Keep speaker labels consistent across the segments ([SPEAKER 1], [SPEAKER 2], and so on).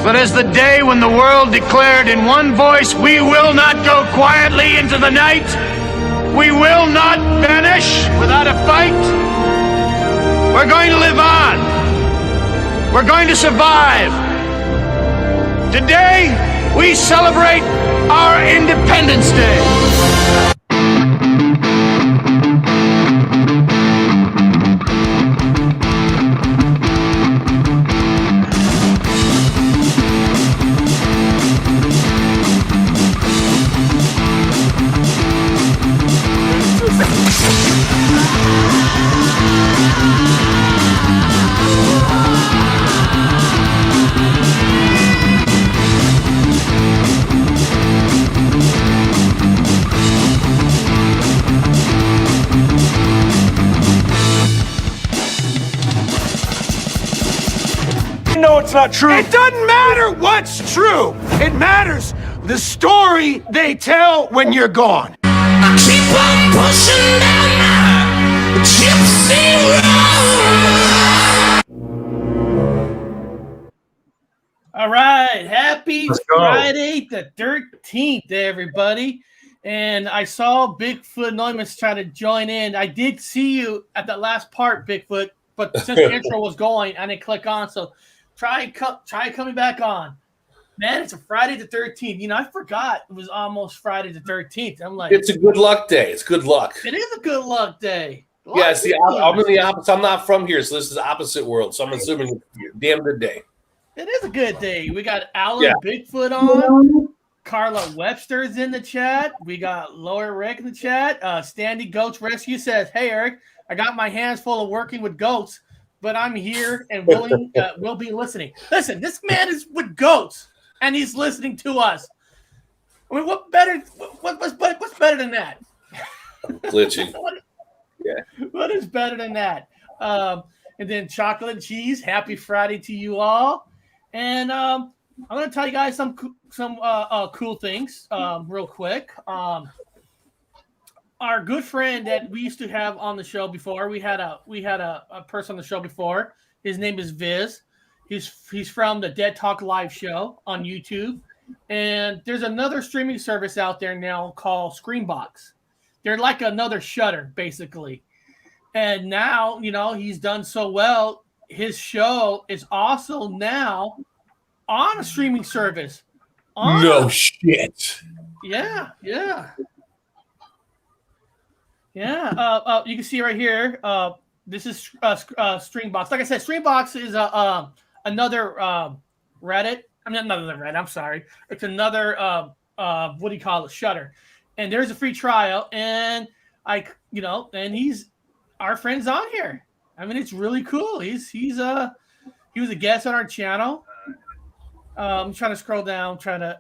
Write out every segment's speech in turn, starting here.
[SPEAKER 1] But as the day when the world declared in one voice, we will not go quietly into the night, we will not vanish without a fight, we're going to live on. We're going to survive. Today, we celebrate our Independence Day.
[SPEAKER 2] No, it's not true.
[SPEAKER 3] It doesn't matter what's true. It matters the story they tell when you're gone.
[SPEAKER 4] I keep on pushing down my gypsy road.
[SPEAKER 5] All right, happy Friday the 13th, everybody. And I saw Bigfoot Anonymous try to join in. I did see you at that last part, Bigfoot, but since the intro was going, I didn't click on. So try coming back on. Man, it's a Friday the 13th. You know, I forgot it was almost Friday the 13th. I'm like,
[SPEAKER 6] it's a good luck day. It's good luck.
[SPEAKER 5] It is a good luck day.
[SPEAKER 6] Yeah, see, I'm in the opposite. I'm not from here, so this is the opposite world. So I'm assuming it's a damn good day.
[SPEAKER 5] It is a good day. We got Alan Bigfoot on. Carla Webster's in the chat. We got Lower Rick in the chat. Standy Goats Rescue says, "Hey Eric, I got my hands full of working with goats, but I'm here and willing will be listening." Listen, this man is with goats and he's listening to us. I mean, what's better than that?
[SPEAKER 6] Glitching.
[SPEAKER 5] What is better than that? And then chocolate and cheese. Happy Friday to you all. And I'm going to tell you guys some cool things real quick. Our good friend that we used to have on the show before, we had a person on the show before. His name is Viz. He's from the Dead Talk Live show on YouTube. And there's another streaming service out there now called Screenbox. They're like another Shudder, basically. And now, you know, he's done so well. His show is also now on a streaming service.
[SPEAKER 6] Shit.
[SPEAKER 5] Yeah. You can see right here. This is Streambox. Like I said, Streambox is another Reddit. I mean, not another Reddit. I'm sorry. It's another what do you call it? Shudder. And there's a free trial, and he's our friend's on here. I mean, it's really cool. He was a guest on our channel. I'm trying to scroll down. I'm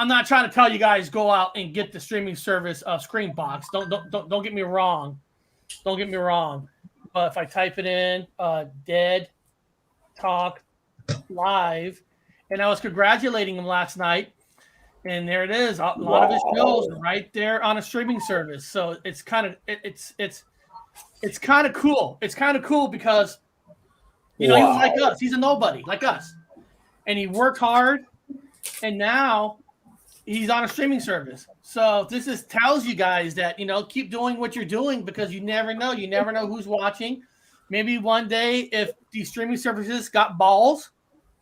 [SPEAKER 5] not trying to tell you guys go out and get the streaming service Screenbox. Don't get me wrong. Don't get me wrong. But if I type it in, Dead Talk Live, and I was congratulating him last night, and there it is. A lot of his shows are right there on a streaming service. So it's kind of it's kind of cool. It's kind of cool because he was like us. He's a nobody like us, and he worked hard, and now he's on a streaming service. So this tells you guys that, keep doing what you're doing, because you never know. You never know who's watching. Maybe one day, if these streaming services got balls,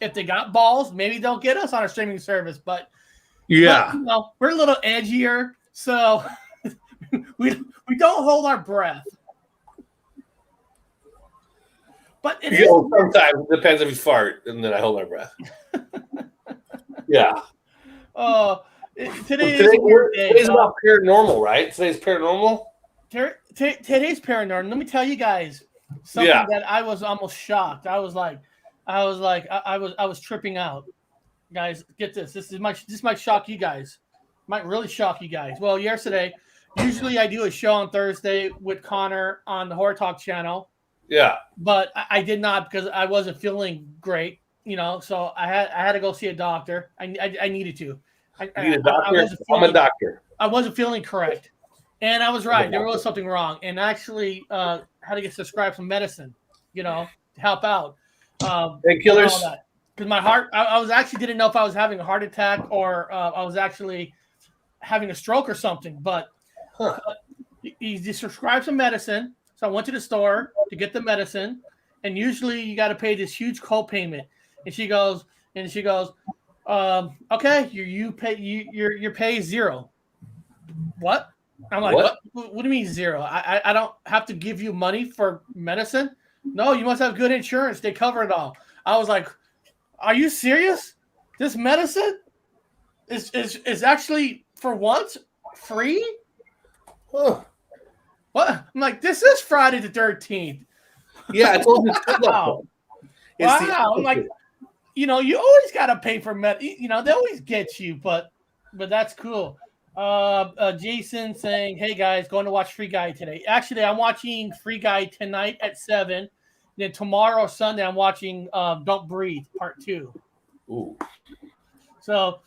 [SPEAKER 5] maybe they'll get us on a streaming service. But we're a little edgier, so we don't hold our breath. But
[SPEAKER 6] sometimes it depends if you fart, and then I hold my breath. Yeah.
[SPEAKER 5] Today's
[SPEAKER 6] about paranormal, right? Today's paranormal.
[SPEAKER 5] Today's paranormal. Let me tell you guys something that I was almost shocked. I was tripping out. Guys, get this. This might shock you guys. Might really shock you guys. Well, yesterday, usually I do a show on Thursday with Connor on the Horror Talk channel.
[SPEAKER 6] Yeah.
[SPEAKER 5] But I did not, because I wasn't feeling great, so I had to go see a doctor. I needed to.
[SPEAKER 6] I'm a doctor.
[SPEAKER 5] I wasn't feeling correct. And I was right. There was something wrong. And actually had to get prescribed some medicine, to help out.
[SPEAKER 6] Painkillers?
[SPEAKER 5] because my heart, I was actually didn't know if I was having a heart attack or I was actually having a stroke or something. But he prescribed some medicine, so I went to the store to get the medicine, and usually you got to pay this huge co-payment. And she goes, okay, your pay is zero. What? I'm like, what do you mean zero? I don't have to give you money for medicine? No, you must have good insurance. They cover it all. I was like, are you serious? This medicine is actually for once free?
[SPEAKER 6] Huh.
[SPEAKER 5] What? I'm like, this is Friday the 13th.
[SPEAKER 6] Yeah, I told you.
[SPEAKER 5] Wow. I'm like, you always got to pay for med. They always get you, but that's cool. Jason saying, hey guys, going to watch Free Guy today. Actually, I'm watching Free Guy tonight at 7. Then tomorrow, Sunday, I'm watching Don't Breathe Part 2.
[SPEAKER 6] Ooh.
[SPEAKER 5] So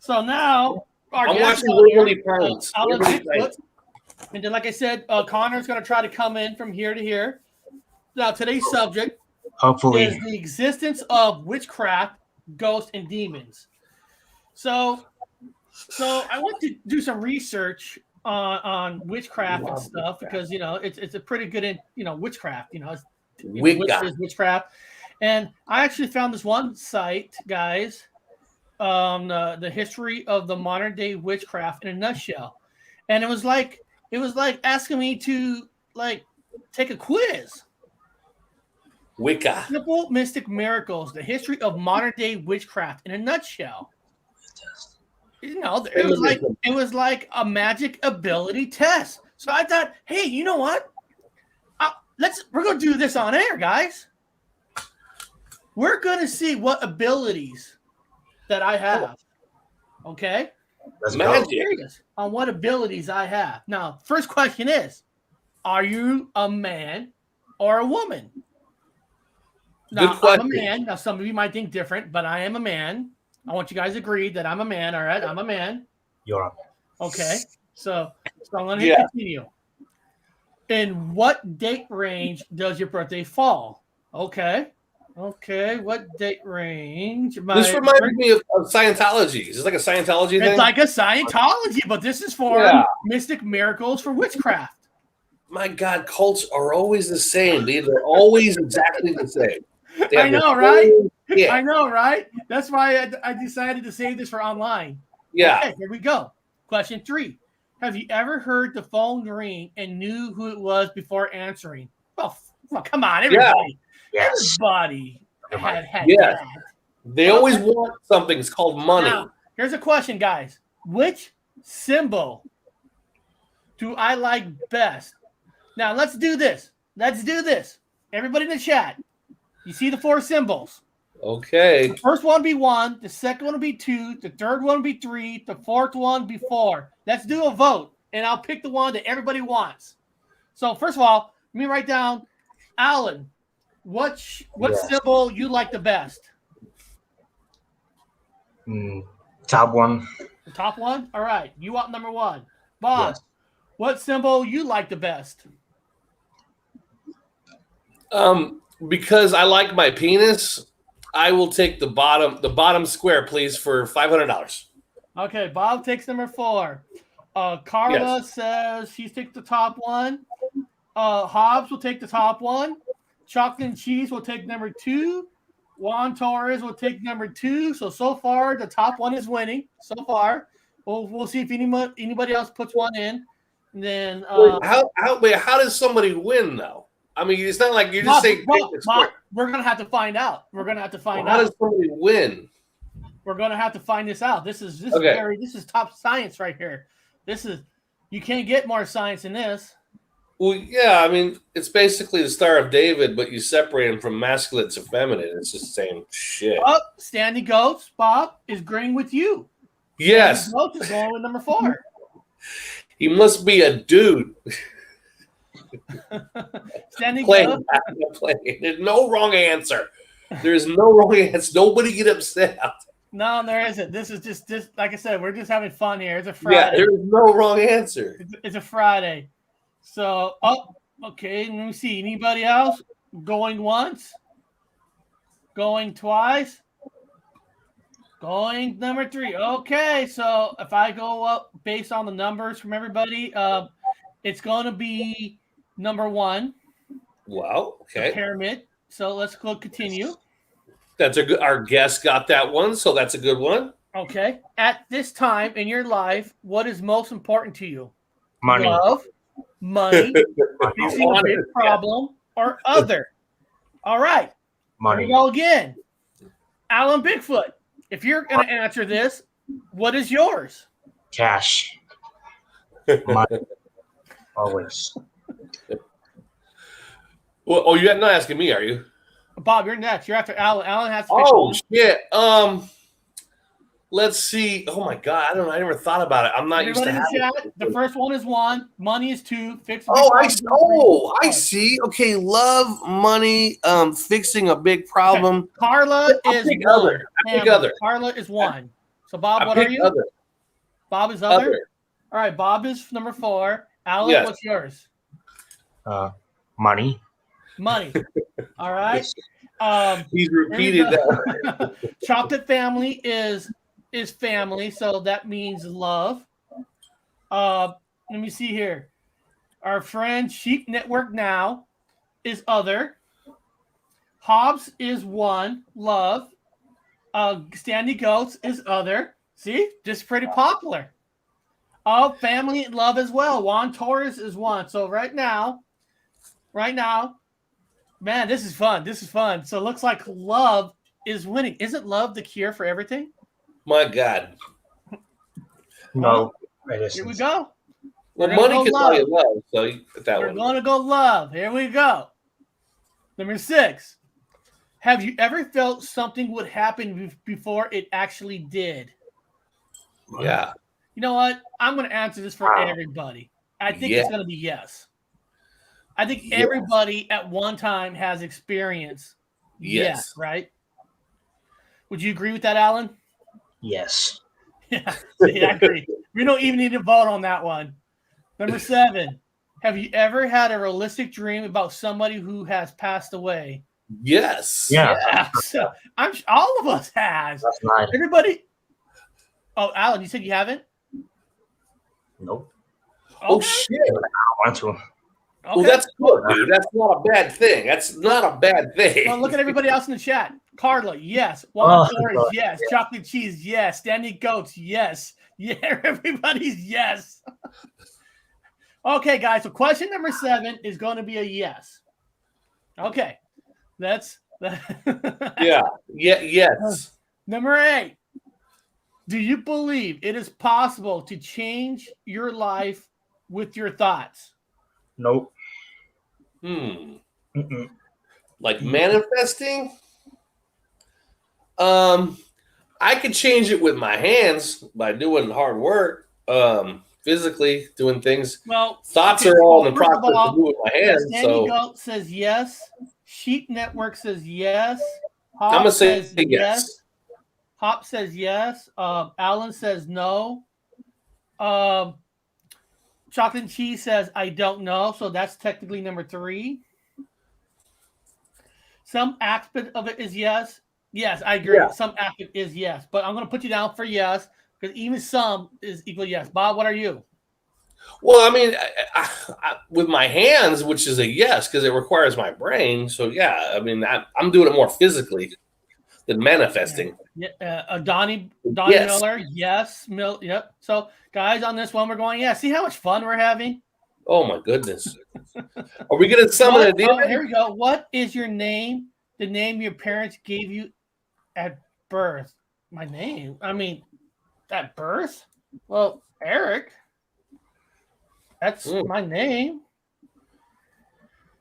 [SPEAKER 5] now
[SPEAKER 6] I'm watching Literally Pounds.
[SPEAKER 5] And then, like I said, Connor's going to try to come in from here to here. Now, today's subject is the existence of witchcraft, ghosts, and demons. So I went to do some research on witchcraft and stuff because it's a pretty good witchcraft. Witchcraft, and I actually found this one site, guys, the history of the modern day witchcraft in a nutshell, and it was like asking me to take a quiz.
[SPEAKER 6] Wicca.
[SPEAKER 5] Simple mystic miracles, the history of modern day witchcraft in a nutshell. It was like a magic ability test. So I thought, hey, you know what? We're gonna do this on air, guys. We're gonna see what abilities that I have. Okay?
[SPEAKER 6] Magic.
[SPEAKER 5] On what abilities I have. Now, first question is, are you a man or a woman? Now, I'm a man. Now, some of you might think different, but I am a man. I want you guys to agree that I'm a man. All right, I'm a man.
[SPEAKER 2] You're a man.
[SPEAKER 5] Okay, so I'm going to continue. In what date range does your birthday fall? Okay, what date range?
[SPEAKER 6] This reminds me of Scientology. Is this like a Scientology thing?
[SPEAKER 5] It's like a Scientology, but this is for mystic miracles for witchcraft.
[SPEAKER 6] My God, cults are always the same. They're always exactly the same.
[SPEAKER 5] I know, right? Yeah. I know, right? That's why I decided to save this for online.
[SPEAKER 6] Yeah.
[SPEAKER 5] Okay, here we go. Question 3. Have you ever heard the phone ring and knew who it was before answering? Well, come on, everybody.
[SPEAKER 2] Yeah.
[SPEAKER 5] Everybody had
[SPEAKER 6] that.
[SPEAKER 5] that.
[SPEAKER 6] They always want something. It's called money.
[SPEAKER 5] Now, here's a question, guys. Which symbol do I like best? Now, let's do this. Everybody in the chat. You see the 4 symbols.
[SPEAKER 6] Okay.
[SPEAKER 5] The first one be 1, the second one will be 2, the third one will be 3, the fourth one be 4. Let's do a vote, and I'll pick the one that everybody wants. So first of all, let me write down, Alan, what symbol you like the best?
[SPEAKER 2] Top one.
[SPEAKER 5] The top one? All right. You want number 1. Bob, what symbol you like the best?
[SPEAKER 6] Because I like my penis, I will take the bottom square, please, for $500.
[SPEAKER 5] Okay, Bob takes number 4. Carla says she takes the top one. Hobbs will take the top one. Chocolate and cheese will take number 2. Juan Torres will take number 2. So far, the top one is winning. So far, we'll see if anybody else puts one in. And then
[SPEAKER 6] how does somebody win though? I mean, it's not like you're just saying.
[SPEAKER 5] We're gonna have to find out. How
[SPEAKER 6] does somebody win?
[SPEAKER 5] We're gonna have to find this out. This is top science right here. You can't get more science than this.
[SPEAKER 6] Well, yeah, I mean, it's basically the Star of David, but you separate him from masculine to feminine. It's just the same shit.
[SPEAKER 5] Oh, Standing Goats, Bob, is agreeing with you.
[SPEAKER 6] Yes.
[SPEAKER 5] Standing Goats is going with number 4.
[SPEAKER 6] He must be a dude.
[SPEAKER 5] Standing Goats.
[SPEAKER 6] There's no wrong answer. There's no wrong answer. Nobody get upset.
[SPEAKER 5] No, there isn't. This is just like I said, we're just having fun here. It's a Friday.
[SPEAKER 6] Yeah, there's no wrong answer.
[SPEAKER 5] It's a Friday. So, okay, let me see. Anybody else? Going once? Going twice? Going number 3. Okay, so if I go up based on the numbers from everybody, it's going to be number 1,
[SPEAKER 6] Wow.
[SPEAKER 5] the
[SPEAKER 6] Okay.
[SPEAKER 5] pyramid. So let's go continue.
[SPEAKER 6] That's a good. Our guest got that one, so that's a good one.
[SPEAKER 5] Okay. At this time in your life, what is most important to you?
[SPEAKER 2] Money.
[SPEAKER 5] Love, money, fixing a big problem, or other? All right. Here we
[SPEAKER 2] Money.
[SPEAKER 5] go again. Alan Bigfoot, if you're going to answer this, what is yours?
[SPEAKER 2] Cash. Money. Always.
[SPEAKER 6] Well, oh, you're not asking me, are you?
[SPEAKER 5] Bob, you're next. You're after Alan. Alan has to pick
[SPEAKER 6] Oh
[SPEAKER 5] one.
[SPEAKER 6] shit. Let's see. Oh my god, I don't know. I never thought about it. I'm not
[SPEAKER 5] Everybody in
[SPEAKER 6] used to
[SPEAKER 5] the
[SPEAKER 6] having.
[SPEAKER 5] chat, the first one is 1. Money is 2. Fix a big
[SPEAKER 6] Oh,
[SPEAKER 5] problem.
[SPEAKER 6] I see. Okay, love, money, fixing a big problem.
[SPEAKER 5] Carla
[SPEAKER 6] I'll
[SPEAKER 5] is
[SPEAKER 6] pick
[SPEAKER 5] 1.
[SPEAKER 6] other. I pick
[SPEAKER 5] Hammer.
[SPEAKER 6] other.
[SPEAKER 5] Carla is 1. So Bob,
[SPEAKER 6] I
[SPEAKER 5] what are
[SPEAKER 6] pick
[SPEAKER 5] you?
[SPEAKER 6] other.
[SPEAKER 5] Bob is other?
[SPEAKER 6] Other.
[SPEAKER 5] All right, Bob is number 4. Alan,
[SPEAKER 6] Yes.
[SPEAKER 5] what's yours?
[SPEAKER 2] Money.
[SPEAKER 5] Money. All right.
[SPEAKER 6] He's
[SPEAKER 5] Here we
[SPEAKER 6] repeated
[SPEAKER 5] go.
[SPEAKER 6] that.
[SPEAKER 5] Chocolate family is family, so that means love. Let me see here. Our friend Sheep Network now is other. Hobbs is 1, love. Standy Goats is other. See, just pretty popular. Oh, family and love as well. Juan Torres is 1. So right now, man, this is fun. This is fun. So it looks like love is winning. Isn't love the cure for everything?
[SPEAKER 6] My God.
[SPEAKER 2] No. It isn't.
[SPEAKER 5] Here we go.
[SPEAKER 6] Well,
[SPEAKER 5] We're gonna
[SPEAKER 6] money
[SPEAKER 5] go
[SPEAKER 6] can
[SPEAKER 5] love.
[SPEAKER 6] buy you love, so you put that
[SPEAKER 5] We're
[SPEAKER 6] one.
[SPEAKER 5] going to go love. Here we go. Number 6. Have you ever felt something would happen before it actually did?
[SPEAKER 6] Yeah.
[SPEAKER 5] You know what? I'm going to answer this for everybody. I think it's going to be yes. I think everybody at one time has experience. Yes, right? Would you agree with that, Alan?
[SPEAKER 2] Yes.
[SPEAKER 5] Yeah, see, I agree. We don't even need to vote on that one. Number 7. Have you ever had a realistic dream about somebody who has passed away?
[SPEAKER 6] Yes.
[SPEAKER 2] Yeah.
[SPEAKER 5] So, all of us has.
[SPEAKER 2] That's not.
[SPEAKER 5] Everybody. Oh, Alan, you said you haven't?
[SPEAKER 2] Nope.
[SPEAKER 6] Oh,
[SPEAKER 5] Okay.
[SPEAKER 6] shit.
[SPEAKER 2] I want to.
[SPEAKER 6] Well, that's good, dude. That's not a bad thing. That's not a bad thing.
[SPEAKER 5] Well, look at everybody else in the chat. Carla, yes. Juan Torres,
[SPEAKER 2] God.
[SPEAKER 5] yes. Chocolate cheese, yes. Standy Goats, yes. Yeah, everybody's yes. Okay, guys. So question number 7 is going to be a yes. Okay, that's
[SPEAKER 6] Yeah. Yes.
[SPEAKER 5] Number 8. Do you believe it is possible to change your life with your thoughts?
[SPEAKER 2] Nope.
[SPEAKER 6] Mm-mm. Like manifesting? I could change it with my hands by doing hard work. Physically doing things.
[SPEAKER 5] Well,
[SPEAKER 6] Thoughts
[SPEAKER 5] okay,
[SPEAKER 6] are all in the
[SPEAKER 5] first of
[SPEAKER 6] process
[SPEAKER 5] all,
[SPEAKER 6] of doing my hands.
[SPEAKER 5] Sandy
[SPEAKER 6] So
[SPEAKER 5] Goat says yes. Sheep Network says yes.
[SPEAKER 6] I'm
[SPEAKER 5] Hop
[SPEAKER 6] gonna say
[SPEAKER 5] says
[SPEAKER 6] yes.
[SPEAKER 5] Hop says yes. Alan says no. Chocolate and Cheese says I don't know. So that's technically number 3. Some aspect of it is yes. Yes, I agree.
[SPEAKER 6] Yeah.
[SPEAKER 5] Some aspect is yes. But I'm going to put you down for yes because even some is equal yes. Bob, what are you?
[SPEAKER 6] Well, I mean, I, with my hands, which is a yes, because it requires my brain. So yeah, I mean, I'm doing it more physically than manifesting.
[SPEAKER 5] Yeah, Donnie
[SPEAKER 6] Yes.
[SPEAKER 5] Miller, yes. Yep. So, guys, on this one, we're going, yeah. See how much fun we're having?
[SPEAKER 6] Oh my goodness! Are we gonna summon a demon?
[SPEAKER 5] Here we go. What is your name? The name your parents gave you at birth? My name? I mean, at birth? Well, Eric. That's my name.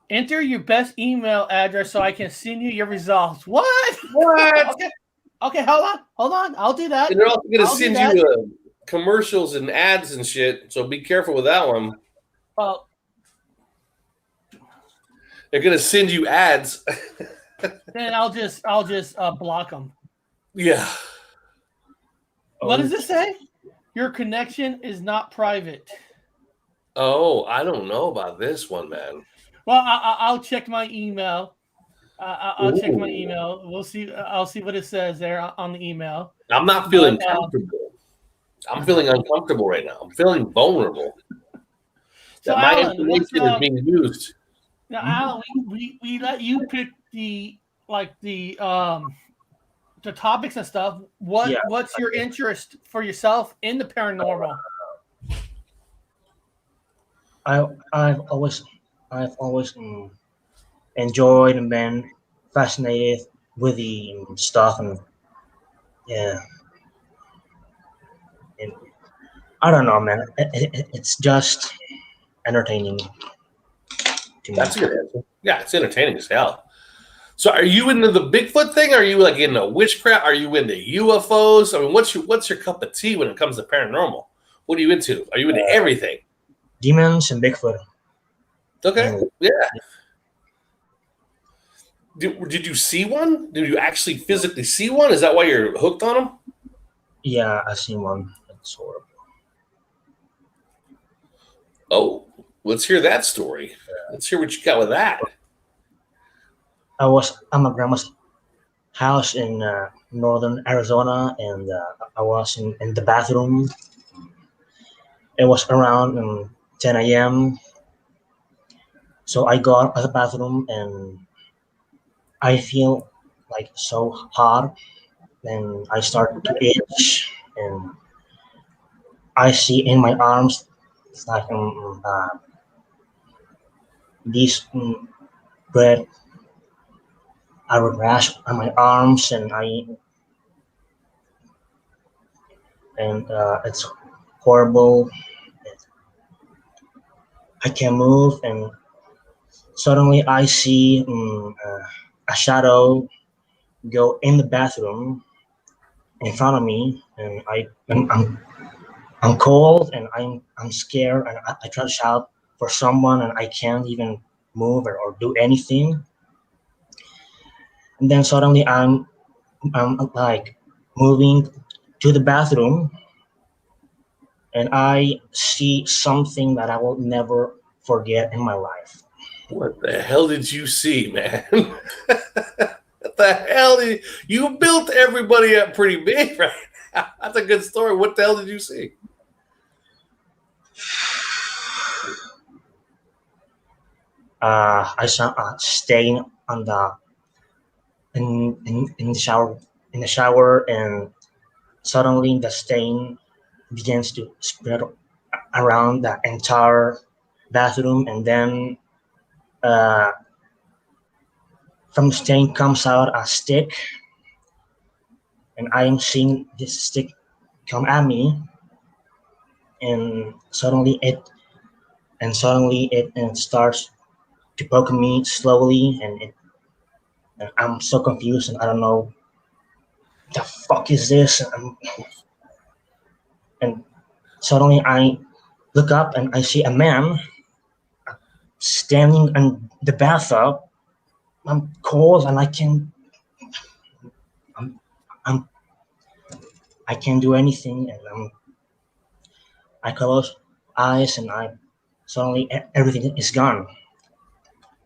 [SPEAKER 5] Enter your best email address so I can send you your results. What?
[SPEAKER 6] What?
[SPEAKER 5] Okay, hold on. I'll do that.
[SPEAKER 6] And they're also gonna
[SPEAKER 5] I'll do
[SPEAKER 6] send
[SPEAKER 5] that.
[SPEAKER 6] you commercials and ads and shit. So be careful with that one.
[SPEAKER 5] Well,
[SPEAKER 6] They're gonna send you ads.
[SPEAKER 5] then I'll just block them.
[SPEAKER 6] Yeah.
[SPEAKER 5] What does this say? Your connection is not private.
[SPEAKER 6] Oh, I don't know about this one, man.
[SPEAKER 5] Well, I'll check my email. I'll check my
[SPEAKER 6] Ooh.
[SPEAKER 5] email. We'll see. I'll see what it says there on the email.
[SPEAKER 6] I'm not feeling
[SPEAKER 5] But,
[SPEAKER 6] comfortable. I'm feeling uncomfortable right now. I'm feeling vulnerable
[SPEAKER 5] So
[SPEAKER 6] that my
[SPEAKER 5] Alan, what's
[SPEAKER 6] information is being used.
[SPEAKER 5] now, Alan? We let you pick the topics and stuff.
[SPEAKER 2] Yeah.
[SPEAKER 5] What's your interest for yourself in the paranormal?
[SPEAKER 2] I've always enjoyed and been fascinated with the stuff, and yeah, and I don't know, man. It's just entertaining to me.
[SPEAKER 6] That's a good answer. Yeah, it's entertaining as hell. So, are you into the Bigfoot thing? Are you like into witchcraft? Are you into UFOs? I mean, what's your cup of tea when it comes to paranormal? What are you into? Are you into everything?
[SPEAKER 2] Demons and Bigfoot.
[SPEAKER 6] Okay,
[SPEAKER 2] And,
[SPEAKER 6] yeah. Did you see one? Did you actually physically see one? Is that why you're hooked on them?
[SPEAKER 2] yeah, I seen one. It's horrible.
[SPEAKER 6] Oh, let's hear that story. Let's hear what you got with that.
[SPEAKER 2] I was at my grandma's house in northern Arizona, and I was in the bathroom. It was around 10 a.m. So I go out of the bathroom, and I feel like so hot, and I start to itch, and I see in my arms it's like these red iron rash on my arms, and it's horrible. I can't move, and suddenly I see a shadow go in the bathroom in front of me, and I'm cold, and I'm scared, and I try to shout for someone, and I can't even move or do anything. And then suddenly I'm like moving to the bathroom, and I see something that I will never forget in my life.
[SPEAKER 6] What the hell did you see, man? What the hell you built everybody up pretty big, right? That's a good story. What the hell did you see?
[SPEAKER 2] I saw a stain on the in the shower, and suddenly the stain begins to spread around the entire bathroom, and then uh, from the stain comes out a stick, and I am seeing this stick come at me, and suddenly it starts to poke me slowly, and I'm so confused, and I don't know the fuck is this, and suddenly I look up, and I see a man standing in the bathtub. I'm cold, and I'm, I'm I can't do anything, and I close eyes, and I suddenly everything is gone.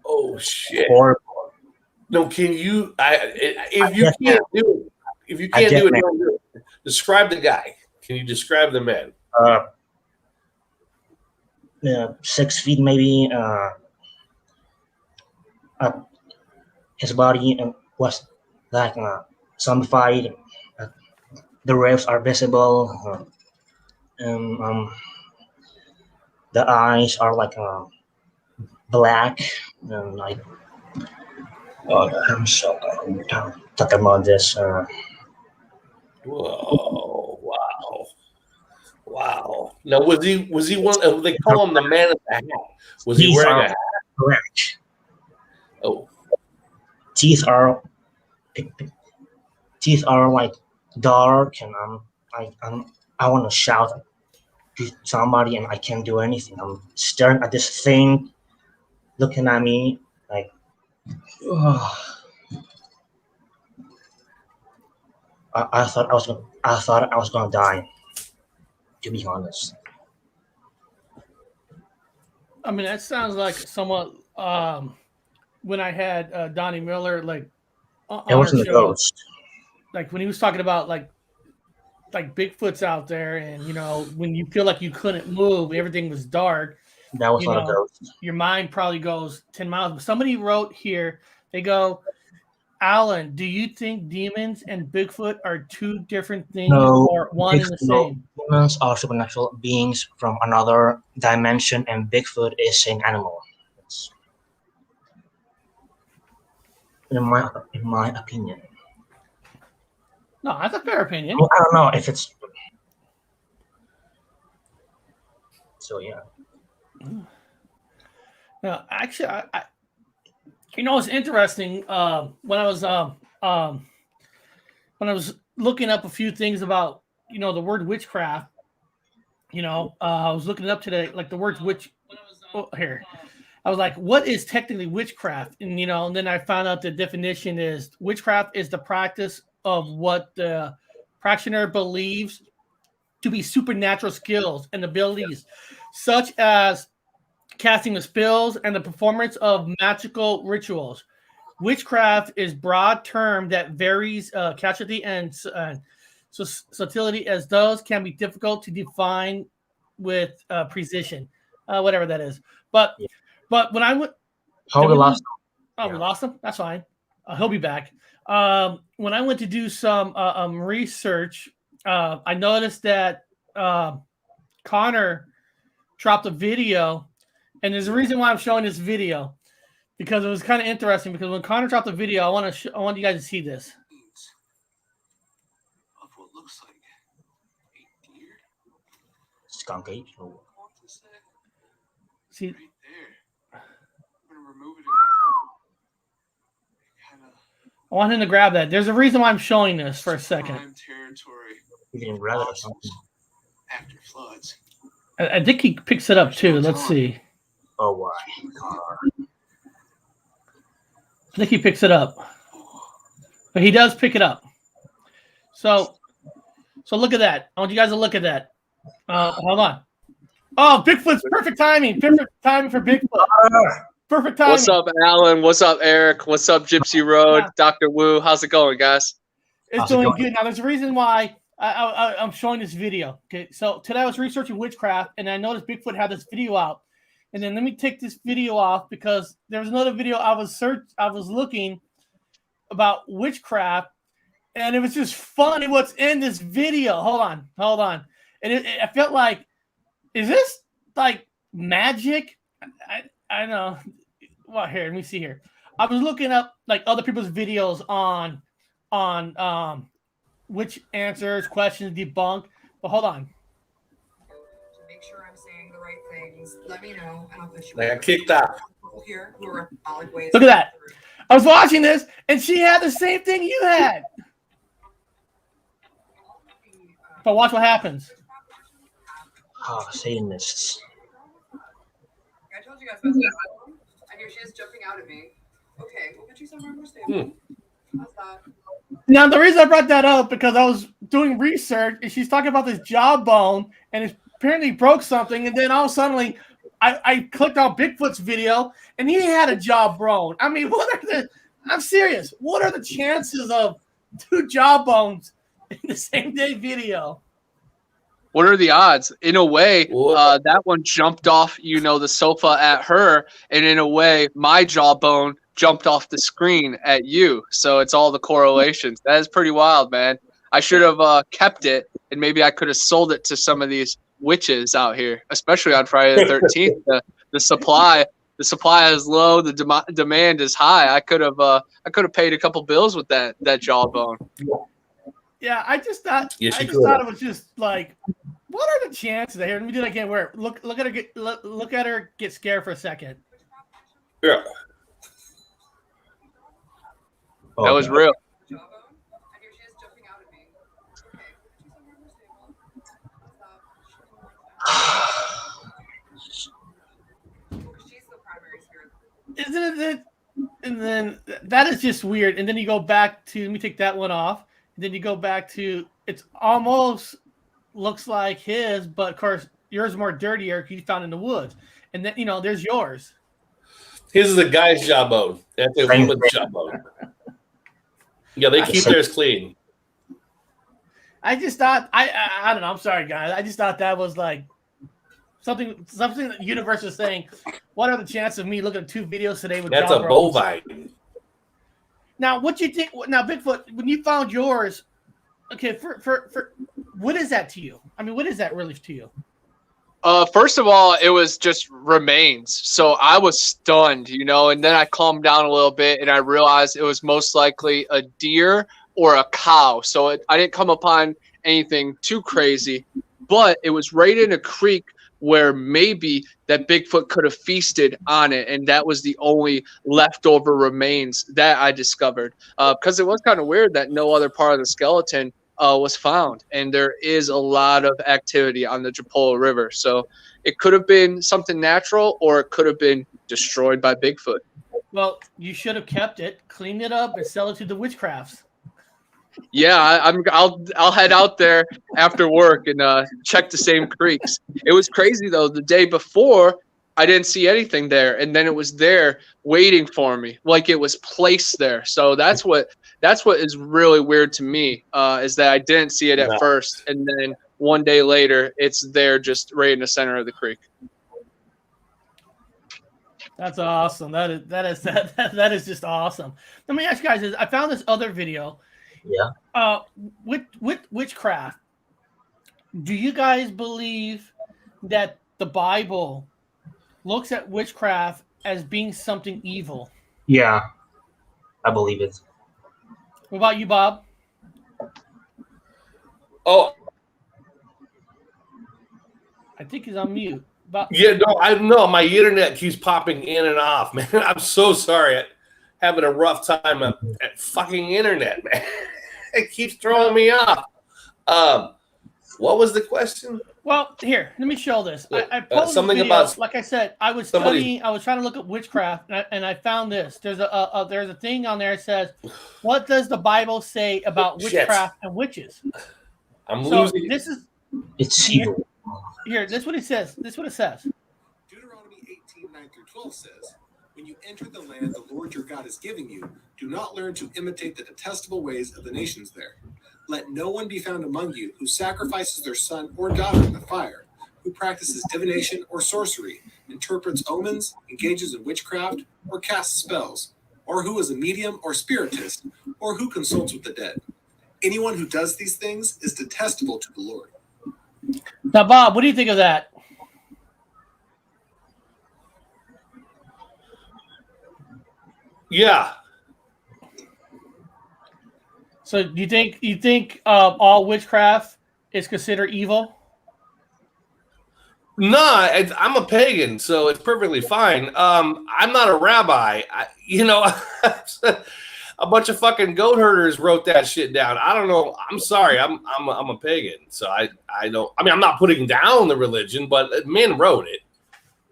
[SPEAKER 6] Oh shit!
[SPEAKER 2] Horrible.
[SPEAKER 6] No, can you? If you
[SPEAKER 2] Yes,
[SPEAKER 6] can't do it, if you
[SPEAKER 2] I
[SPEAKER 6] can't
[SPEAKER 2] guess,
[SPEAKER 6] do it,
[SPEAKER 2] man.
[SPEAKER 6] don't do it. Describe the guy. Can you describe the man?
[SPEAKER 2] 6 feet maybe. His body was like zombified. Uh, the ribs are visible. And the eyes are like black. And like, oh, I'm so talking about this.
[SPEAKER 6] Whoa! Wow! Wow! Now was he one? They call him the man in the hat. Was he
[SPEAKER 2] Teeth
[SPEAKER 6] wearing
[SPEAKER 2] are
[SPEAKER 6] a hat?
[SPEAKER 2] black.
[SPEAKER 6] Oh,
[SPEAKER 2] Teeth are like dark, and I want to shout to somebody, and I can't do anything. I'm staring at this thing, looking at me like, oh. I thought I was gonna die. To be honest.
[SPEAKER 5] I mean, that sounds like somewhat when I had Donnie Miller like on
[SPEAKER 2] It
[SPEAKER 5] our
[SPEAKER 2] wasn't a
[SPEAKER 5] show,
[SPEAKER 2] ghost.
[SPEAKER 5] like when he was talking about like Bigfoot's out there, and when you feel like you couldn't move, everything was dark.
[SPEAKER 2] That was
[SPEAKER 5] You
[SPEAKER 2] not a
[SPEAKER 5] know,
[SPEAKER 2] ghost.
[SPEAKER 5] your mind probably goes 10 miles. But somebody wrote here, they go, Alan, do you think demons and Bigfoot are two different things
[SPEAKER 2] No,
[SPEAKER 5] or one and the same?
[SPEAKER 2] Demons are supernatural beings from another dimension, and Bigfoot is an animal. It's- in my opinion.
[SPEAKER 5] No, that's a fair opinion.
[SPEAKER 2] Well, I don't know if it's. So yeah.
[SPEAKER 5] No, actually, I it's interesting. When I was looking up a few things about the word witchcraft, I was looking it up today, like the words witch. Oh, here, I was like, what is technically witchcraft? And and then I found out the definition is witchcraft is the practice of what the practitioner believes to be supernatural skills and abilities, such as casting of spells and the performance of magical rituals. Witchcraft is broad term that varies capacity and subtlety, as those can be difficult to define with precision, whatever that is. But
[SPEAKER 2] Yeah.
[SPEAKER 5] when I went,
[SPEAKER 2] How we lost?
[SPEAKER 5] oh, we
[SPEAKER 2] Yeah.
[SPEAKER 5] lost him. That's fine. He'll be back. When I went to do some research, I noticed that Connor dropped a video, and there's a reason why I'm showing this video, because it was kind of interesting. Because when Connor dropped the video, I want you guys to see this.
[SPEAKER 7] Of what looks like a deer.
[SPEAKER 2] Skunk ape. Oh.
[SPEAKER 7] I want to say
[SPEAKER 5] See,
[SPEAKER 7] right there. I'm gonna remove it. Kind of
[SPEAKER 5] I want him to grab that. There's a reason why I'm showing this for a second.
[SPEAKER 7] prime territory.
[SPEAKER 2] You didn't grab it or something.
[SPEAKER 7] After floods.
[SPEAKER 5] I think he picks it up too. Let's see.
[SPEAKER 2] Oh why?
[SPEAKER 5] I think he picks it up, but he does pick it up. So look at that. I want you guys to look at that. Hold on. Oh, Bigfoot's perfect timing. Perfect timing for Bigfoot. Perfect timing.
[SPEAKER 8] What's up, Alan? What's up, Eric? What's up, Gypsy Road?
[SPEAKER 5] Yeah.
[SPEAKER 8] Dr. Wu? How's it going, guys?
[SPEAKER 5] It's
[SPEAKER 2] How's it
[SPEAKER 5] doing
[SPEAKER 2] going?
[SPEAKER 5] good. Now, there's a reason why I'm showing this video. Okay, so today I was researching witchcraft, and I noticed Bigfoot had this video out. And then let me take this video off, because there was another video I was looking about witchcraft, and it was just funny what's in this video. Hold on. And I felt like, is this like magic? I don't know. Well, here, let me see here. I was looking up like other people's videos on which answers, questions, debunk. But hold on.
[SPEAKER 9] To make sure I'm saying the right things, let me know, and I'll put you.
[SPEAKER 6] They got kicked out.
[SPEAKER 9] People here who are valid ways.
[SPEAKER 5] Look at that. I was watching this, and she had the same thing you had. But watch what happens.
[SPEAKER 2] Oh, Satanists.
[SPEAKER 9] I told you guys about that. I hear she is jumping out at me. Okay, we'll get you somewhere more stable. How's that?
[SPEAKER 5] Now, the reason I brought that up, because I was doing research, and she's talking about this jawbone, and it apparently broke something, and then all of a sudden, I clicked on Bigfoot's video, and he had a jawbone. I mean, I'm serious. What are the chances of two jawbones in the same day video?
[SPEAKER 8] What are the odds? In a way, that one jumped off, the sofa at her, and in a way, my jawbone jumped off the screen at you. So it's all the correlations. That is pretty wild, man. I should have kept it, and maybe I could have sold it to some of these witches out here, especially on Friday the 13th. The supply is low, the demand is high. I could have paid a couple bills with that jawbone.
[SPEAKER 5] Yeah, I just thought it was just like, what are the chances? Here, let me do that again. Where look at her get scared for a second.
[SPEAKER 6] Yeah.
[SPEAKER 8] That was real.
[SPEAKER 9] Jawbone? I hear she is jumping out at me. Okay, we'll get you somewhere more stable. How's that? She's the primary spirit.
[SPEAKER 5] Isn't it? And then that is just weird. And then you go back to, let me take that one off. And then you go back to, it's almost looks like his, but of course yours is more dirtier because you found in the woods. And then there's yours.
[SPEAKER 6] His is a guy's jawbone. That's a
[SPEAKER 2] Same
[SPEAKER 6] woman's
[SPEAKER 2] thing.
[SPEAKER 6] jawbone. Yeah, they keep theirs clean.
[SPEAKER 5] I just thought I don't know. I'm sorry, guys. I just thought that was like something that the universe is saying. What are the chances of me looking at 2 videos today with
[SPEAKER 6] That's a
[SPEAKER 5] jawbones?
[SPEAKER 6] bovine.
[SPEAKER 5] Now, what you think? Now, Bigfoot, when you found yours, okay, for what is that to you? I mean, what is that really to you?
[SPEAKER 8] First of all, it was just remains. So I was stunned, and then I calmed down a little bit and I realized it was most likely a deer or a cow. So I didn't come upon anything too crazy, but it was right in a creek where maybe that Bigfoot could have feasted on it. And that was the only leftover remains that I discovered. Because it was kind of weird that no other part of the skeleton was found, and there is a lot of activity on the Japola River. So it could have been something natural, or it could have been destroyed by Bigfoot.
[SPEAKER 5] Well, you should have kept it, cleaned it up, and sell it to the witchcrafts.
[SPEAKER 8] Yeah, I'll head out there after work and check the same creeks. It was crazy though. The day before, I didn't see anything there, and then it was there waiting for me, like it was placed there. So that's what is really weird to me, is that I didn't see it at first, and then one day later, it's there just right in the center of the creek.
[SPEAKER 5] That's awesome. That is just awesome. Let me ask you guys this. I found this other video.
[SPEAKER 2] Yeah.
[SPEAKER 5] With witchcraft, do you guys believe that the Bible looks at witchcraft as being something evil?
[SPEAKER 2] Yeah, I believe it.
[SPEAKER 5] What about you, Bob?
[SPEAKER 6] Oh,
[SPEAKER 5] I think he's on mute. Bob?
[SPEAKER 6] yeah, no, I know. My internet keeps popping in and off, man. I'm so sorry. Having a rough time at fucking internet, man. It keeps throwing me off. What was the question?
[SPEAKER 5] Well, here, let me show this. I posted
[SPEAKER 6] something
[SPEAKER 5] this video.
[SPEAKER 6] about
[SPEAKER 5] Like I said, I was studying. I was trying to look at witchcraft, and I found this. There's a thing on there that says, "What does the Bible say about witchcraft and witches?"
[SPEAKER 6] I'm
[SPEAKER 5] So
[SPEAKER 6] losing.
[SPEAKER 5] this is
[SPEAKER 2] It's evil.
[SPEAKER 5] here. This is what it says. This is what it says.
[SPEAKER 10] Deuteronomy 18:9-12 says, "When you enter the land the Lord your God is giving you, do not learn to imitate the detestable ways of the nations there. Let no one be found among you who sacrifices their son or daughter in the fire, who practices divination or sorcery, interprets omens, engages in witchcraft, or casts spells, or who is a medium or spiritist, or who consults with the dead. Anyone who does these things is detestable to the Lord."
[SPEAKER 5] Now, Bob, what do you think of that?
[SPEAKER 6] Yeah.
[SPEAKER 5] So, do you think all witchcraft is considered evil?
[SPEAKER 6] No, I'm a pagan, so it's perfectly fine. I'm not a rabbi. A bunch of fucking goat herders wrote that shit down. I don't know. I'm sorry. I'm a pagan, so I don't. I mean, I'm not putting down the religion, but men wrote it,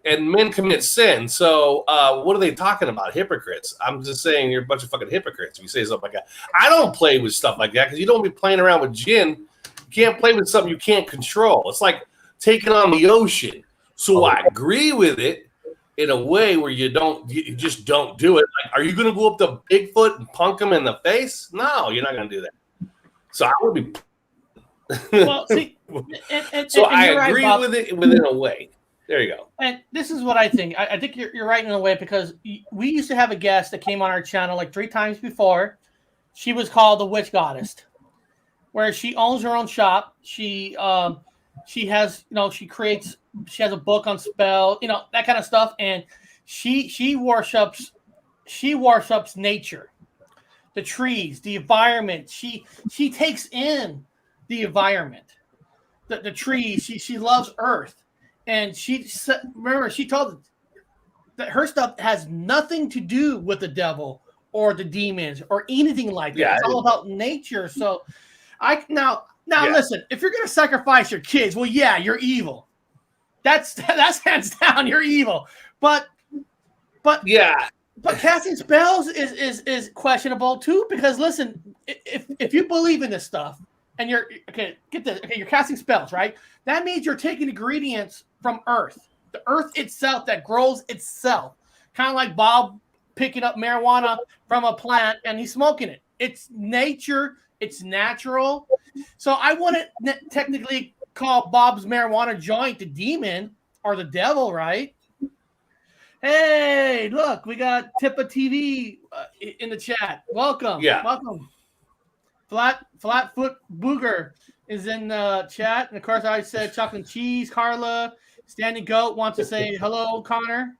[SPEAKER 6] and men commit sin. So what are they talking about? Hypocrites. I'm just saying you're a bunch of fucking hypocrites if you say something like that. I don't play with stuff like that because you don't be playing around with gin. You can't play with something you can't control. It's like taking on the ocean. So I agree with it in a way where you just don't do it. Like, are you going to go up to Bigfoot and punk him in the face? No, you're not going to do that. So I would be.
[SPEAKER 5] Well, see,
[SPEAKER 6] so I
[SPEAKER 5] you're
[SPEAKER 6] agree
[SPEAKER 5] right,
[SPEAKER 6] with it within a way. There you go.
[SPEAKER 5] And this is what I think. I think you're right in a way because we used to have a guest that came on our channel like 3 times before. She was called the Witch Goddess, where she owns her own shop. She has, she has a book on spell, that kind of stuff. And she worships nature, the trees, the environment. She takes in the environment, the trees. She loves earth. And she told that her stuff has nothing to do with the devil or the demons or anything like that. It's all about nature. So listen, if you're gonna sacrifice your kids, well, yeah, you're evil. That's hands down, you're evil. But casting spells is questionable too, because listen, if you believe in this stuff and you're you're casting spells, right? That means you're taking ingredients from earth, the earth itself that grows itself. kind of like Bob picking up marijuana from a plant and he's smoking it. It's nature. It's natural. So I wouldn't technically call Bob's marijuana joint the demon or the devil, right? Hey, look, we got Tippa TV in the chat. Welcome.
[SPEAKER 6] Yeah.
[SPEAKER 5] Welcome. Flatfoot Booger is in the chat. And of course, I said chocolate and cheese. Carla, Standing Goat wants to say hello, Connor.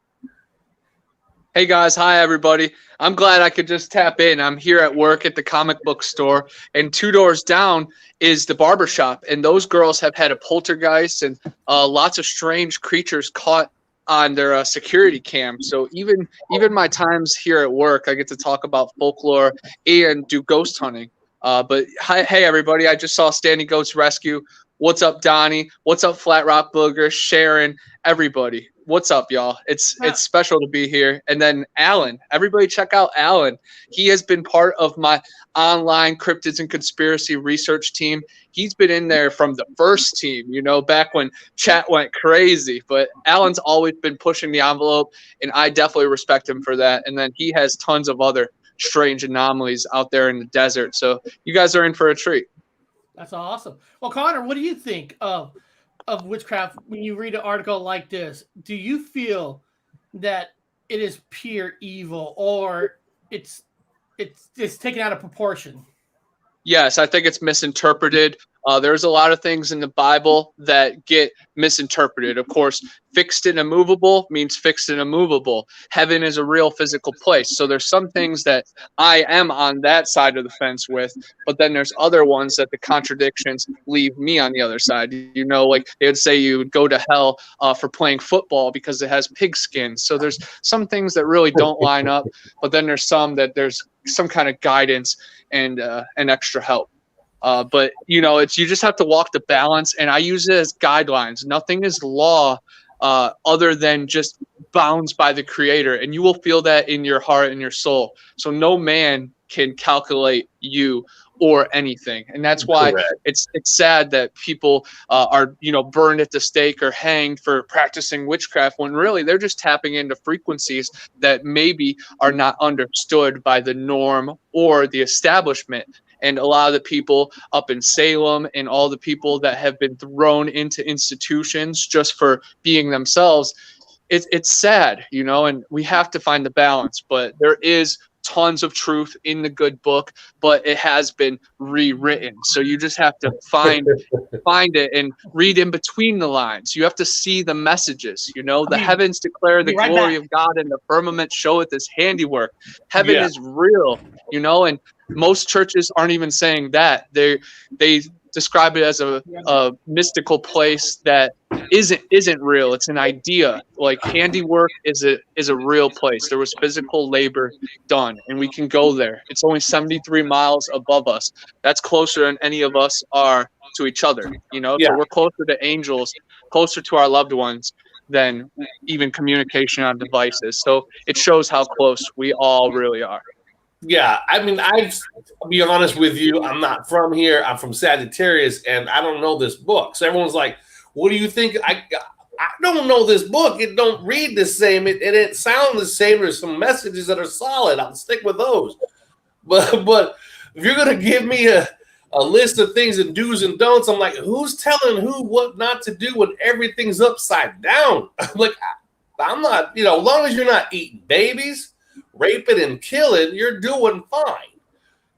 [SPEAKER 8] Hey guys, hi everybody. I'm glad I could just tap in. I'm here at work at the comic book store, and 2 doors down is the barber shop. And those girls have had a poltergeist and lots of strange creatures caught on their security cam. So even my times here at work, I get to talk about folklore and do ghost hunting. But hey everybody, I just saw Standing Goats Rescue. What's up, Donnie? What's up, Flat Rock Booger, Sharon, everybody? What's up, y'all? It's special to be here. And then Alan, everybody check out Alan. He has been part of my online cryptids and conspiracy research team. He's been in there from the first team, you know, back when chat went crazy. But Alan's always been pushing the envelope, and I definitely respect him for that. And then he has tons of other strange anomalies out there in the desert. So you guys are in for a treat.
[SPEAKER 5] That's awesome. Well, Connor, what do you think of witchcraft when you read an article like this? Do you feel that it is pure evil, or it's taken out of proportion?
[SPEAKER 8] Yes, I think it's misinterpreted. There's a lot of things in the Bible that get misinterpreted. Of course, fixed and immovable means fixed and immovable. Heaven is a real physical place. So there's some things that I am on that side of the fence with, but then there's other ones that the contradictions leave me on the other side. You know, like they would say you would go to hell for playing football because it has pig skin. So there's some things that really don't line up, but then there's some that there's some kind of guidance and extra help. But you know, you just have to walk the balance, and I use it as guidelines. Nothing is law other than just bounds by the Creator, and you will feel that in your heart and your soul. So no man can calculate you or anything, and that's why it's sad that people are, you know, burned at the stake or hanged for practicing witchcraft, when really they're just tapping into frequencies that maybe are not understood by the norm or the establishment. And a lot of the people up in Salem and all the people that have been thrown into institutions just for being themselves, it's sad, you know, and we have to find the balance. But there is tons of truth in the good book, but it has been rewritten. So you just have to find it and read in between the lines. You have to see the messages, you know, the heavens declare the glory of God, and the firmament showeth his handiwork. Heaven is real, you know, and most churches aren't even saying that. They describe it as a mystical place that isn't real. It's an idea. Like handiwork is a real place. There was physical labor done, and we can go there. It's only 73 miles above us. That's closer than any of us are to each other. You know, so we're closer to angels, closer to our loved ones than even communication on devices. So it shows how close we all really are.
[SPEAKER 6] Yeah, I mean, I'll be honest with you. I'm not from here. I'm from Sagittarius, and I don't know this book. So everyone's like, "What do you think?" I don't know this book. It don't read the same. It sounds the same. There's some messages that are solid. I'll stick with those. But if you're gonna give me a list of things and do's and don'ts, I'm like, who's telling who what not to do when everything's upside down? Like, I'm not. You know, as long as you're not eating babies, raping and killing, you're doing fine,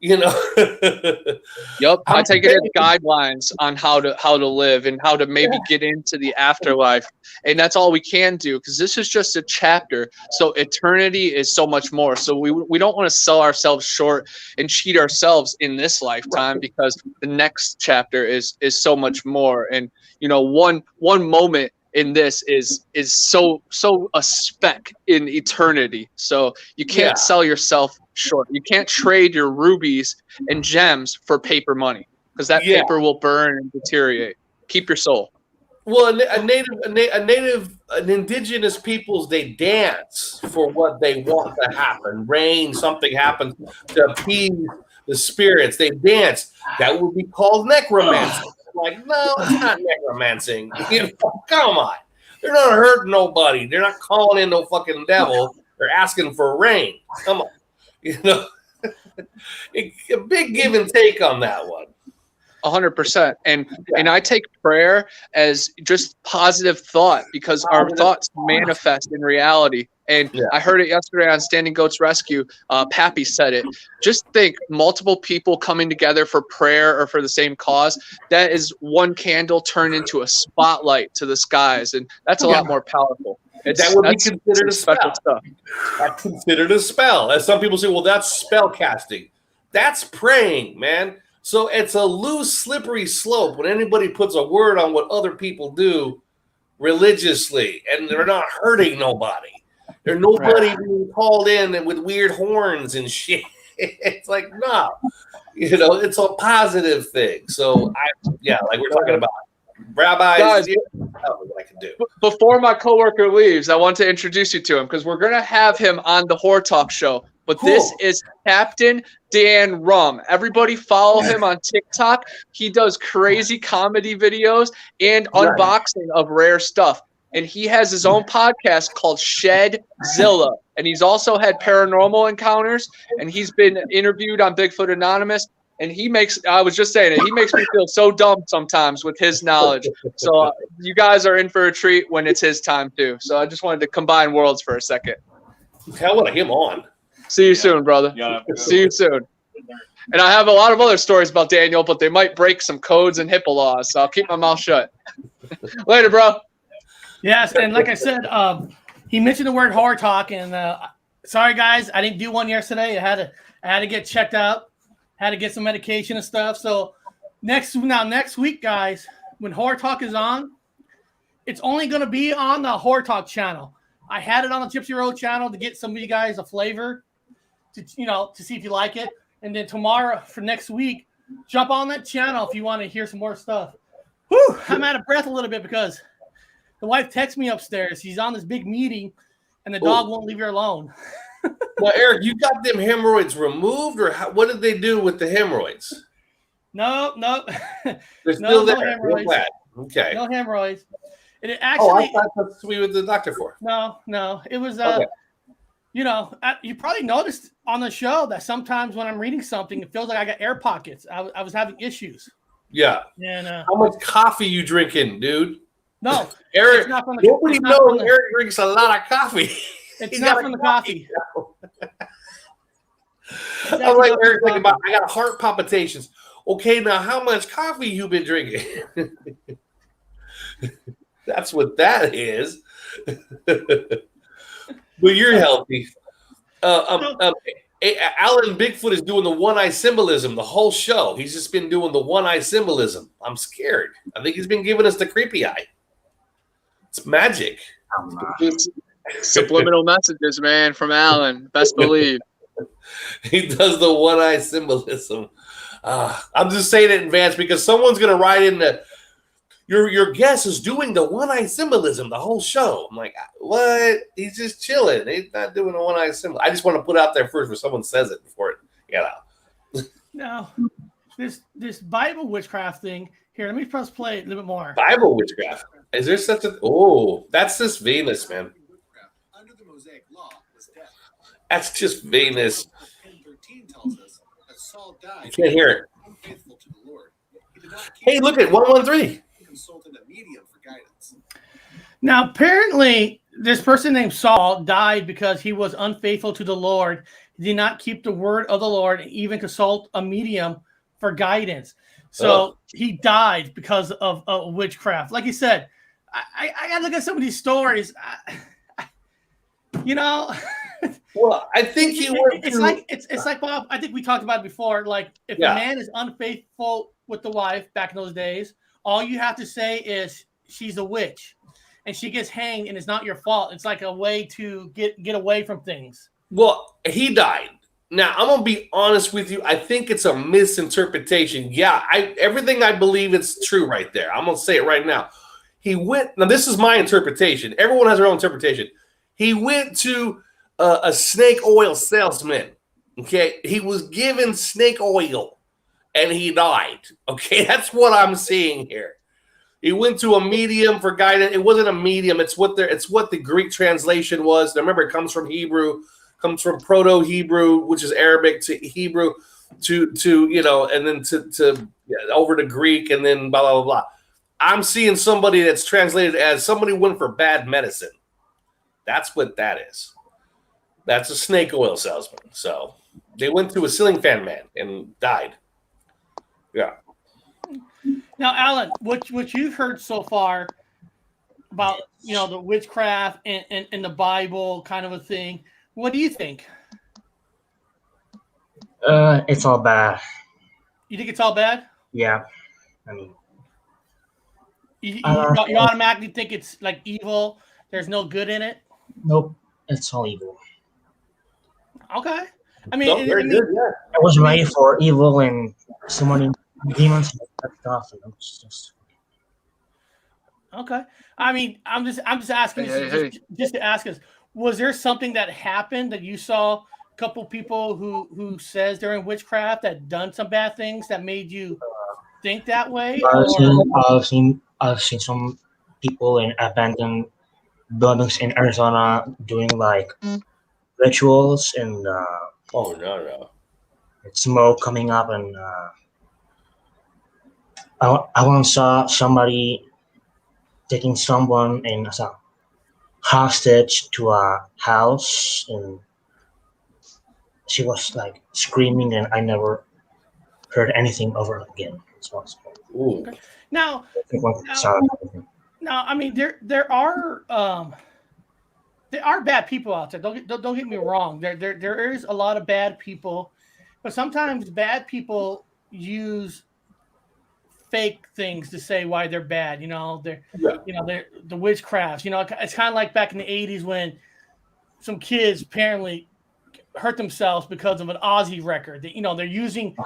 [SPEAKER 6] you know.
[SPEAKER 8] Yep, I take it as guidelines on how to live and how to maybe get into the afterlife, and that's all we can do, because this is just a chapter. So eternity is so much more. So we don't want to sell ourselves short and cheat ourselves in this lifetime, because the next chapter is so much more. And you know, one moment in this is so a speck in eternity. So you can't sell yourself short. You can't trade your rubies and gems for paper money, because that paper will burn and deteriorate. Keep your soul.
[SPEAKER 6] Well, an indigenous peoples, they dance for what they want to happen. Rain, something happens to appease the spirits. They dance. That would be called necromancy. Like, no, it's not necromancing. You know, come on. They're not hurting nobody. They're not calling in no fucking devil. They're asking for rain. Come on, a big give and take on that one.
[SPEAKER 8] 100%. And I take prayer as just positive thought, because our thoughts manifest in reality. And I heard it yesterday on Standing Goats Rescue. Pappy said it. Just think, multiple people coming together for prayer or for the same cause. That is one candle turned into a spotlight to the skies, and that's a lot more powerful.
[SPEAKER 6] That would be considered a spell. Stuff. That's considered a spell. As some people say, well, that's spell casting. That's praying, man. So it's a loose, slippery slope when anybody puts a word on what other people do religiously, and they're not hurting nobody. There's nobody being called in with weird horns and shit. It's like, no, it's a positive thing. So like we're talking about rabbis.
[SPEAKER 8] Guys,
[SPEAKER 6] what I can do.
[SPEAKER 8] Before my coworker leaves, I want to introduce you to him, because we're going to have him on the Horror Talk show. But this is Captain Dan Rum. Everybody follow him on TikTok. He does crazy comedy videos and unboxing of rare stuff. And he has his own podcast called Shedzilla. And he's also had paranormal encounters. And he's been interviewed on Bigfoot Anonymous. And I was just saying it, he makes me feel so dumb sometimes with his knowledge. So you guys are in for a treat when it's his time too. So I just wanted to combine worlds for a second.
[SPEAKER 6] Hell, want him on.
[SPEAKER 8] See you soon, brother. See you soon. And I have a lot of other stories about Daniel, but they might break some codes and HIPAA laws, so I'll keep my mouth shut. Later, bro.
[SPEAKER 5] Yes, and like I said, he mentioned the word horror talk, and sorry guys, I didn't do one yesterday. I had to get checked out, had to get some medication and stuff. So next week, guys, when horror talk is on, it's only going to be on the horror talk channel. I had it on the Gypsy Road channel to get some of you guys a flavor, to see if you like it. And then tomorrow for next week, jump on that channel if you want to hear some more stuff. Whew, I'm out of breath a little bit because the wife texts me upstairs. She's on this big meeting, and the dog won't leave her alone.
[SPEAKER 6] Well, Eric, you got them hemorrhoids removed, or what did they do with the hemorrhoids?
[SPEAKER 5] No.
[SPEAKER 6] They're still there.
[SPEAKER 5] Hemorrhoids.
[SPEAKER 6] Okay.
[SPEAKER 5] No hemorrhoids. And it actually.
[SPEAKER 6] I thought that's what we went to the doctor for.
[SPEAKER 5] No. It was. You probably noticed on the show that sometimes when I'm reading something, it feels like I got air pockets. I was having issues.
[SPEAKER 6] Yeah.
[SPEAKER 5] And
[SPEAKER 6] how much coffee you drinking, dude?
[SPEAKER 5] No,
[SPEAKER 6] Eric. Nobody knows Eric drinks a lot of coffee.
[SPEAKER 5] It's not from the coffee.
[SPEAKER 6] I'm like Eric, I got heart palpitations. Okay, now how much coffee you been drinking? That's what that is. But you're healthy. Alan Bigfoot is doing the one-eye symbolism the whole show. He's just been doing the one-eye symbolism. I'm scared. I think he's been giving us the creepy eye. It's magic.
[SPEAKER 8] It's subliminal messages, man, from Alan. Best believe.
[SPEAKER 6] He does the one-eye symbolism. I'm just saying it in advance because someone's going to write in the your guest is doing the one-eye symbolism the whole show. I'm like, what? He's just chilling. He's not doing the one-eye symbol. I just want to put out there first where someone says it before it,
[SPEAKER 5] Now, this Bible witchcraft thing, here, let me press play a little bit more.
[SPEAKER 6] Bible witchcraft. Is there such a... Oh, that's just Venus, man.
[SPEAKER 10] Under the Mosaic law was death.
[SPEAKER 6] That's just Venus.
[SPEAKER 10] 10:13 tells us that Saul died.
[SPEAKER 6] You can't hear it.
[SPEAKER 10] Unfaithful to the Lord. He did not
[SPEAKER 6] Hey, look at 113.
[SPEAKER 10] Consulted a medium for guidance.
[SPEAKER 5] Now, apparently, this person named Saul died because he was unfaithful to the Lord. He did not keep the word of the Lord and even consult a medium for guidance. So he died because of witchcraft. Like you said, I got to look at some of these stories.
[SPEAKER 6] Well, I think he went
[SPEAKER 5] it's like Bob. I think we talked about it before. Like if a man is unfaithful with the wife back in those days, all you have to say is she's a witch, and she gets hanged, and it's not your fault. It's like a way to get away from things.
[SPEAKER 6] Well, he died. Now, I'm going to be honest with you. I think it's a misinterpretation. Yeah, everything I believe it's true right there. I'm going to say it right now. Now, this is my interpretation. Everyone has their own interpretation. He went to a snake oil salesman. Okay, he was given snake oil, and he died. Okay, that's what I'm seeing here. He went to a medium for guidance. It wasn't a medium. It's what the Greek translation was. Now, remember, it comes from Hebrew, comes from Proto-Hebrew, which is Arabic, to Hebrew, to and then to over to Greek, and then blah, blah, blah, blah. I'm seeing somebody that's translated as somebody went for bad medicine. That's what that is. That's a snake oil salesman. So they went to a ceiling fan man and died. Yeah.
[SPEAKER 5] Now, Alan, what you've heard so far about the witchcraft and the Bible kind of a thing, what do you think?
[SPEAKER 2] It's all bad.
[SPEAKER 5] You think it's all bad?
[SPEAKER 2] Yeah, I mean,
[SPEAKER 5] you automatically think it's like evil. There's no good in it.
[SPEAKER 2] nope, it's all evil.
[SPEAKER 5] Okay, I mean,
[SPEAKER 6] Very good. Yeah.
[SPEAKER 2] I was ready for evil and so many demons and that stuff, and it's just
[SPEAKER 5] okay. I mean, I'm just asking just to ask us, was there something that happened that you saw a couple people who says they're in witchcraft that done some bad things that made you think that way?
[SPEAKER 2] I've seen some people in abandoned buildings in Arizona doing like rituals and
[SPEAKER 6] Oh no.
[SPEAKER 2] smoke coming up, and I once saw somebody taking someone in as a hostage to a house, and she was like screaming, and I never heard anything over again. So
[SPEAKER 6] Ooh.
[SPEAKER 5] Now, I mean, there are bad people out there. Don't get me wrong. There is a lot of bad people, but sometimes bad people use fake things to say why they're bad. They're the witchcraft. It's kind of like back in the 80s when some kids apparently hurt themselves because of an Aussie record. They're using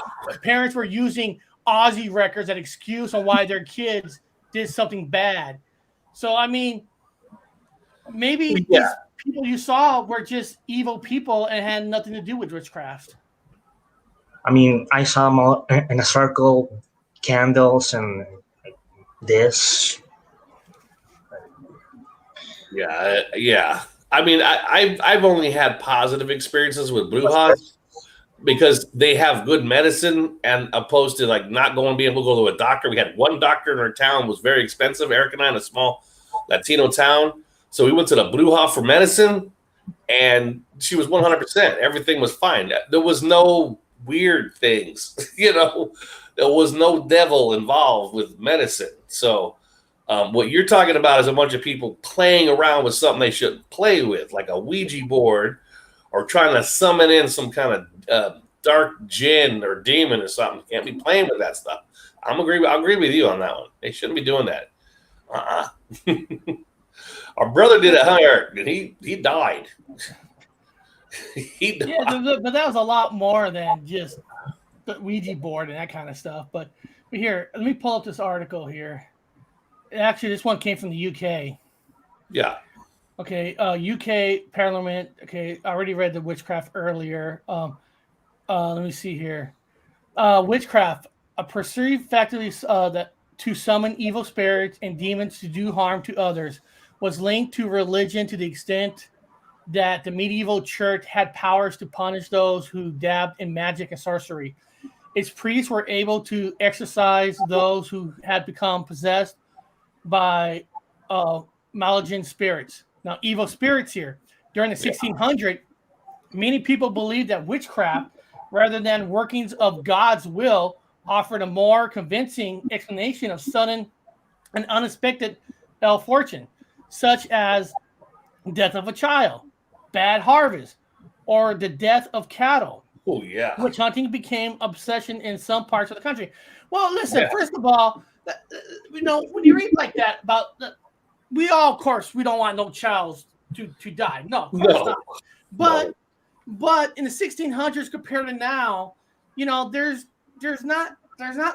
[SPEAKER 5] parents were using Aussie records as excuse on why their kids did something bad. So I mean, maybe these people you saw were just evil people and had nothing to do with witchcraft.
[SPEAKER 2] I mean, I saw them all in a circle, candles and this.
[SPEAKER 6] Yeah. I mean, I've only had positive experiences with brujas because they have good medicine, and opposed to like not being able to go to a doctor. We had one doctor in our town, was very expensive. Eric and I in a small Latino town. So we went to the bruja for medicine, and she was 100%. Everything was fine. There was no weird things, there was no devil involved with medicine. So what you're talking about is a bunch of people playing around with something they shouldn't play with, like a Ouija board, or trying to summon in some kind of dark jinn or demon or something. You can't be playing with that stuff. I'll agree with you on that one. They shouldn't be doing that. Our brother did it, Eric, and he died. He died.
[SPEAKER 5] Yeah, but that was a lot more than just the Ouija board and that kind of stuff. But here, let me pull up this article here. Actually, this one came from the UK.
[SPEAKER 6] Yeah.
[SPEAKER 5] Okay, UK Parliament. Okay, I already read the witchcraft earlier. Let me see here. Witchcraft, a perceived faculty that to summon evil spirits and demons to do harm to others, was linked to religion to the extent that the medieval church had powers to punish those who dabbed in magic and sorcery. Its priests were able to exorcise those who had become possessed by malignant spirits. Now, evil spirits here. During the 1600s, many people believed that witchcraft, rather than workings of God's will, offered a more convincing explanation of sudden and unexpected ill fortune, such as death of a child, bad harvest, or the death of cattle.
[SPEAKER 6] Oh, yeah.
[SPEAKER 5] Witch hunting became obsession in some parts of the country. Well, listen, first of all, when you read like that about we all, of course, we don't want no child to die. No, of course not. But in the 1600s compared to now, there's not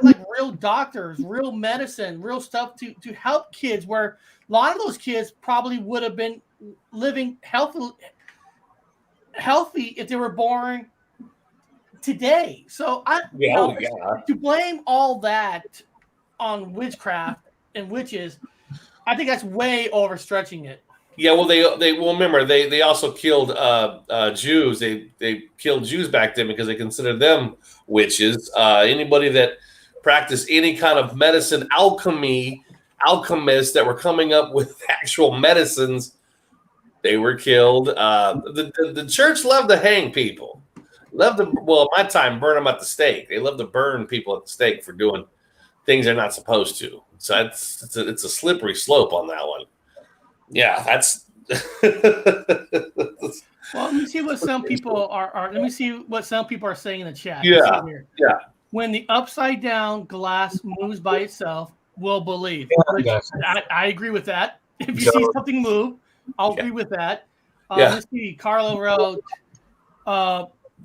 [SPEAKER 5] like real doctors, real medicine, real stuff to help kids, where a lot of those kids probably would have been living healthy if they were born today. So to blame all that on witchcraft, and witches, I think that's way overstretching it.
[SPEAKER 6] Yeah, well, they remember they also killed Jews. They killed Jews back then because they considered them witches. Anybody that practiced any kind of medicine, alchemists that were coming up with actual medicines, they were killed. The church loved to hang people. Loved to, well, at my time, burn them at the stake. They love to burn people at the stake for doing things they're not supposed to. So it's a slippery slope on that one. Yeah, that's.
[SPEAKER 5] Well, let me see what some people are. Let me see what some people are saying in the chat.
[SPEAKER 6] Yeah, yeah.
[SPEAKER 5] When the upside down glass moves by itself, we'll believe. I agree with that. If you see something move, I'll agree with that. Let's see. Carlo wrote,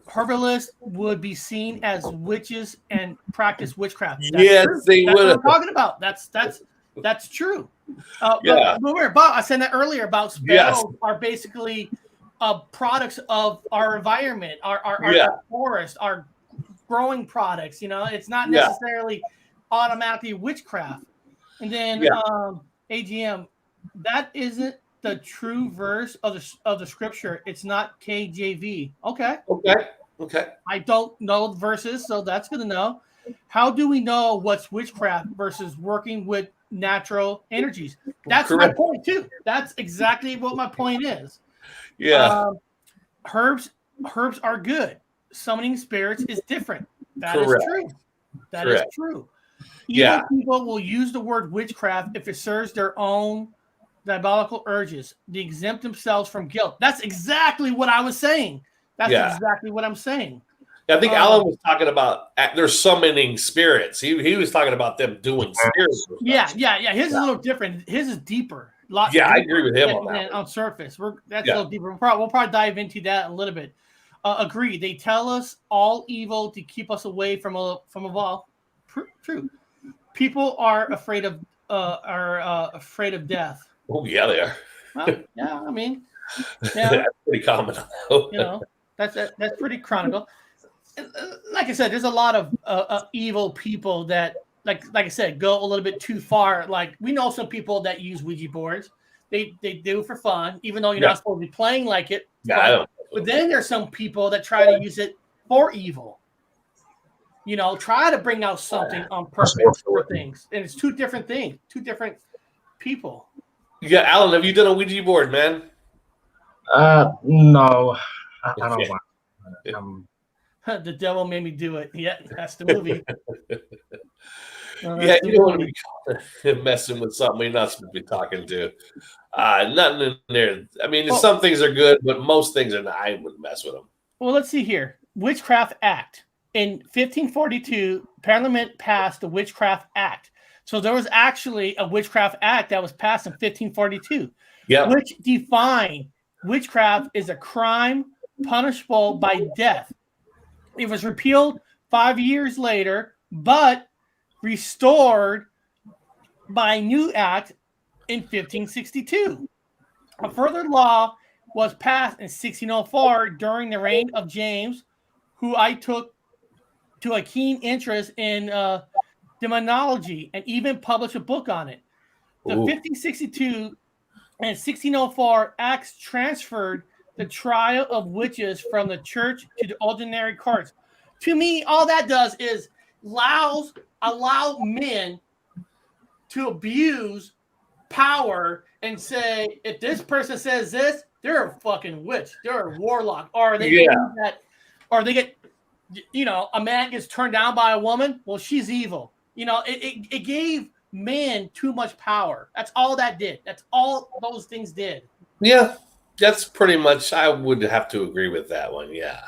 [SPEAKER 5] herbalists would be seen as witches and practice witchcraft.
[SPEAKER 6] Yes, they would.
[SPEAKER 5] That's what I'm talking about. That's true. But remember, Bob, I said that earlier about spells are basically products of our environment, our forest, our growing products. It's not necessarily automatically witchcraft. And then AGM, that isn't the true verse of the scripture. It's not KJV. Okay. I don't know the verses, so that's good to know. How do we know what's witchcraft versus working with natural energies? That's my point too. That's exactly what my point is.
[SPEAKER 6] Yeah.
[SPEAKER 5] Herbs are good. Summoning spirits is different. That is true. That is true. Evil people will use the word witchcraft if it serves their own diabolical urges. They exempt themselves from guilt. That's exactly what I was saying. That's exactly what I'm saying.
[SPEAKER 6] I think Alan was talking about they're summoning spirits. He was talking about them doing spirits.
[SPEAKER 5] Yeah. His is a little different. His is deeper.
[SPEAKER 6] I agree with him on that.
[SPEAKER 5] On surface, that's a little deeper. We'll probably dive into that a little bit. Agree. They tell us all evil to keep us away from all. True. People are afraid of death.
[SPEAKER 6] Oh yeah, they are.
[SPEAKER 5] Well, yeah, I mean,
[SPEAKER 6] that's pretty common.
[SPEAKER 5] That's pretty chronicle. Like I said, there's a lot of evil people that, like I said, go a little bit too far. Like we know some people that use Ouija boards. They do it for fun, even though you're not supposed to be playing like it. But then there's some people that try to use it for evil. Try to bring out something on purpose for things, and it's two different things, two different people.
[SPEAKER 6] Yeah, Alan, have you done a Ouija board, man?
[SPEAKER 2] No, I don't want.
[SPEAKER 5] The devil made me do it. Yeah, that's the movie.
[SPEAKER 6] You don't want to be messing with something you're not supposed to be talking to. Nothing in there. I mean, some things are good, but most things are not. I wouldn't mess with them.
[SPEAKER 5] Well, let's see here. Witchcraft Act. In 1542, Parliament passed the Witchcraft Act. So there was actually a Witchcraft Act that was passed in 1542, which defined witchcraft is a crime punishable by death. It was repealed 5 years later, but restored by a new act in 1562. A further law was passed in 1604 during the reign of James, who I took to a keen interest in demonology and even published a book on it. The 1562 and 1604 acts transferred the trial of witches from the church to the ordinary courts. To me, all that does is allow men to abuse power and say, if this person says this, they're a fucking witch, they're a warlock, or they get that, or they get, a man gets turned down by a woman. Well, she's evil. It gave men too much power. That's all that did. That's all those things did.
[SPEAKER 6] Yeah, that's pretty much. I would have to agree with that one. Yeah,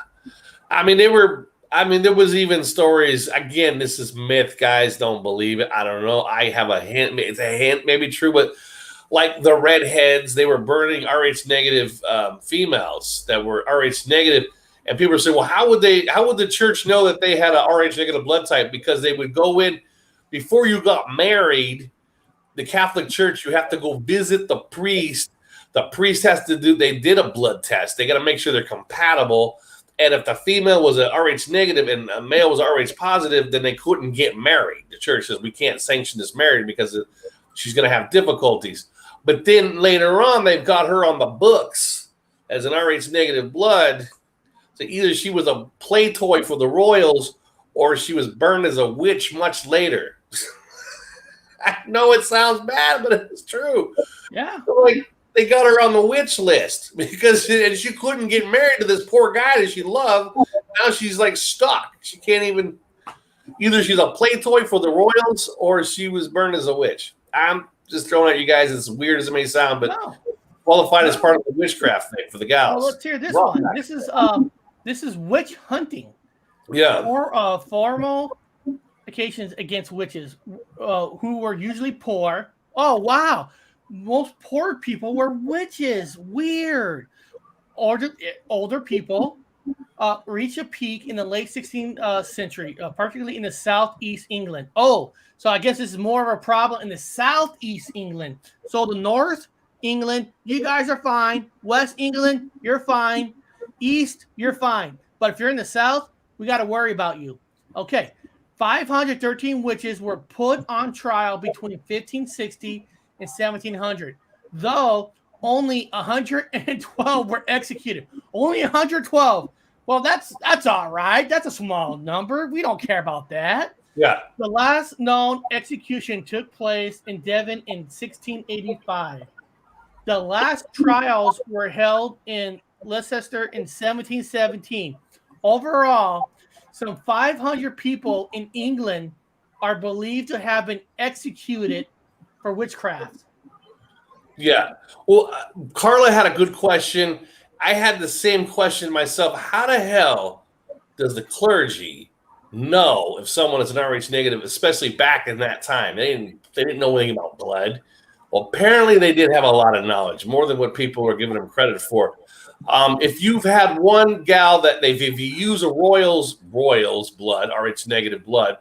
[SPEAKER 6] there was even stories. Again, this is myth. Guys, don't believe it. I don't know. I have a hint. It's a hint, maybe true, but like the redheads, they were burning Rh negative females that were Rh negative. And people say, well, how would the church know that they had a Rh negative blood type? Because they would go in before you got married. The Catholic Church, you have to go visit the priest. The priest they did a blood test. They got to make sure they're compatible. And if the female was a Rh negative and a male was Rh positive, then they couldn't get married. The church says we can't sanction this marriage because she's going to have difficulties. But then later on, they've got her on the books as an RH negative blood. So either she was a play toy for the royals or she was burned as a witch much later. I know it sounds bad, but it's true.
[SPEAKER 5] Yeah.
[SPEAKER 6] Like, they got her on the witch list because she couldn't get married to this poor guy that she loved. Now she's like stuck. She can't even, either she's a play toy for the royals or she was burned as a witch. I'm just throwing at you guys, as weird as it may sound, but qualified as part of the witchcraft thing for the gals.
[SPEAKER 5] Well, let's hear this one. This is witch hunting.
[SPEAKER 6] Yeah.
[SPEAKER 5] Or formal occasions against witches who were usually poor. Oh, wow. Most poor people were witches. Weird. Older people reach a peak in the late 16th century, particularly in the southeast England. Oh, so I guess this is more of a problem in the southeast England. So the north England, you guys are fine. West England, you're fine. East, you're fine. But if you're in the south, we got to worry about you. Okay. 513 witches were put on trial between 1560 and 1700, though only 112 were executed. Only 112. Well, that's all right. That's a small number. We don't care about that.
[SPEAKER 6] Yeah.
[SPEAKER 5] The last known execution took place in Devon in 1685. The last trials were held in Leicester in 1717. Overall, some 500 people in England are believed to have been executed for witchcraft.
[SPEAKER 6] Yeah. Well, Carla had a good question. I had the same question myself. How the hell does the clergy know if someone is an RH negative, especially back in that time? They didn't know anything about blood. Well, apparently they did have a lot of knowledge, more than what people were giving them credit for. If you've had one gal that if you use a royal's blood, RH negative blood,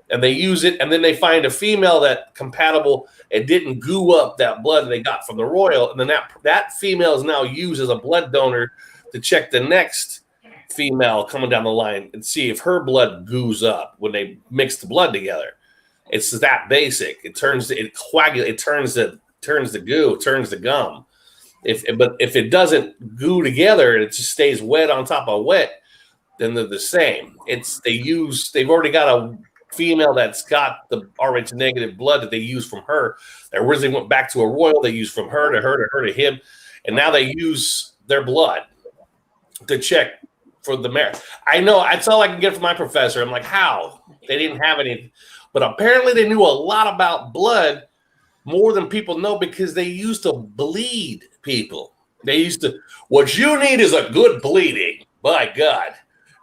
[SPEAKER 6] and they use it, and then they find a female that compatible, it didn't goo up that blood they got from the royal, and then that female is now used as a blood donor to check the next female coming down the line and see if her blood goos up when they mix the blood together. It's that basic. It turns the gum. But if it doesn't goo together and it just stays wet on top of wet, then they're the same. They've already got a female that's got the RH negative blood that they use from her. They originally went back to a royal. They used from her to her to her to him, and now they use their blood to check for the marriage. I know that's all I can get from my professor. I'm like, how? They didn't have any, but apparently they knew a lot about blood, more than people know, because they used to bleed people. They used to, what you need is a good bleeding. By God.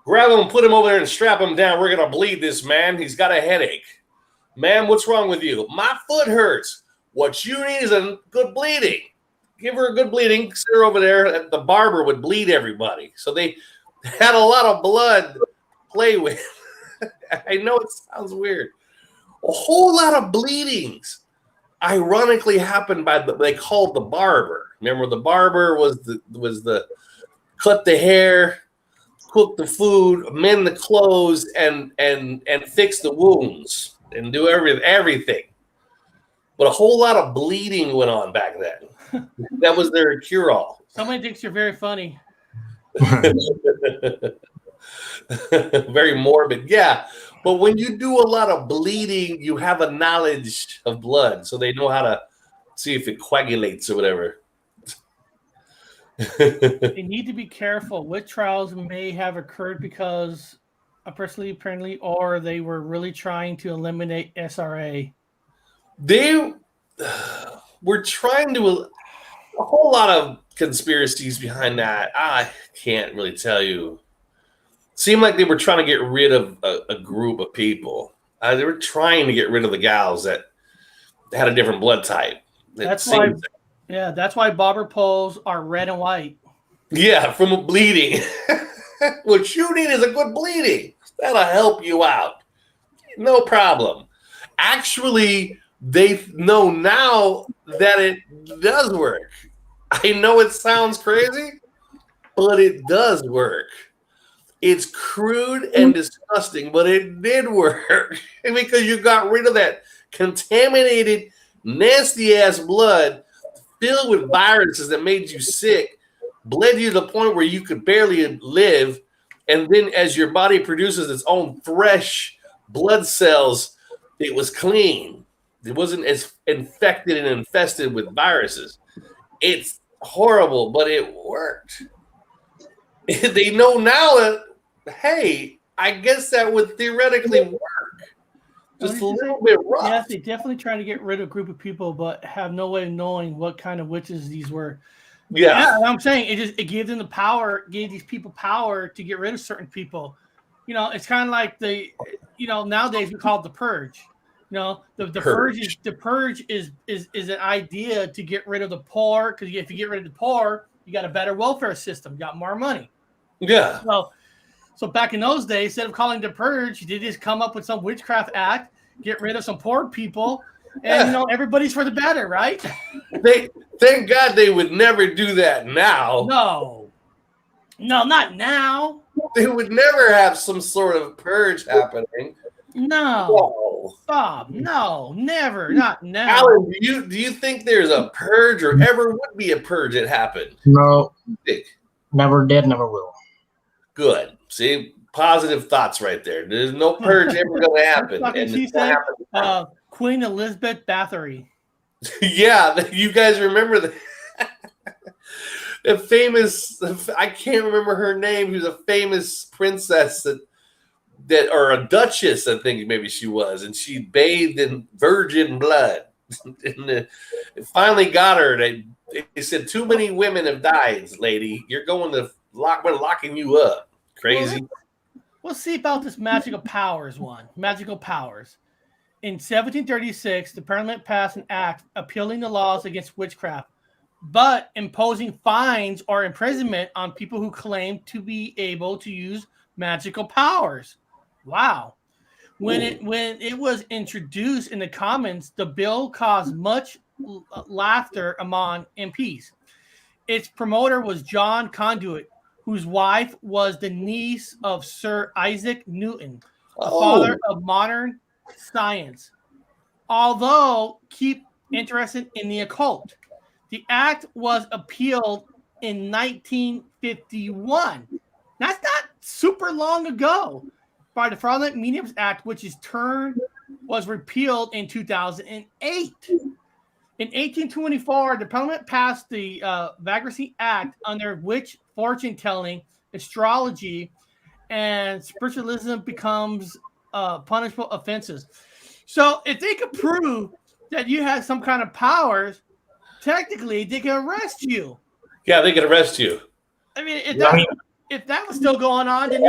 [SPEAKER 6] Grab him, put him over there and strap him down. We're going to bleed this man. He's got a headache. Ma'am, what's wrong with you? My foot hurts. What you need is a good bleeding. Give her a good bleeding. Sit her over there. The barber would bleed everybody. So they had a lot of blood to play with. I know it sounds weird. A whole lot of bleedings ironically happened they called the barber. Remember, the barber was the cut the hair, cook the food, mend the clothes, and fix the wounds and do everything. But a whole lot of bleeding went on back then. That was their cure-all.
[SPEAKER 5] Somebody thinks you're very funny.
[SPEAKER 6] Very morbid, yeah. But when you do a lot of bleeding, you have a knowledge of blood, so they know how to see if it coagulates or whatever.
[SPEAKER 5] They need to be careful. Witch trials may have occurred because apparently, or they were really trying to eliminate SRA.
[SPEAKER 6] They were trying to, a whole lot of conspiracies behind that. I can't really tell you. Seemed like they were trying to get rid of a group of people. They were trying to get rid of the gals that had a different blood type.
[SPEAKER 5] That's why bobber poles are red and white.
[SPEAKER 6] Yeah, from a bleeding. What you need is a good bleeding. That'll help you out. No problem. Actually, they know now that it does work. I know it sounds crazy, but it does work. It's crude and disgusting, but it did work because you got rid of that contaminated nasty ass blood filled with viruses that made you sick, bled you to the point where you could barely live, and then as your body produces its own fresh blood cells, it was clean. It wasn't as infected and infested with viruses. It's horrible, but it worked. They know now that, hey, I guess that would theoretically work. Just a little bit rough.
[SPEAKER 5] Yes, they definitely trying to get rid of a group of people, but have no way of knowing what kind of witches these were. Yeah, I'm saying it gave them the power, gave these people power to get rid of certain people. You know, it's kind of like nowadays we call it the purge. You know, the purge is an idea to get rid of the poor, because if you get rid of the poor, you got a better welfare system, you got more money.
[SPEAKER 6] Yeah.
[SPEAKER 5] So back in those days, instead of calling the purge, they just come up with some witchcraft act, get rid of some poor people, and everybody's for the better, right?
[SPEAKER 6] Thank God they would never do that now.
[SPEAKER 5] No, not now.
[SPEAKER 6] They would never have some sort of purge happening.
[SPEAKER 5] No, Bob, no, never, not now.
[SPEAKER 6] Alan, do you think there's a purge or ever would be a purge that happened?
[SPEAKER 2] No, never did, never will.
[SPEAKER 6] Good. See, positive thoughts right there. There's no purge ever going to happen.
[SPEAKER 5] And she said, Queen Elizabeth Bathory.
[SPEAKER 6] Yeah, you guys remember the famous, I can't remember her name. She was a famous princess that or a duchess, I think maybe she was, and she bathed in virgin blood. And it finally got her. They said, too many women have died, lady. You're going to we're locking you up. Crazy.
[SPEAKER 5] We'll see about this magical powers one. Magical powers. In 1736, the Parliament passed an act appealing the laws against witchcraft, but imposing fines or imprisonment on people who claim to be able to use magical powers. Wow. When it was introduced in the Commons, the bill caused much laughter among MPs. Its promoter was John Conduit, whose wife was the niece of Sir Isaac Newton, the father of modern science. Although keep interested in the occult, the act was appealed in 1951. That's not super long ago. By the Fraudulent Mediums Act, which was repealed in 2008. In 1824, the Parliament passed the Vagrancy Act, under which fortune telling, astrology, and spiritualism becomes punishable offenses. So if they could prove that you have some kind of powers, technically they can arrest you.
[SPEAKER 6] Yeah, they can arrest you.
[SPEAKER 5] I mean, if that was still going on, then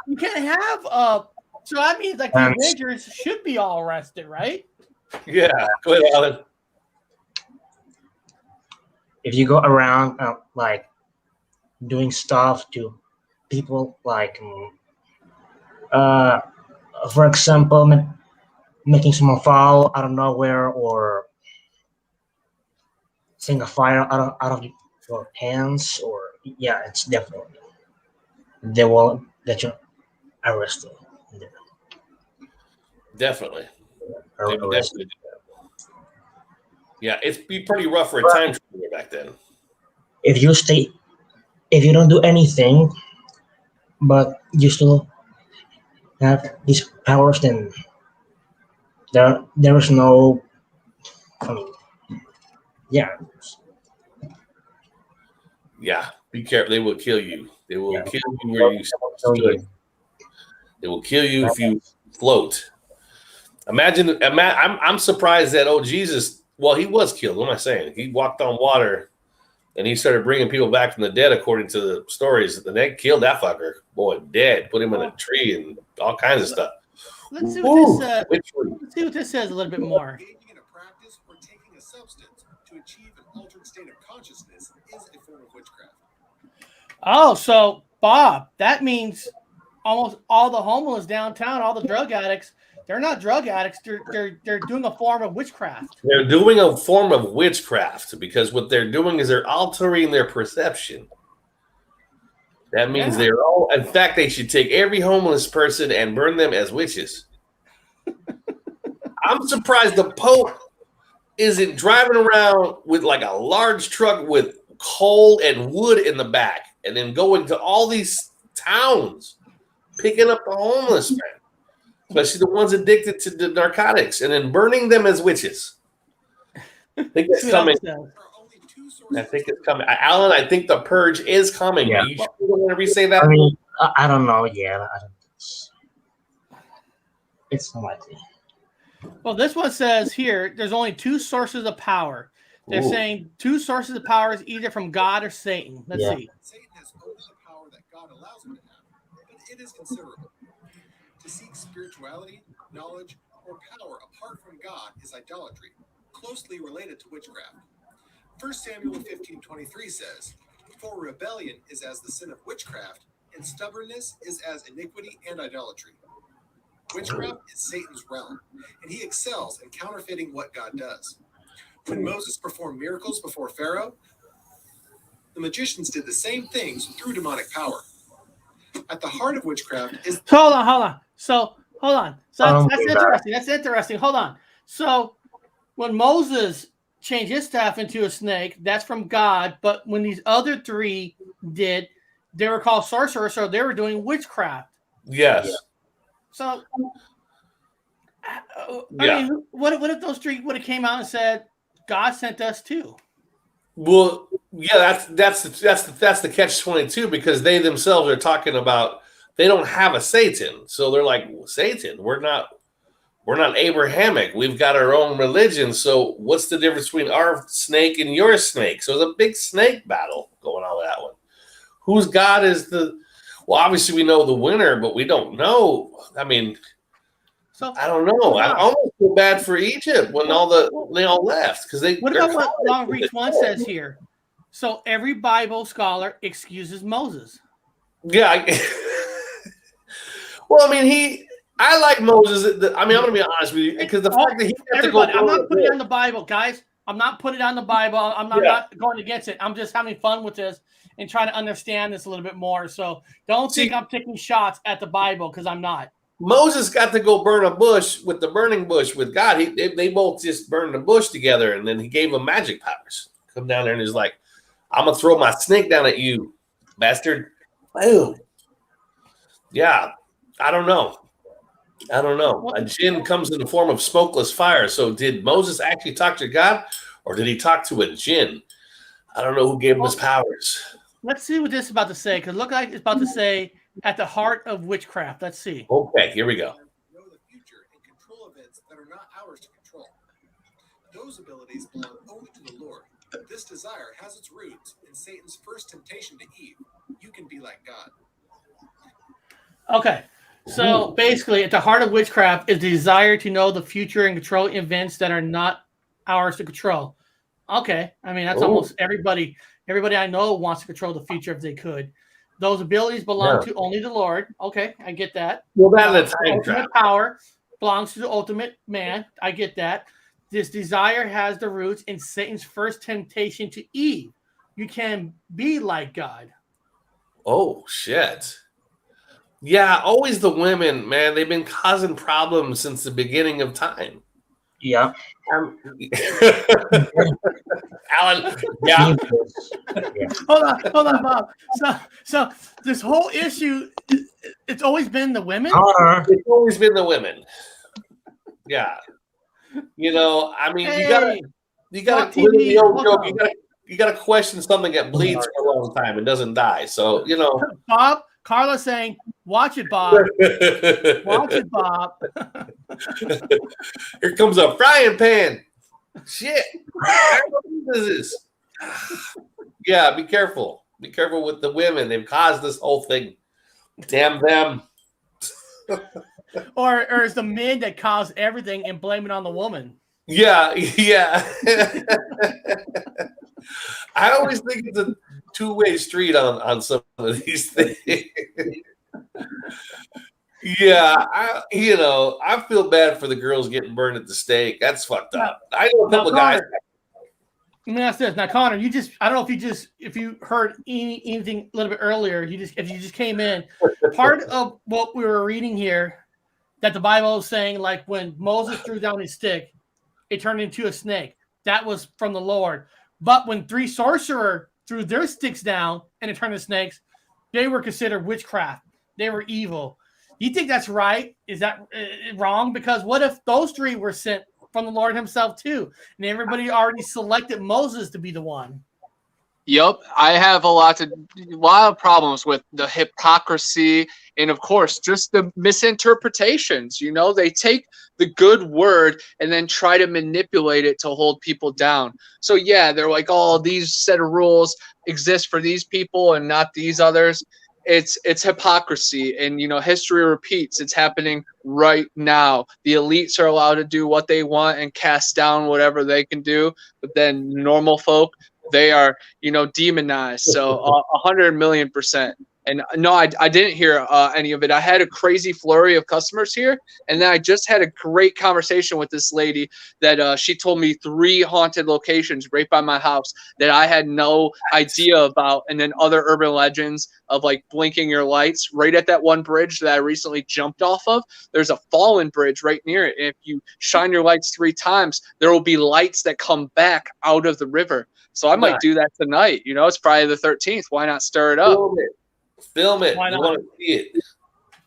[SPEAKER 5] you can't have so that means like the Avengers should be all arrested, right?
[SPEAKER 6] Yeah, go ahead, Alan.
[SPEAKER 2] If you go around like doing stuff to people, like for example, making someone fall out of nowhere, or setting a fire out of your hands, or it's definitely they will get you arrested.
[SPEAKER 6] Definitely. Yeah, it'd be pretty rough for a time traveler back then.
[SPEAKER 2] If you don't do anything, but you still have these powers, then there is no. I mean, yeah.
[SPEAKER 6] Yeah, be careful. They will kill you. They will kill you where you stood. They will kill you if you float. Imagine. I'm surprised that Jesus. Well, he was killed. What am I saying? He walked on water, and he started bringing people back from the dead, according to the stories. And they killed that fucker. Boy, dead. Put him in a tree and all kinds of stuff.
[SPEAKER 5] Let's see what this says a little bit more.
[SPEAKER 10] Engaging in a practice or taking a substance to achieve an altered state of consciousness is a form of witchcraft.
[SPEAKER 5] Oh, so Bob, that means almost all the homeless downtown, all the drug addicts, they're not drug addicts. They're doing a form of witchcraft.
[SPEAKER 6] They're doing a form of witchcraft because what they're doing is they're altering their perception. That means they're all. In fact, they should take every homeless person and burn them as witches. I'm surprised the Pope isn't driving around with like a large truck with coal and wood in the back and then going to all these towns picking up the homeless, man, especially the ones addicted to the narcotics, and then burning them as witches. I think it's coming. I think it's coming. Alan, I think the purge is coming.
[SPEAKER 2] Yeah.
[SPEAKER 6] Are you sure whenever you say that?
[SPEAKER 2] I mean, I don't know. Yeah, I don't. It's unlikely.
[SPEAKER 5] Well, this one says here there's only two sources of power. They're saying two sources of power is either from God or Satan. Let's see.
[SPEAKER 10] Satan has only the power that God allows him to have, but it is considerable. To seek spirituality, knowledge, or power apart from God is idolatry, closely related to witchcraft. 1 Samuel 15:23 says, "For rebellion is as the sin of witchcraft, and stubbornness is as iniquity and idolatry." Witchcraft is Satan's realm, and he excels in counterfeiting what God does. When Moses performed miracles before Pharaoh, the magicians did the same things through demonic power. At the heart of witchcraft is...
[SPEAKER 5] Hold on. So that's interesting. That's interesting. Hold on. So when Moses changed his staff into a snake, that's from God. But when these other three did, they were called sorcerers, so they were doing witchcraft.
[SPEAKER 6] Yes.
[SPEAKER 5] So, I mean, what if those three would have came out and said, God sent us too?
[SPEAKER 6] Well, yeah, that's the catch-22, because they themselves are talking about they don't have a Satan, so they're like, Satan, we're not Abrahamic. We've got our own religion. So what's the difference between our snake and your snake? So there's a big snake battle going on with that one. Whose God is the? Well, obviously we know the winner, but we don't know. I mean, so I don't know. I almost feel bad for Egypt when they all left because they.
[SPEAKER 5] What about what Long Reach One says here? So every Bible scholar excuses Moses.
[SPEAKER 6] Yeah. Well, I mean, I like Moses. I mean, I'm going to be honest with you, because the fact that he had to go.
[SPEAKER 5] I'm not putting it on the Bible, guys. I'm not putting it on the Bible. I'm not going against it. I'm just having fun with this and trying to understand this a little bit more. So don't think I'm taking shots at the Bible, because I'm not.
[SPEAKER 6] Moses got to go burn a bush with the burning bush with God. They both just burned the bush together, and then he gave them magic powers. Come down there and he's like, I'm going to throw my snake down at you, bastard. Boom. Yeah, I don't know. A jinn comes in the form of smokeless fire. So did Moses actually talk to God, or did he talk to a jinn? I don't know who gave him his powers.
[SPEAKER 5] Let's see what this is about to say, because it looks like it's about to say at the heart of witchcraft. Let's see.
[SPEAKER 6] Okay, here we go.
[SPEAKER 10] Know the future and control events that are not ours to control. Those abilities belong only to the Lord. This desire has its roots in Satan's first temptation to Eve. You can be like God.
[SPEAKER 5] Okay. So basically, at the heart of witchcraft is the desire to know the future and control events that are not ours to control. Okay. I mean, that's almost everybody. Everybody I know wants to control the future if they could. Those abilities belong to only the Lord. Okay, I get that.
[SPEAKER 6] Well, that's a time trap.
[SPEAKER 5] Power belongs to the ultimate man. I get that. This desire has the roots in Satan's first temptation to Eve. You can be like God.
[SPEAKER 6] Oh, shit. Yeah, always the women, man. They've been causing problems since the beginning of time.
[SPEAKER 2] Yeah.
[SPEAKER 6] Alan, yeah.
[SPEAKER 5] Hold on, Bob. So this whole issue, it's always been the women?
[SPEAKER 6] It's always been the women. Yeah. You know, I mean, you gotta the old joke, you gotta question something that bleeds for a long time and doesn't die. So, you know.
[SPEAKER 5] Bob, Carla's saying, watch it, Bob. Watch it, Bob.
[SPEAKER 6] Here comes a frying pan. Shit. What is this? Yeah, be careful. Be careful with the women. They've caused this whole thing. Damn them.
[SPEAKER 5] Or it's the men that cause everything and blame it on the woman.
[SPEAKER 6] Yeah. I always think it's a two-way street on some of these things. Yeah, I feel bad for the girls getting burned at the stake. That's fucked up. I know a couple guys.
[SPEAKER 5] Let me ask this. Now, Connor, I don't know if you heard anything a little bit earlier, if you just came in. Part of what we were reading here, that the Bible is saying, like when Moses threw down his stick, it turned into a snake. that was from the Lord. But when 3 sorcerer threw their sticks down and it turned to snakes, they were considered witchcraft. They were evil. You think that's right? Is that wrong? Because what if those 3 were sent from the Lord himself too, and everybody already selected Moses to be the one?
[SPEAKER 8] Yep, I have a lot of problems with the hypocrisy and, of course, just the misinterpretations. You know, they take the good word and then try to manipulate it to hold people down. So yeah, they're like, oh, these set of rules exist for these people and not these others. It's hypocrisy, and you know, history repeats. It's happening right now. The elites are allowed to do what they want and cast down whatever they can do, but then normal folk, they are, you know, demonized. So 100,000,000%. And no, I didn't hear any of it. I had a crazy flurry of customers here, and then I just had a great conversation with this lady that she told me 3 haunted locations right by my house that I had no idea about, and then other urban legends of like blinking your lights right at that one bridge that I recently jumped off of. There's a fallen bridge right near it, and if you shine your lights 3 times, there will be lights that come back out of the river. So I might do that tonight. You know, it's Friday the 13th. Why not stir it up?
[SPEAKER 6] Film it.
[SPEAKER 5] Why
[SPEAKER 6] You
[SPEAKER 5] not?
[SPEAKER 6] want to see it.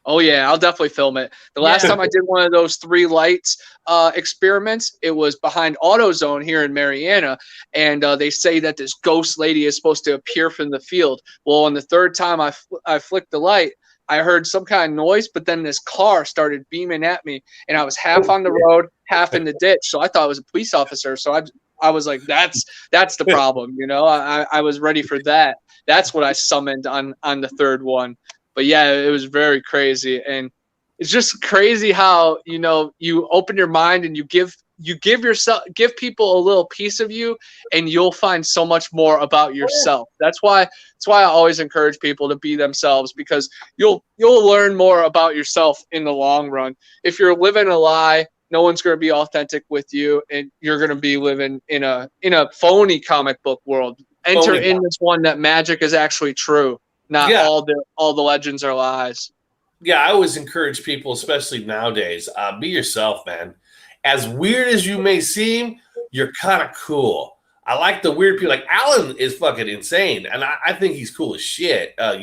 [SPEAKER 8] Oh yeah, I'll definitely film it. The last time I did one of those 3 lights experiments, it was behind AutoZone here in Mariana, and they say that this ghost lady is supposed to appear from the field. Well, on the 3rd time I flicked the light, I heard some kind of noise, but then this car started beaming at me, and I was half on the road, half in the ditch. So I thought it was a police officer. So I was like, that's the problem, you know. I was ready for that. That's what I summoned on the 3rd one. But yeah, it was very crazy, and it's just crazy how, you know, you open your mind and you give people a little piece of you, and you'll find so much more about yourself. That's why I always encourage people to be themselves, because you'll learn more about yourself in the long run. If you're living a lie, no one's going to be authentic with you, and you're going to be living in a phony comic book world. Enter in this one that magic is actually true, not all the legends are lies.
[SPEAKER 6] Yeah, I always encourage people, especially nowadays, be yourself, man. As weird as you may seem, you're kind of cool. I like the weird people. Like Alan is fucking insane, and I think he's cool as shit. I'm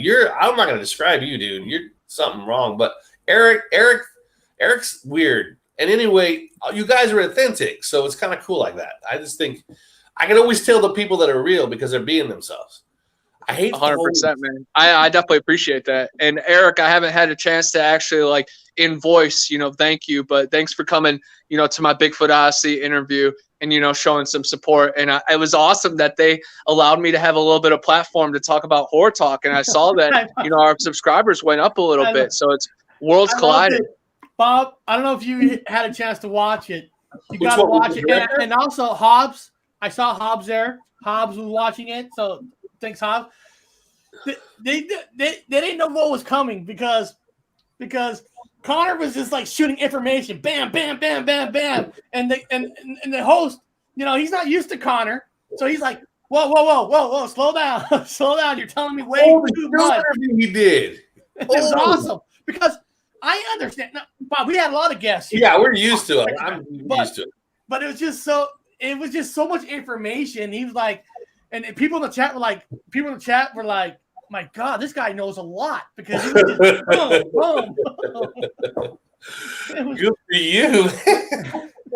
[SPEAKER 6] not going to describe you, dude. You're something wrong. But Eric's weird. And anyway, you guys are authentic, so it's kind of cool like that. I just think I can always tell the people that are real because they're being themselves. I hate
[SPEAKER 8] 100%, man. I definitely appreciate that. And Eric, I haven't had a chance to actually like invoice, you know, thank you, but thanks for coming, you know, to my Bigfoot Odyssey interview and, you know, showing some support. And it was awesome that they allowed me to have a little bit of platform to talk about horror talk. And I saw that, you know, our subscribers went up a little bit. So it's worlds colliding.
[SPEAKER 5] Bob, I don't know if you had a chance to watch it. You got to watch it. And also Hobbs, I saw Hobbs there. Hobbs was watching it. So thanks, Hobbs. They didn't know what was coming because Connor was just like shooting information, bam, bam, bam, bam, bam, and the host, you know, he's not used to Connor, so he's like, whoa, slow down, slow down. You're telling me way too much.
[SPEAKER 6] He did.
[SPEAKER 5] It was awesome because I understand. Now, Bob, we had a lot of guests here.
[SPEAKER 6] Yeah, we're used to it. I'm used to it.
[SPEAKER 5] But it was just so much information. He was like, and people in the chat were like, my God, this guy knows a lot because he was just boom, boom.
[SPEAKER 6] Good for you.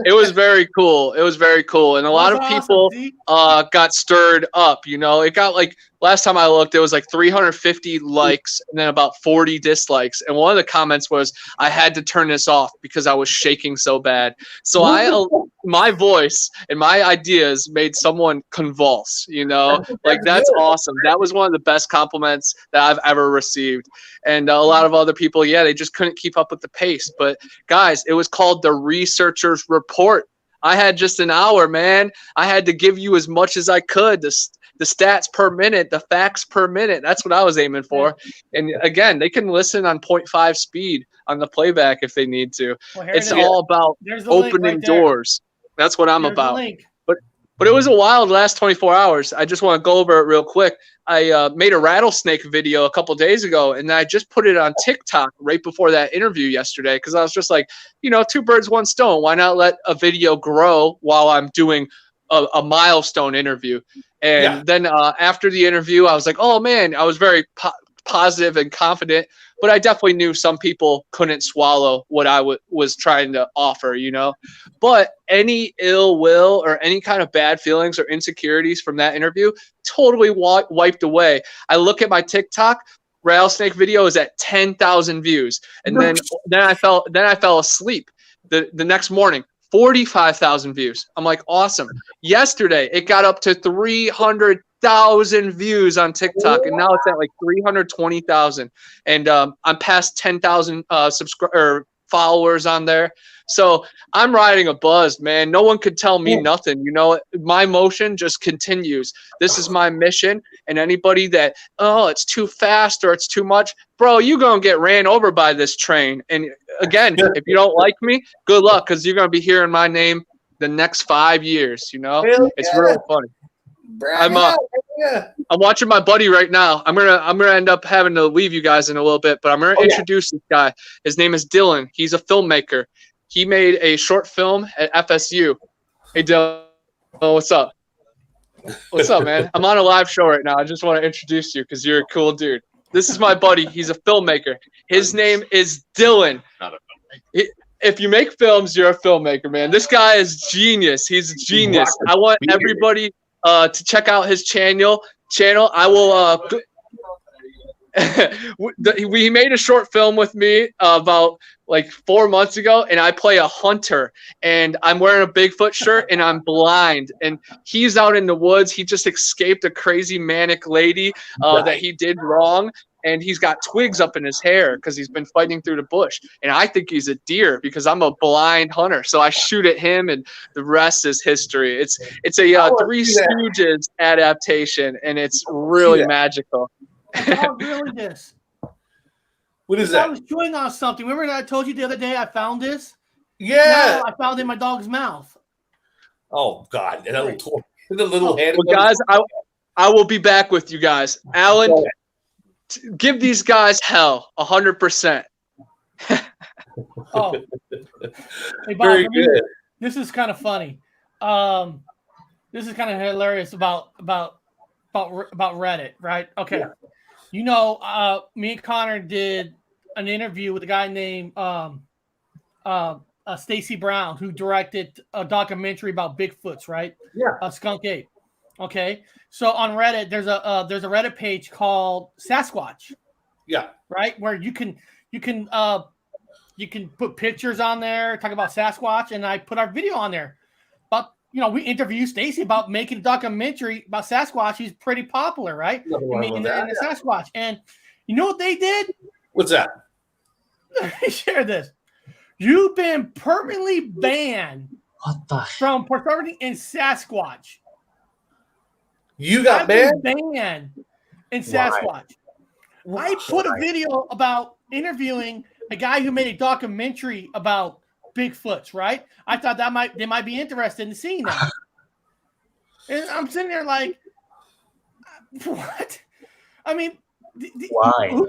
[SPEAKER 8] It was very cool. And a lot of people got stirred up. You know, it got like, last time I looked, it was like 350 likes and then about 40 dislikes. And one of the comments was, I had to turn this off because I was shaking so bad. So my voice and my ideas made someone convulse, you know, like that's awesome. That was one of the best compliments that I've ever received. And a lot of other people, they just couldn't keep up with the pace. But guys, it was called the Researcher's Report. I had just an hour, man. I had to give you as much as I could. The stats per minute, the facts per minute. That's what I was aiming for. And again, they can listen on 0.5 speed on the playback if they need to. Well, it's all about opening doors. That's what I'm about. But it was a wild last 24 hours. I just want to go over it real quick. I made a rattlesnake video a couple days ago, and I just put it on TikTok right before that interview yesterday because I was just like, you know, 2 birds, 1 stone. Why not let a video grow while I'm doing a milestone interview. And then after the interview, I was like, oh man, I was very positive and confident, but I definitely knew some people couldn't swallow what I was trying to offer, you know. But any ill will or any kind of bad feelings or insecurities from that interview totally wiped away. I look at my TikTok, rattlesnake video is at 10,000 views, and then I fell asleep. The next morning, 45,000 views. I'm like, awesome. Yesterday, it got up to 300,000 views on TikTok, and now it's at like 320,000. And I'm past 10,000 followers on there. So I'm riding a buzz, man. No one could tell me nothing. You know, my motion just continues. This is my mission. And anybody that, oh, it's too fast or it's too much, bro, you going to get ran over by this train. And again, if you don't like me, good luck, because you're going to be hearing my name the next 5 years. You know, it's real funny. I'm watching my buddy right now. I'm gonna end up having to leave you guys in a little bit, but I'm gonna introduce this guy. His name is Dylan. He's a filmmaker. He made a short film at FSU. Hey Dylan, what's up? What's up, man? I'm on a live show right now. I just want to introduce you because you're a cool dude. This is my buddy. He's a filmmaker. His name is Dylan. Not a filmmaker. If you make films, you're a filmmaker, man. This guy is genius. He's a genius. I want everybody to check out his channel. I will. We made a short film with me about like 4 months ago, and I play a hunter, and I'm wearing a Bigfoot shirt, and I'm blind, and he's out in the woods. He just escaped a crazy manic lady that he did wrong, and he's got twigs up in his hair because he's been fighting through the bush. And I think he's a deer because I'm a blind hunter. So I shoot at him, and the rest is history. It's a Three Stooges adaptation, and it's really magical.
[SPEAKER 5] Oh, really? This?
[SPEAKER 6] What is that?
[SPEAKER 5] I was chewing on something. Remember that I told you the other day I found this?
[SPEAKER 6] Yeah.
[SPEAKER 5] No, I found it in my dog's mouth.
[SPEAKER 6] Oh, God. And the little hand.
[SPEAKER 8] Well, guys, I will be back with you guys. Alan, give these guys hell 100%.
[SPEAKER 5] Oh. Hey, Bob,
[SPEAKER 6] very good.
[SPEAKER 5] This is kind of funny. This is kind of hilarious about Reddit, right? Okay. Yeah. You know, me and Connor did an interview with a guy named Stacy Brown, who directed a documentary about Bigfoots, right?
[SPEAKER 6] Yeah.
[SPEAKER 5] Skunk Ape. Okay. So on Reddit, there's a Reddit page called Sasquatch.
[SPEAKER 6] Yeah.
[SPEAKER 5] Right, where you can put pictures on there, talk about Sasquatch, and I put our video on there. But we interviewed Stacy about making a documentary about Sasquatch. He's pretty popular, right? In the Sasquatch. And you know what they did?
[SPEAKER 6] What's that?
[SPEAKER 5] Let me share this. You've been permanently banned from participating in Sasquatch.
[SPEAKER 6] You got banned?
[SPEAKER 5] Banned in Sasquatch. I put a video about interviewing a guy who made a documentary about Bigfoots, right? I thought they might be interested in seeing that. And I'm sitting there like, what? I mean,
[SPEAKER 2] why?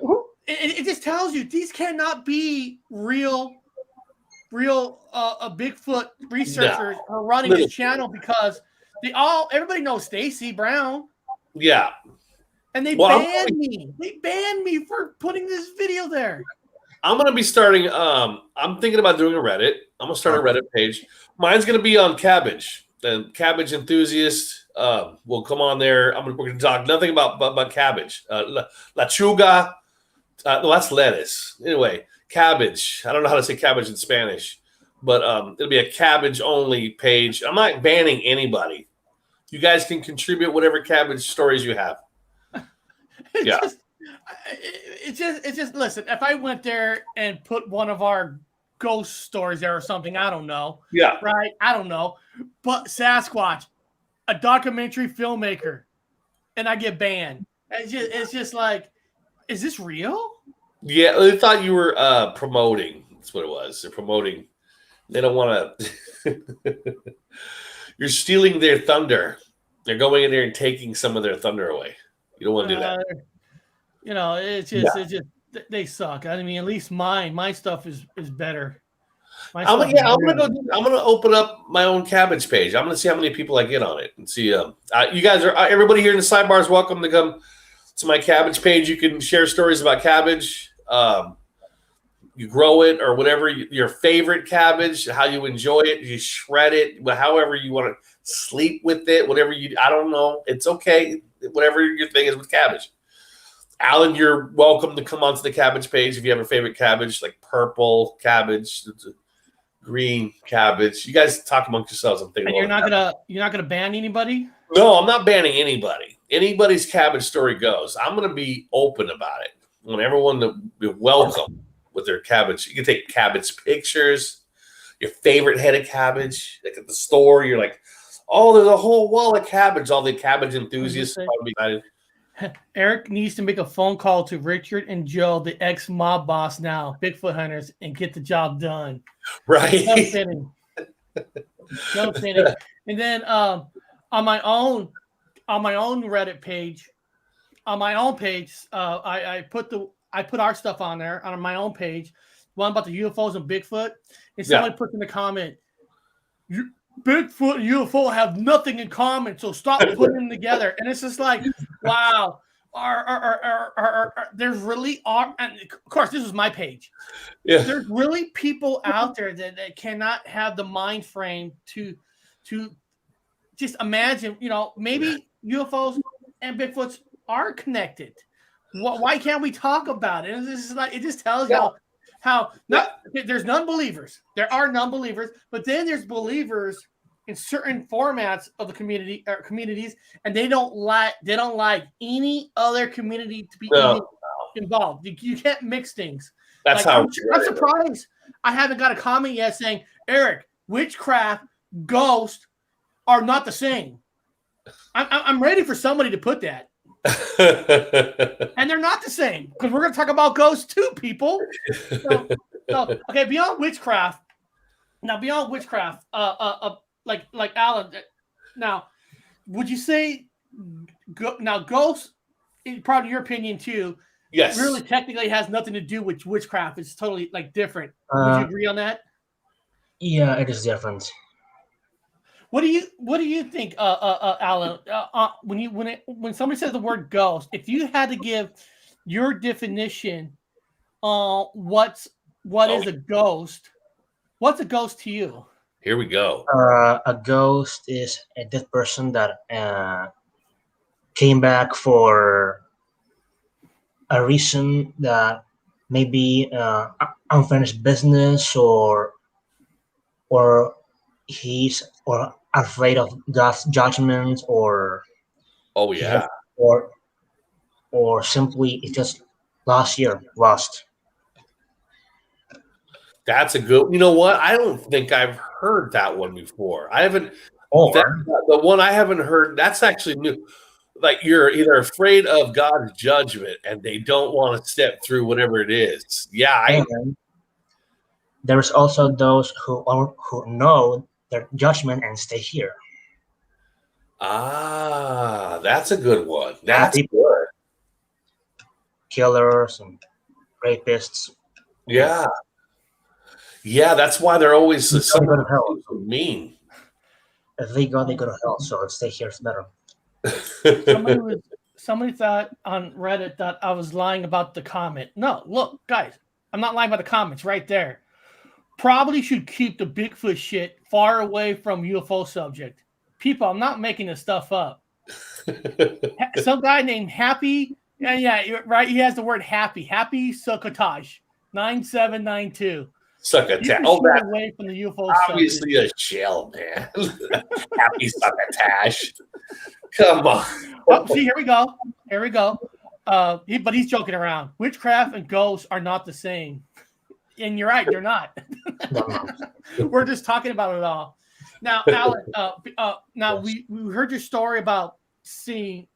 [SPEAKER 5] It just tells you these cannot be real Bigfoot researchers who are running this channel, because everybody knows Stacy Brown.
[SPEAKER 6] Yeah.
[SPEAKER 5] And they banned me. They banned me for putting this video there.
[SPEAKER 6] I'm going to be starting, I'm thinking about doing a Reddit. I'm going to start a Reddit page. Mine's going to be on cabbage. And cabbage enthusiasts will come on there. We're going to talk nothing about cabbage. Lechuga. No, that's lettuce. Anyway, cabbage. I don't know how to say cabbage in Spanish. But it'll be a cabbage-only page. I'm not banning anybody. You guys can contribute whatever cabbage stories you have. Yeah.
[SPEAKER 5] It's just listen, if I went there and put one of our ghost stories there or something, I don't know.
[SPEAKER 6] Yeah.
[SPEAKER 5] Right? I don't know. But Sasquatch, a documentary filmmaker, and I get banned. It's just like, is this real?
[SPEAKER 6] Yeah, they thought you were promoting. That's what it was. They're promoting. They don't want to. You're stealing their thunder. They're going in there and taking some of their thunder away. You don't want to do that.
[SPEAKER 5] It's just they suck. I mean, at least my stuff is better.
[SPEAKER 6] I'm gonna open up my own cabbage page. I'm gonna see how many people I get on it and see. You guys are everybody here in the sidebar is welcome to come to my cabbage page. You can share stories about cabbage. You grow it or whatever your favorite cabbage, how you enjoy it. You shred it, however you want to sleep with it. Whatever you, I don't know. It's okay. Whatever your thing is with cabbage. Alan, you're welcome to come onto the cabbage page if you have a favorite cabbage, like purple cabbage, green cabbage. You guys talk amongst yourselves. I'm thinking.
[SPEAKER 5] And you're not gonna ban anybody?
[SPEAKER 6] No, I'm not banning anybody. Anybody's cabbage story goes. I'm gonna be open about it. I want everyone to be welcome with their cabbage. You can take cabbage pictures, your favorite head of cabbage. Like at the store, you're like, oh, there's a whole wall of cabbage. All the cabbage enthusiasts probably excited.
[SPEAKER 5] Eric needs to make a phone call to Richard and Joe, the ex-mob boss now, Bigfoot hunters, and get the job done.
[SPEAKER 6] Right.
[SPEAKER 5] No kidding. No kidding. And then on my own Reddit page, I put our stuff on there on my own page, one about the UFOs and Bigfoot, and somebody put in the comment, Bigfoot and UFO have nothing in common, so stop putting them together. And it's just like, wow, there's really are, and of course this was my page. Yeah, there's really people out there that cannot have the mind frame to just imagine, maybe UFOs and Bigfoots are connected. Why can't we talk about it? And this is like, it just tells you how there's non-believers. There are non-believers, but then there's believers in certain formats of the communities, and they don't like any other community to be involved. You can't mix things.
[SPEAKER 6] That's
[SPEAKER 5] I'm surprised I haven't got a comment yet saying, Eric, witchcraft, ghost are not the same. I'm ready for somebody to put that. And they're not the same, because we're going to talk about ghosts too, people. So, okay, beyond witchcraft, like Alan, now, would you say ghosts, probably your opinion too,
[SPEAKER 6] yes,
[SPEAKER 5] really technically has nothing to do with witchcraft? It's totally something would you agree on that?
[SPEAKER 2] Yeah, it is different.
[SPEAKER 5] What do you think, Alan? When somebody says the word ghost, if you had to give your definition, what is a ghost? What's a ghost to you?
[SPEAKER 6] Here we go.
[SPEAKER 2] A ghost is a dead person that came back for a reason that maybe unfinished business or he's afraid of God's judgment or or simply it just lost.
[SPEAKER 6] That's a good. You know what? I don't think I've heard that one before. I haven't. The one I haven't heard. That's actually new. Like you're either afraid of God's judgment and they don't want to step through whatever it is. Yeah.
[SPEAKER 2] There's also those who know their judgment and stay here.
[SPEAKER 6] Ah, that's a good one. That's good.
[SPEAKER 2] Killers and rapists.
[SPEAKER 6] Yeah. Yeah, that's why they're always so mean.
[SPEAKER 2] If they go to hell, so stay here is better.
[SPEAKER 5] Somebody thought on Reddit that I was lying about the comment. No, look, guys, I'm not lying about the comments right there. Probably should keep the Bigfoot shit far away from UFO subject. People, I'm not making this stuff up. Some guy named Happy, yeah, right. He has the word Happy Succotash 9792.
[SPEAKER 6] Succotash.
[SPEAKER 5] Oh, that's away from the UFO
[SPEAKER 6] obviously subject. A shell, man. Happy Succotash. Come on.
[SPEAKER 5] Oh, see, here we go. But he's joking around. Witchcraft and ghosts are not the same. And you're right, they're not. We're just talking about it all. Now, Alan, now we heard your story about seeing,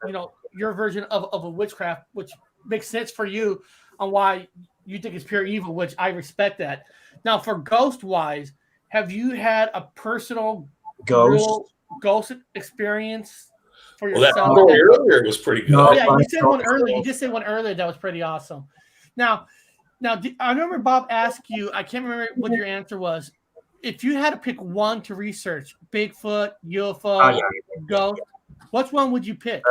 [SPEAKER 5] your version of a witchcraft, which makes sense for you on why you think it's pure evil, which I respect that. Now, for ghost-wise, have you had a personal ghost experience for yourself?
[SPEAKER 6] Well, that earlier was pretty good.
[SPEAKER 5] No, yeah, you said one earlier. You just said one earlier that was pretty awesome. Now, I remember Bob asked you, I can't remember what your answer was. if you had to pick one to research, Bigfoot, UFO, ghost, which one would you pick?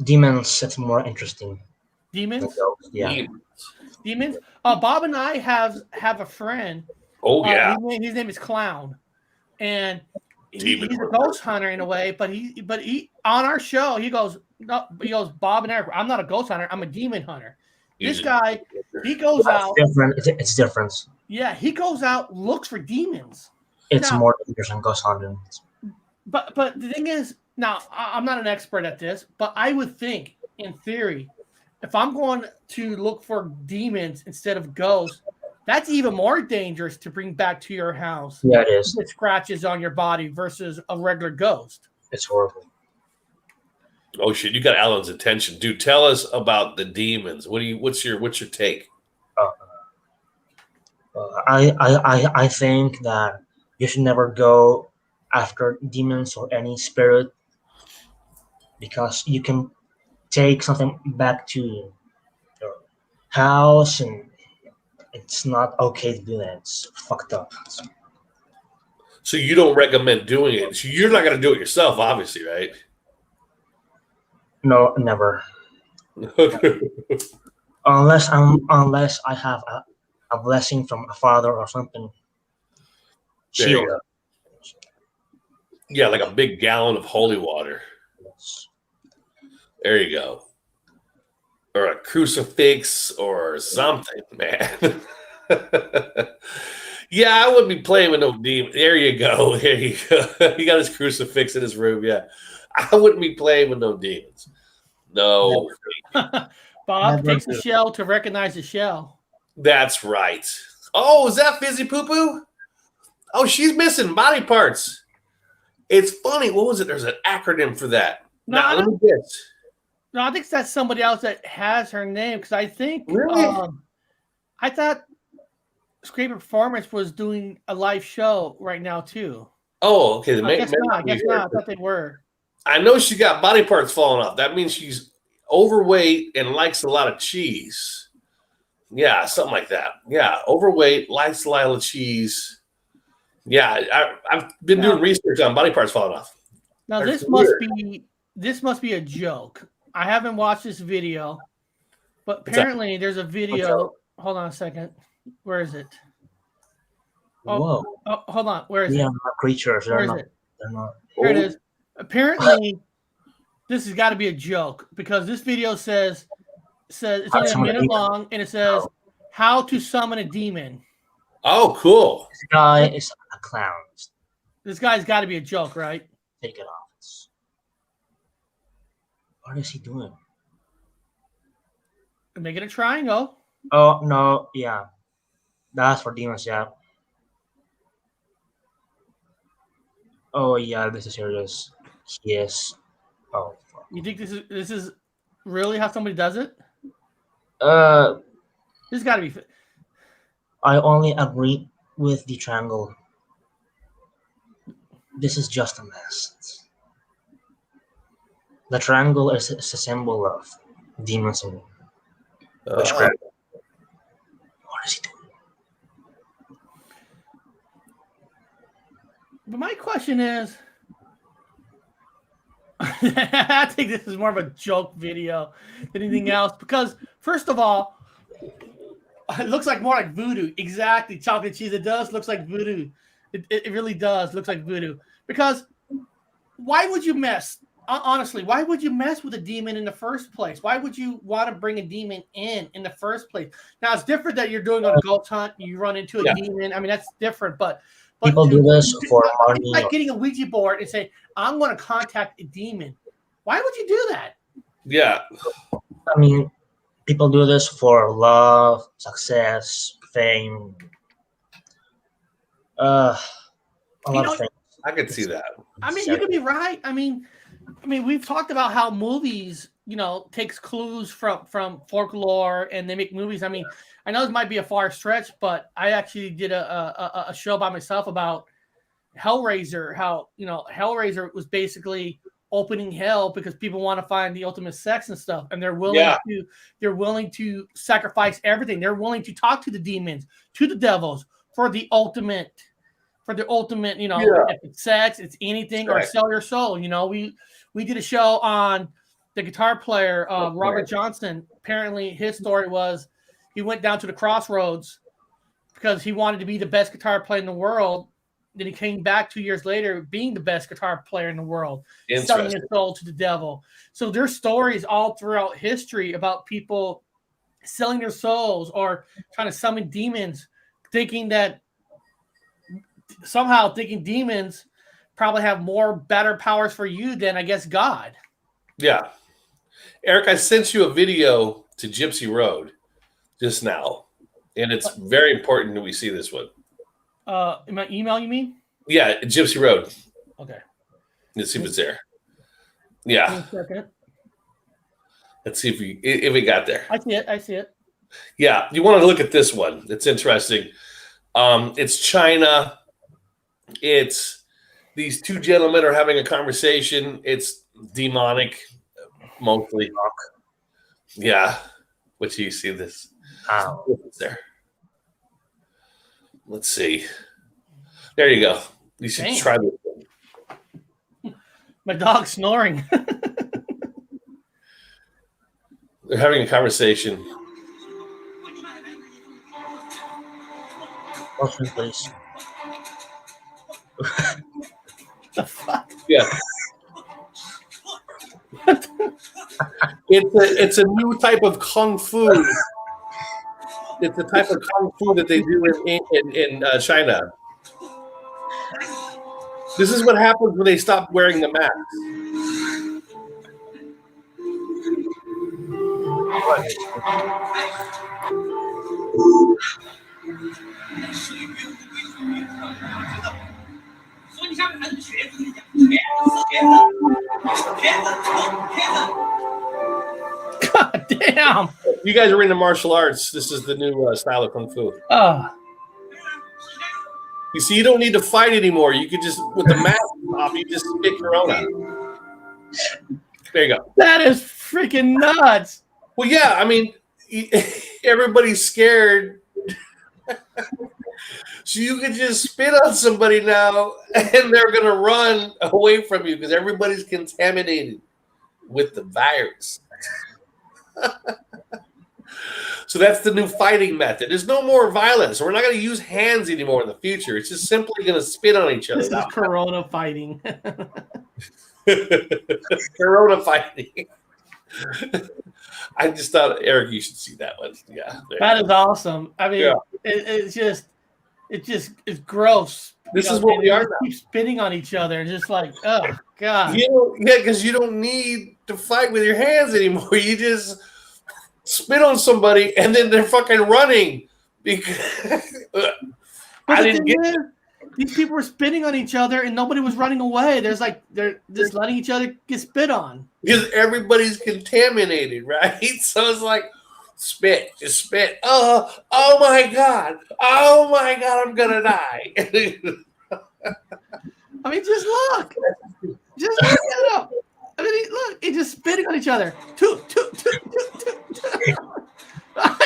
[SPEAKER 2] Demons. It's more interesting.
[SPEAKER 5] Demons?
[SPEAKER 2] Yeah.
[SPEAKER 5] Demons. Bob and I have a friend.
[SPEAKER 6] Oh yeah.
[SPEAKER 5] His name is Clown, and he's a ghost hunter in a way. But he on our show he goes, no, he goes, Bob and Eric, I'm not a ghost hunter. I'm a demon hunter. This guy, he goes out.
[SPEAKER 2] Different. It's different.
[SPEAKER 5] Yeah, he goes out, looks for demons.
[SPEAKER 2] It's more dangerous than ghost hunting.
[SPEAKER 5] But the thing is, now I'm not an expert at this, but I would think, in theory, if I'm going to look for demons instead of ghosts, that's even more dangerous to bring back to your house.
[SPEAKER 2] Yeah, it is.
[SPEAKER 5] With scratches on your body versus a regular ghost.
[SPEAKER 2] It's horrible.
[SPEAKER 6] Oh shit! You got Alan's attention, dude. Tell us about the demons. What's your take?
[SPEAKER 2] I think that you should never go after demons or any spirit, because you can take something back to your house, and it's not okay to do that. It's fucked up.
[SPEAKER 6] So you don't recommend doing it. So you're not going to do it yourself, obviously, right?
[SPEAKER 2] No, never. Unless I have a blessing from a father or something. Shield.
[SPEAKER 6] Yeah, like a big gallon of holy water.
[SPEAKER 2] Yes.
[SPEAKER 6] There you go. Or a crucifix or something, man. Yeah, I wouldn't be playing with no demon. There you go. There you go. He got his crucifix in his room. Yeah. I wouldn't be playing with no demons. No.
[SPEAKER 5] Bob takes a shell to recognize the shell.
[SPEAKER 6] That's right. Oh, is that Fizzy Poo Poo? Oh, she's missing body parts. It's funny. What was it? There's an acronym for that.
[SPEAKER 5] No,
[SPEAKER 6] now, let me guess.
[SPEAKER 5] No, I think that's somebody else that has her name, because I think
[SPEAKER 6] really?
[SPEAKER 5] I thought Scraper Performance was doing a live show right now too.
[SPEAKER 6] Oh, okay.
[SPEAKER 5] I guess not. I thought they were.
[SPEAKER 6] I know she got body parts falling off. That means she's overweight and likes a lot of cheese. Yeah, something like that. Yeah, overweight, likes a lot of cheese. Yeah, I've been doing research on body parts falling off.
[SPEAKER 5] Now
[SPEAKER 6] That's
[SPEAKER 5] this must be a joke. I haven't watched this video, but apparently there's a video. Hold on a second. Where is it?
[SPEAKER 2] Whoa.
[SPEAKER 5] Oh, hold on. Where is it?
[SPEAKER 2] Yeah, creatures.
[SPEAKER 5] Where is it? Here it is. Apparently, this has got to be a joke, because this video says it's only a minute long, and it says how to summon a demon.
[SPEAKER 6] Oh, cool.
[SPEAKER 2] This guy is a clown.
[SPEAKER 5] This guy's got to be a joke, right?
[SPEAKER 2] Take it off. What is he doing?
[SPEAKER 5] Make it a triangle.
[SPEAKER 2] Oh, no. Yeah. That's for demons, yeah. Oh, yeah. This is serious. Yes. Oh, fuck.
[SPEAKER 5] You think this is really how somebody does it? This got to be.
[SPEAKER 2] I only agree with the triangle. This is just a mess. The triangle is a symbol of demons and witchcraft. What is he doing?
[SPEAKER 5] But my question is, I think this is more of a joke video than anything else, because first of all, it looks like more like voodoo. Exactly, chocolate cheese. It does looks like voodoo. It really does looks like voodoo. Because why would you mess? Honestly, why would you mess with a demon in the first place? Why would you want to bring a demon in the first place? Now, it's different that you're doing a ghost hunt, you run into a demon. I mean, that's different. But
[SPEAKER 2] people do this for money.
[SPEAKER 5] It's like getting a Ouija board and say, I'm going to contact a demon. Why would you do that?
[SPEAKER 6] Yeah.
[SPEAKER 2] I mean, people do this for love, success, fame. A lot of things.
[SPEAKER 6] I could see that.
[SPEAKER 5] I mean, you could be right. I mean, we've talked about how movies, takes clues from folklore and they make movies. I mean, I know this might be a far stretch, but I actually did a show by myself about Hellraiser. How Hellraiser was basically opening hell because people want to find the ultimate sex and stuff, and they're willing to sacrifice everything. They're willing to talk to the demons, to the devils for the ultimate, you know, if it's sex, it's anything, or sell your soul. You know, we did a show on the guitar player, Robert Johnson. Apparently his story was he went down to the crossroads because he wanted to be the best guitar player in the world. Then he came back 2 years later being the best guitar player in the world, selling his soul to the devil. So there's stories all throughout history about people selling their souls or trying to summon demons, thinking demons probably have better powers for you than, I guess, God.
[SPEAKER 6] Yeah. Eric, I sent you a video to Gypsy Road just now, and it's very important that we see this one.
[SPEAKER 5] In my email, you mean?
[SPEAKER 6] Yeah, Gypsy Road.
[SPEAKER 5] Okay.
[SPEAKER 6] Let's see if it's there. Yeah. Let's see if we got there.
[SPEAKER 5] I see it.
[SPEAKER 6] Yeah, you want to look at this one. It's interesting. It's China. It's these two gentlemen are having a conversation. It's demonic, mostly. Yeah. What do you see this? What's there? Let's see. There you go. You should try this one.
[SPEAKER 5] My dog's snoring.
[SPEAKER 6] They're having a conversation.
[SPEAKER 2] Motion, please.
[SPEAKER 5] The fuck?
[SPEAKER 6] Yeah. It's a new type of kung fu. It's the type of kung fu that they do in China. This is what happens when they stop wearing the mask.
[SPEAKER 5] God damn.
[SPEAKER 6] You guys are into martial arts. This is the new style of kung fu. You see, you don't need to fight anymore. You could just, with the mask off, you just spit Corona. There you go.
[SPEAKER 5] That is freaking nuts.
[SPEAKER 6] Well, yeah, I mean, everybody's scared. So you can just spit on somebody now, and they're going to run away from you because everybody's contaminated with the virus. So that's the new fighting method. There's no more violence. We're not going to use hands anymore in the future. It's just simply going to spit on each other.
[SPEAKER 5] This is Corona fighting.
[SPEAKER 6] Corona fighting. I just thought, Eric, you should see that one. Yeah,
[SPEAKER 5] that is awesome. I mean, it's gross.
[SPEAKER 6] This is what we are now.
[SPEAKER 5] Keep spitting on each other and just like, oh god.
[SPEAKER 6] Because you don't need to fight with your hands anymore. You just spit on somebody and then they're fucking running because
[SPEAKER 5] these people were spitting on each other and nobody was running away. They're just letting each other get spit on.
[SPEAKER 6] Because everybody's contaminated, right? So it's like just spit. Oh my god, I'm gonna die.
[SPEAKER 5] I mean, just look it up. I mean, look, he's just spitting on each other. Toot.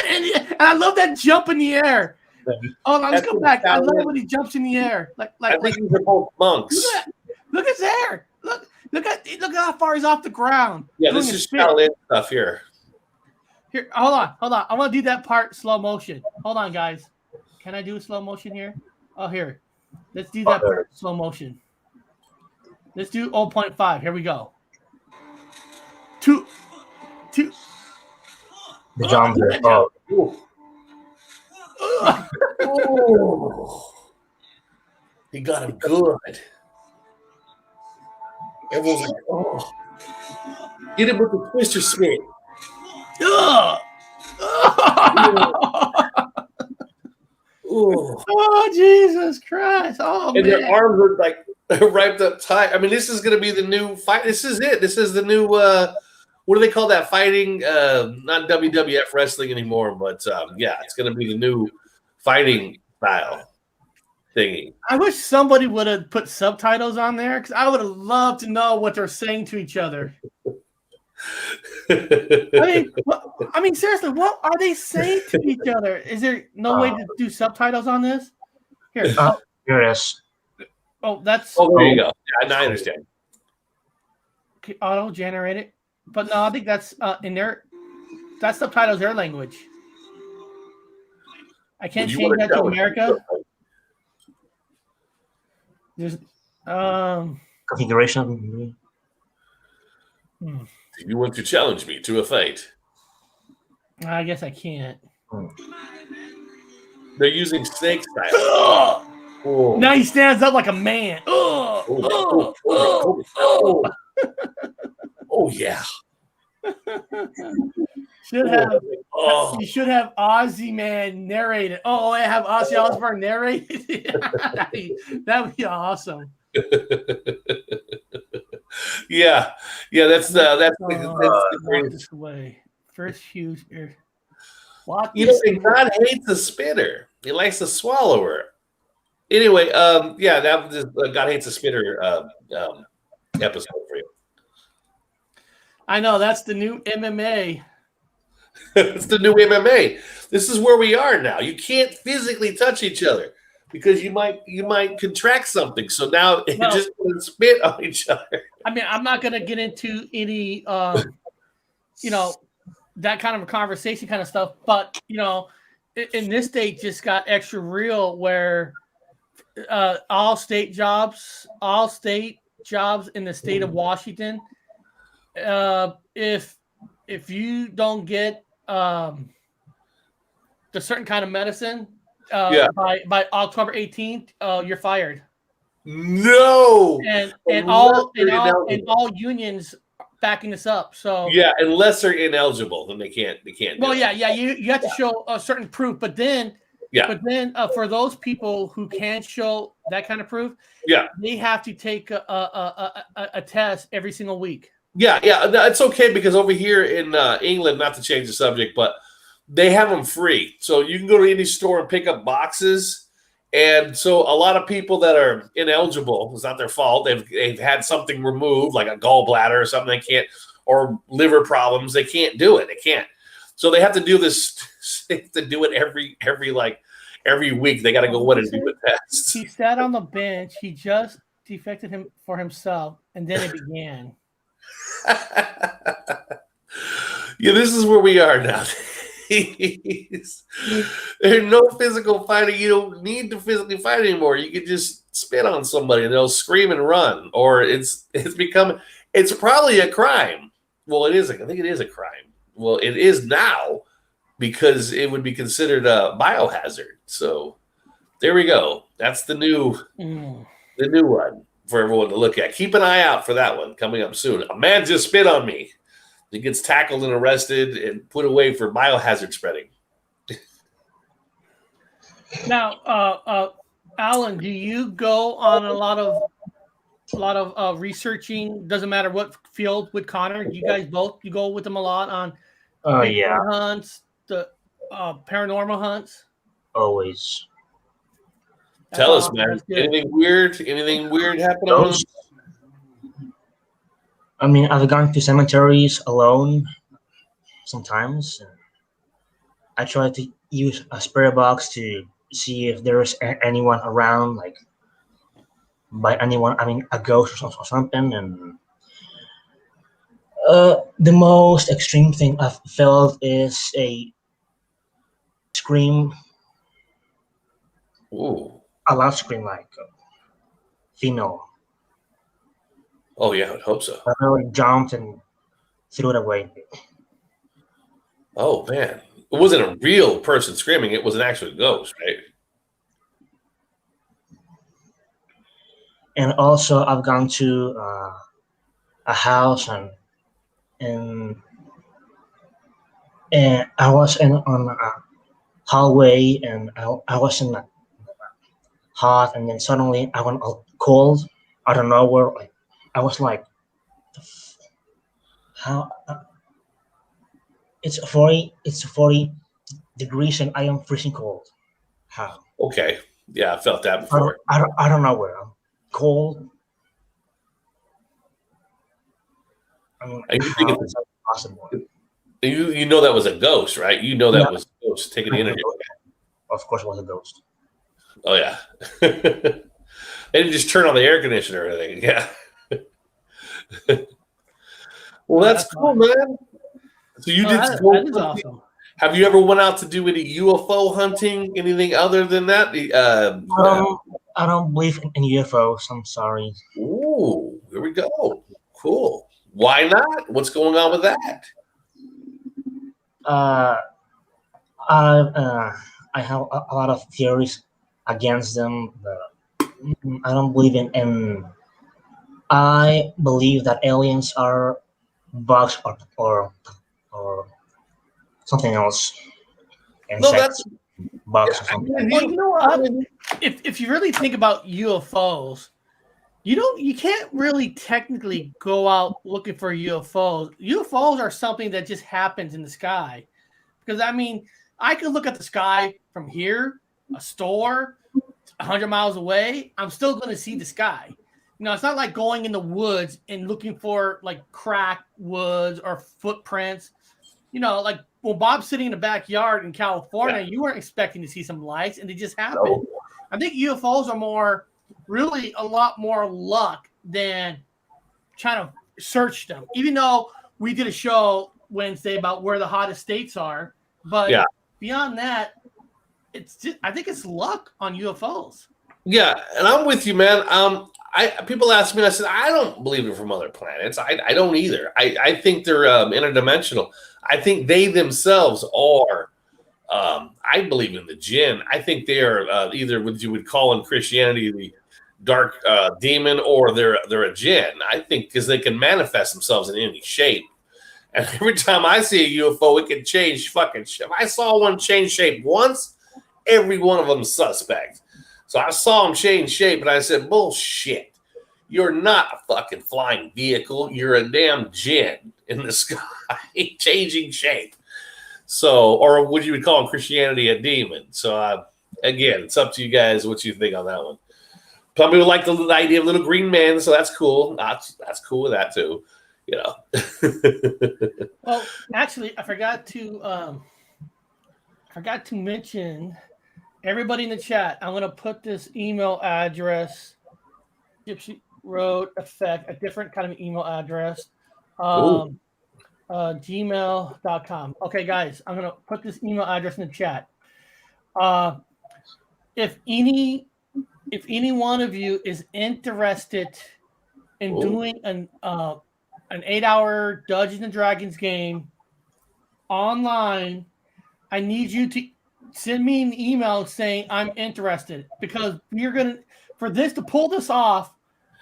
[SPEAKER 5] And I love that jump in the air. Oh, let's go back. I love when he jumps in the air. I think
[SPEAKER 6] these are both monks.
[SPEAKER 5] Look at there. Look how far he's off the ground.
[SPEAKER 6] Yeah, this is Shaolin stuff here.
[SPEAKER 5] Here, hold on. I want to do that part slow motion. Hold on, guys. Can I do a slow motion here? Oh, here. Let's do that part slow motion. Let's do 0.5. Here we go. Two.
[SPEAKER 2] The jump there.
[SPEAKER 6] He got him good. Everyone's like, oh. Get him with the twister spit.
[SPEAKER 5] Oh, Jesus Christ. Oh,
[SPEAKER 6] and
[SPEAKER 5] man.
[SPEAKER 6] Their arms are like wrapped up tight. I mean, this is going to be the new fight. This is it. This is the new, what do they call that fighting? Not WWF wrestling anymore, but yeah, it's going to be the new fighting style. thingy.
[SPEAKER 5] I wish somebody would have put subtitles on there because I would have loved to know what they're saying to each other. I mean, seriously, what are they saying to each other? Is there no way to do subtitles on this? Here,
[SPEAKER 2] Here it is.
[SPEAKER 5] oh, that's
[SPEAKER 6] there you go. Yeah, now I understand.
[SPEAKER 5] auto generated, but no, I think that's in their that subtitles their language. I can't change that to America. There's
[SPEAKER 2] configuration.
[SPEAKER 6] Do you want to challenge me to a fight?
[SPEAKER 5] I guess I can't.
[SPEAKER 6] They're using snake style. Oh.
[SPEAKER 5] Now he stands up like a man.
[SPEAKER 6] Oh yeah.
[SPEAKER 5] You should have Ozzy Man narrated. Oh, I have Ozzy Osbourne narrated. That would be awesome.
[SPEAKER 6] Yeah, that's the greatest
[SPEAKER 5] way. First huge air.
[SPEAKER 6] God hates a spitter. He likes to swallow her. Anyway, that was God hates a spitter episode for you.
[SPEAKER 5] I know that's the new MMA.
[SPEAKER 6] It's the new MMA. This is where we are now. You can't physically touch each other because you might contract something. So now just spit on each other.
[SPEAKER 5] I mean, I'm not going to get into any, that kind of a conversation kind of stuff. But, in this state just got extra real where all state jobs in the state of Washington, if you don't get the certain kind of medicine by October 18th, you're fired.
[SPEAKER 6] No,
[SPEAKER 5] and all unions backing this up. So
[SPEAKER 6] unless they're ineligible, then they can't.
[SPEAKER 5] Well, you have to show a certain proof, but then for those people who can't show that kind of proof, they have to take a test every single week.
[SPEAKER 6] It's okay because over here in England, not to change the subject, but they have them free, so you can go to any store and pick up boxes. And so a lot of people that are ineligible, it's not their fault. They've had something removed, like a gallbladder or something. They can't, or liver problems. They can't do it. They can't. So they have to do this. They have to do it every week. They got to go in and do the test.
[SPEAKER 5] He sat on the bench. He just defected him for himself, and then it began.
[SPEAKER 6] This is where we are now. There's no physical fighting. You don't need to physically fight anymore. You can just spit on somebody and they'll scream and run. Or it's probably a crime. Well, it is. I think it is a crime. Well, it is now because it would be considered a biohazard. So there we go. That's the new one for everyone to look at. Keep an eye out for that one coming up soon. A man just spit on me. He gets tackled and arrested and put away for biohazard spreading.
[SPEAKER 5] Now, Alan, do you go on a lot of researching? Doesn't matter what field with Connor. You guys you go with him a lot on hunts, the paranormal hunts.
[SPEAKER 2] Always.
[SPEAKER 6] Tell us, man. Anything weird happen on?
[SPEAKER 2] I mean, I've gone to cemeteries alone sometimes. I try to use a spirit box to see if there's anyone around, like by anyone, I mean, a ghost or something. And the most extreme thing I've felt is a scream.
[SPEAKER 6] Ooh.
[SPEAKER 2] A loud scream, like female.
[SPEAKER 6] Oh yeah, I would hope so.
[SPEAKER 2] I really jumped and threw it away.
[SPEAKER 6] Oh man, it wasn't a real person screaming; it was an actual ghost, right?
[SPEAKER 2] And also, I've gone to a house and I was on a hallway, and I was in a hot, and then suddenly I went cold out of nowhere. Like, I was like, how? It's 40 degrees and I am freezing cold. How?
[SPEAKER 6] Okay. Yeah, I felt that before.
[SPEAKER 2] I don't know where. Cold. I mean,
[SPEAKER 6] And you
[SPEAKER 2] how
[SPEAKER 6] think
[SPEAKER 2] is that possible?
[SPEAKER 6] you know that was a ghost, right? You know that was a ghost taking the energy.
[SPEAKER 2] Of course, it was a ghost.
[SPEAKER 6] Oh yeah. They didn't just turn on the air conditioner or anything. Yeah. Well, that's cool, man. So you did.
[SPEAKER 5] That is awesome.
[SPEAKER 6] Have you ever went out to do any UFO hunting? Anything other than that?
[SPEAKER 2] I don't believe in UFOs. I'm sorry.
[SPEAKER 6] Ooh, here we go. Cool. Why not? What's going on with that?
[SPEAKER 2] I have a lot of theories against them. But I don't believe in. I believe that aliens are bugs or something else. Insects, bugs, or something.
[SPEAKER 5] Well, you know what? If you really think about UFOs, you can't really technically go out looking for UFOs. UFOs are something that just happens in the sky. Because I mean, I could look at the sky from here, a store, 100 miles away. I'm still going to see the sky. It's not like going in the woods and looking for like cracked woods or footprints. Like when Bob's sitting in the backyard in California, you weren't expecting to see some lights, and they just happened. No. I think UFOs are really a lot more luck than trying to search them. Even though we did a show Wednesday about where the hottest states are, but beyond that, I think it's luck on UFOs.
[SPEAKER 6] Yeah, and I'm with you, man. People ask me, and I said, I don't believe it from other planets. I don't either. I think they're interdimensional. I think they themselves are. I believe in the jinn. I think they are either what you would call in Christianity the dark demon, or they're a jinn. I think because they can manifest themselves in any shape. And every time I see a UFO, it can change fucking shit. If I saw one change shape once, every one of them is suspect. So I saw him change shape, and I said, bullshit. You're not a fucking flying vehicle. You're a damn jinn in the sky changing shape. So, or what you would call in Christianity a demon. So, again, it's up to you guys what you think on that one. Some people like the idea of little green men, so that's cool. That's cool with that, too.
[SPEAKER 5] Well, actually, I forgot to mention everybody in the chat. I'm going to put this email address. Gypsy wrote a different kind of email address. Gmail.com. Okay, guys, I'm going to put this email address in the chat. If any one of you is interested in doing an 8-hour Dungeons and Dragons game online, I need you to send me an email saying I'm interested, because we're going to, for this to pull this off,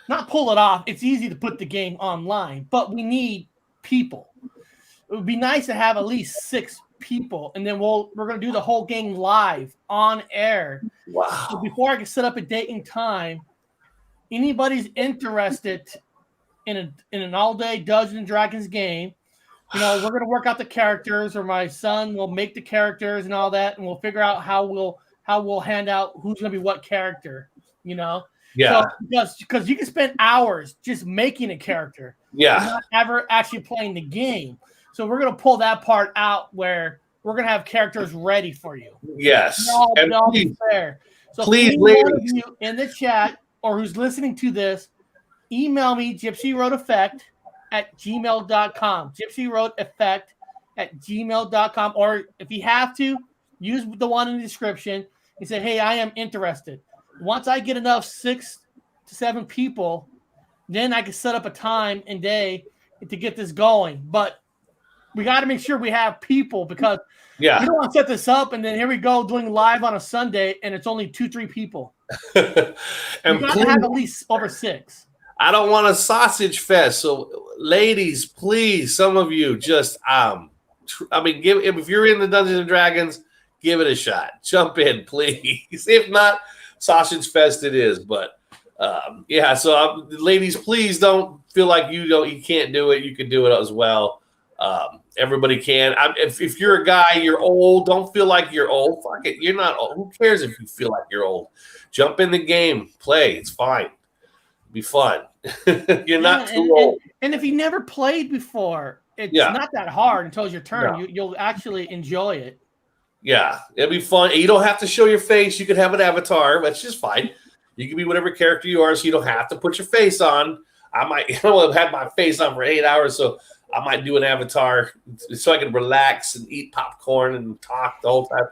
[SPEAKER 5] not pull it off, it's easy to put the game online, but we need people. It would be nice to have at least 6 people, and then we're going to do the whole game live on air.
[SPEAKER 6] Wow.
[SPEAKER 5] So before I can set up a date and time, anybody's interested in an all-day Dungeons and Dragons game, we're going to work out the characters, or my son will make the characters and all that, and we'll figure out how we'll hand out who's going to be what character, Yeah.
[SPEAKER 6] So,
[SPEAKER 5] because you can spend hours just making a character.
[SPEAKER 6] Yeah.
[SPEAKER 5] Not ever actually playing the game. So we're going to pull that part out where we're going to have characters ready for you.
[SPEAKER 6] Yes.
[SPEAKER 5] And please, fair. So
[SPEAKER 6] please,
[SPEAKER 5] ladies, one of you in the chat or who's listening to this, email me gypsyroadeffect@gmail.com. gypsyroadeffect@gmail.com. Or if you have to, use the one in the description and say, hey, I am interested. Once I get enough 6 to 7 people, then I can set up a time and day to get this going. But we got to make sure we have people, because we don't want to set this up and then here we go doing live on a Sunday and it's only 2-3 people.
[SPEAKER 6] And
[SPEAKER 5] we got to have at least over 6.
[SPEAKER 6] I don't want a sausage fest. So, ladies, please, some of you just, if you're in the Dungeons and Dragons, give it a shot. Jump in, please. If not, sausage fest it is. But ladies, please don't feel like you can't do it. You can do it as well. Everybody can. If you're a guy, you're old. Don't feel like you're old. Fuck it. You're not old. Who cares if you feel like you're old? Jump in the game. Play. It's fine. Be fun. You're not too old.
[SPEAKER 5] And if you never played before, it's not that hard until it's your turn.
[SPEAKER 6] No.
[SPEAKER 5] You'll actually enjoy it.
[SPEAKER 6] Yeah, it'll be fun. You don't have to show your face. You can have an avatar. That's just fine. You can be whatever character you are, so you don't have to put your face on. I might have my face on for 8 hours, so I might do an avatar so I can relax and eat popcorn and talk the whole time.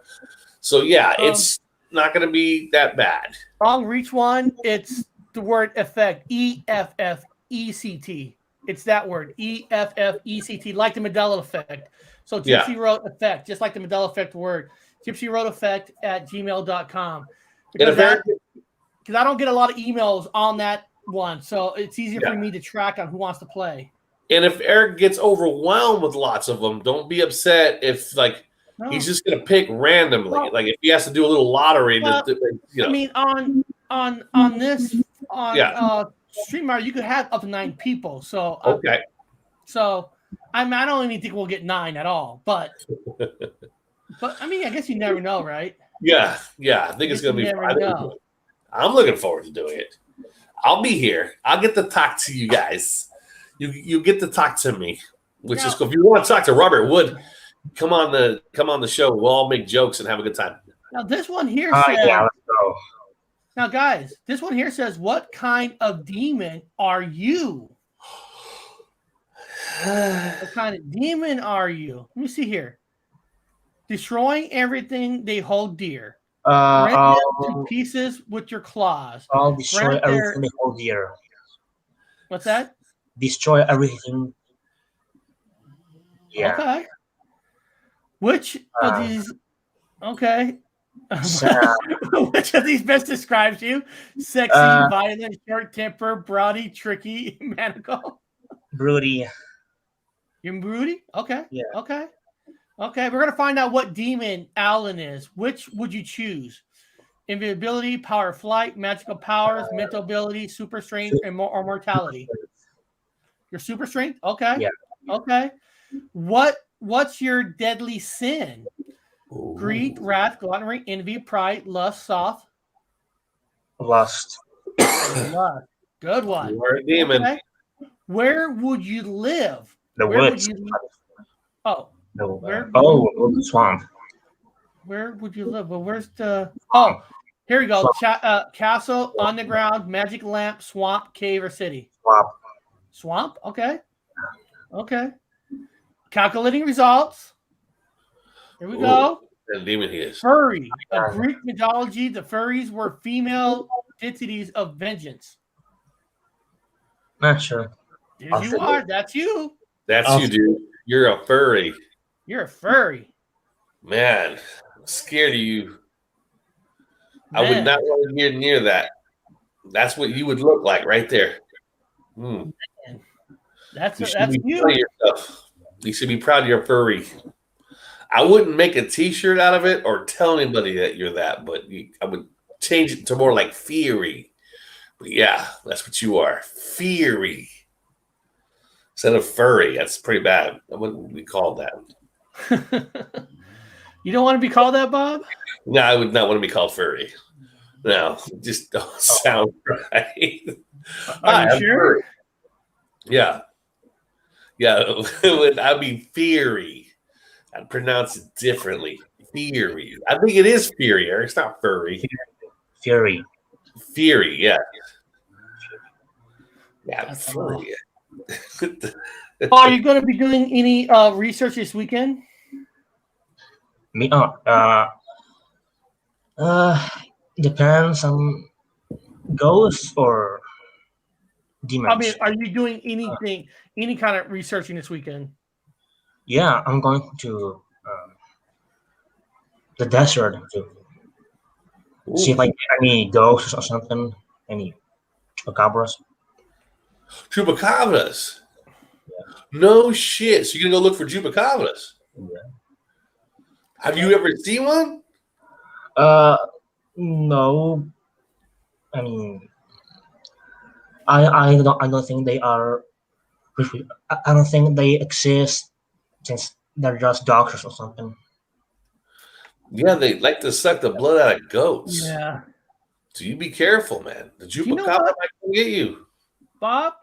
[SPEAKER 6] So yeah, it's not going to be that bad.
[SPEAKER 5] Long reach one, it's the word effect, EFFECT. It's that word, EFFECT, like the Mandela effect. So Gypsy wrote effect, just like the Mandela effect word. Gypsy wrote effect at gmail.com. Because I don't get a lot of emails on that one, so it's easier for me to track on who wants to play.
[SPEAKER 6] And if Eric gets overwhelmed with lots of them, don't be upset if he's just going to pick randomly.
[SPEAKER 5] Well,
[SPEAKER 6] like if he has to do a little lottery.
[SPEAKER 5] I mean, on StreamYard, you could have up to 9 people. So
[SPEAKER 6] okay.
[SPEAKER 5] So I don't even think we'll get 9 at all. But I mean, I guess you never know, right?
[SPEAKER 6] Yeah. I think it's going to be fun. I'm looking forward to doing it. I'll be here. I'll get to talk to you guys. You get to talk to me, which is cool. If you want to talk to Robert Wood, come on the show. We'll all make jokes and have a good time.
[SPEAKER 5] Now this one here says,
[SPEAKER 2] let's go.
[SPEAKER 5] Now guys, this one here says, what kind of demon are you? What kind of demon are you? Let me see here. Destroying everything they hold dear. Rend them to pieces with your claws.
[SPEAKER 2] I'll destroy everything they hold dear.
[SPEAKER 5] What's that?
[SPEAKER 2] Destroy everything. Yeah.
[SPEAKER 5] Okay. Which of these? Okay. Which of these best describes you? Sexy, violent, short temper, brody, tricky, maniacal.
[SPEAKER 2] Broody.
[SPEAKER 5] You're broody? Okay.
[SPEAKER 2] Yeah.
[SPEAKER 5] Okay. We're gonna find out what demon Alan is. Which would you choose? Invisibility, power of flight, magical powers, mental ability, super strength, or mortality. Your super strength? Okay.
[SPEAKER 2] Yeah.
[SPEAKER 5] Okay. What's your deadly sin? Ooh. Greed, wrath, gluttony, envy, pride, lust, sloth.
[SPEAKER 2] Lust.
[SPEAKER 5] Good one.
[SPEAKER 6] You're a demon.
[SPEAKER 5] Okay. Where would you live?
[SPEAKER 2] The woods.
[SPEAKER 5] Oh.
[SPEAKER 2] No. The swamp.
[SPEAKER 5] Where would you live? Well, where's the? Oh, here we go. Castle, underground, magic lamp, swamp, cave, or city. Swamp. Okay. Calculating results. Here we go.
[SPEAKER 6] And demon he is.
[SPEAKER 5] Furry. In Greek mythology, the furries were female entities of vengeance.
[SPEAKER 2] Not sure.
[SPEAKER 5] There you are. That's you.
[SPEAKER 6] That's you, dude. You're a furry.
[SPEAKER 5] You're a furry.
[SPEAKER 6] Man, I'm scared of you. Man. I would not want to get near that. That's what you would look like right there.
[SPEAKER 5] That's
[SPEAKER 6] you. You should be proud of your furry. I wouldn't make a T-shirt out of it or tell anybody that you're that, but I would change it to more like Fury. But yeah, that's what you are, Fury. Instead of furry, that's pretty bad. I wouldn't be called that.
[SPEAKER 5] You don't want to be called that, Bob?
[SPEAKER 6] No, I would not want to be called furry. No, just don't sound right.
[SPEAKER 5] Are you sure?
[SPEAKER 6] Furry. Yeah. I'd be Fury. I'd pronounce it differently. Fury. I think it is Fury, Eric. It's not furry.
[SPEAKER 2] Fury.
[SPEAKER 6] Yeah. Yeah, Fury.
[SPEAKER 5] Are you going to be doing any research this weekend?
[SPEAKER 2] Me? Depends on ghosts or demons.
[SPEAKER 5] I mean, are you doing anything, any kind of researching this weekend?
[SPEAKER 2] Yeah, I'm going to the desert to see if I get any ghosts or something, any chupacabras.
[SPEAKER 6] Chupacabras? Yeah. No shit. So you're going to go look for chupacabras?
[SPEAKER 2] Yeah.
[SPEAKER 6] Have you ever seen one?
[SPEAKER 2] No. I mean, I don't think they are. I don't think they exist since they're just doctors or something.
[SPEAKER 6] Yeah, they like to suck the blood out of goats.
[SPEAKER 5] Yeah.
[SPEAKER 6] So you be careful, man. The
[SPEAKER 5] You know
[SPEAKER 6] Chupacabra
[SPEAKER 5] what?
[SPEAKER 6] might come get you.
[SPEAKER 5] Bob,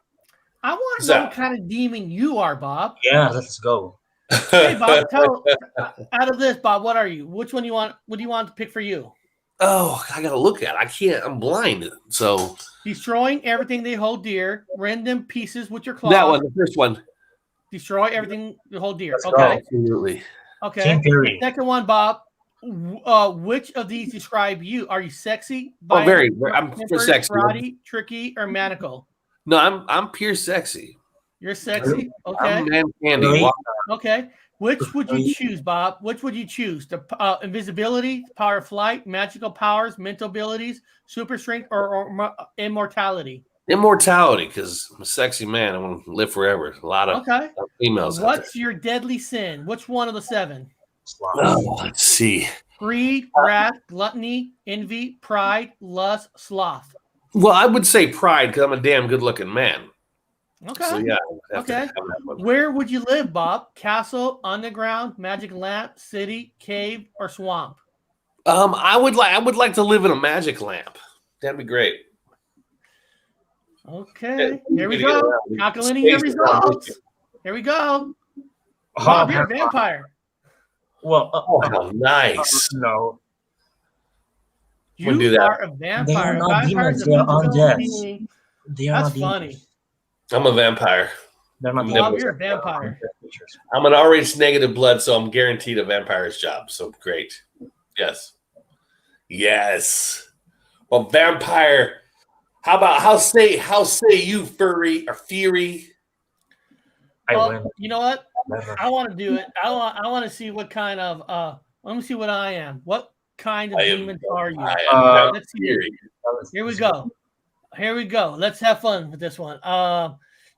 [SPEAKER 5] I want
[SPEAKER 6] What's
[SPEAKER 5] to know
[SPEAKER 6] that?
[SPEAKER 5] what kind of demon you are, Bob.
[SPEAKER 2] Yeah, let's go.
[SPEAKER 5] Hey, Bob, tell out of this, Bob, what are you? Which one you want? What do you want to pick for you?
[SPEAKER 6] Oh, I gotta look at it. I can't. I'm blind. So
[SPEAKER 5] Destroying everything they hold dear, rend them pieces with your claws.
[SPEAKER 6] that one, the first one.
[SPEAKER 5] Destroy everything they hold dear.
[SPEAKER 2] Let's
[SPEAKER 5] Okay.
[SPEAKER 2] go.
[SPEAKER 6] Absolutely.
[SPEAKER 5] Okay.
[SPEAKER 2] Team Fury.
[SPEAKER 5] Second one, Bob. Which of these describe you? Are you sexy?
[SPEAKER 6] Oh, very.
[SPEAKER 5] violent,
[SPEAKER 6] I'm for
[SPEAKER 5] tempered,
[SPEAKER 6] sexy.
[SPEAKER 5] Bratty, tricky, or maniacal?
[SPEAKER 6] No, I'm pure sexy.
[SPEAKER 5] You're sexy. Okay.
[SPEAKER 6] I'm man candy.
[SPEAKER 2] Really?
[SPEAKER 5] Okay. Which would you choose, Bob? Which would you choose? The invisibility, power of flight, magical powers, mental abilities, super strength, or immortality?
[SPEAKER 6] Immortality, because I'm a sexy man. I want to live forever. A lot of females.
[SPEAKER 5] What's your deadly sin? Which one of the 7?
[SPEAKER 6] Oh, let's see.
[SPEAKER 5] Greed, wrath, gluttony, envy, pride, lust, sloth.
[SPEAKER 6] Well, I would say pride because I'm a damn good-looking man.
[SPEAKER 5] Okay.
[SPEAKER 6] So yeah.
[SPEAKER 5] Okay. Where would you live, Bob? Castle, underground, magic lamp, city, cave, or swamp?
[SPEAKER 6] I would like to live in a magic lamp. That'd be great.
[SPEAKER 5] Okay. Here we go. Calculating your results. Here we go. Bob, you're a vampire.
[SPEAKER 2] Well,
[SPEAKER 6] oh, nice.
[SPEAKER 2] No.
[SPEAKER 5] You are a vampire.
[SPEAKER 2] They are not demons. They are undead.
[SPEAKER 5] That's funny.
[SPEAKER 6] I'm a vampire.
[SPEAKER 2] They're not
[SPEAKER 5] Bob, you're a vampire.
[SPEAKER 6] I'm an RH negative blood, so I'm guaranteed a vampire's job. So great. Yes. Yes. Well, vampire. How say you, furry or fury?
[SPEAKER 5] Well, you know what? I want to do it. I want to see what kind of let me see what I am. What kind of demons are you? Let's see. Here we go. Here we go. Let's have fun with this one.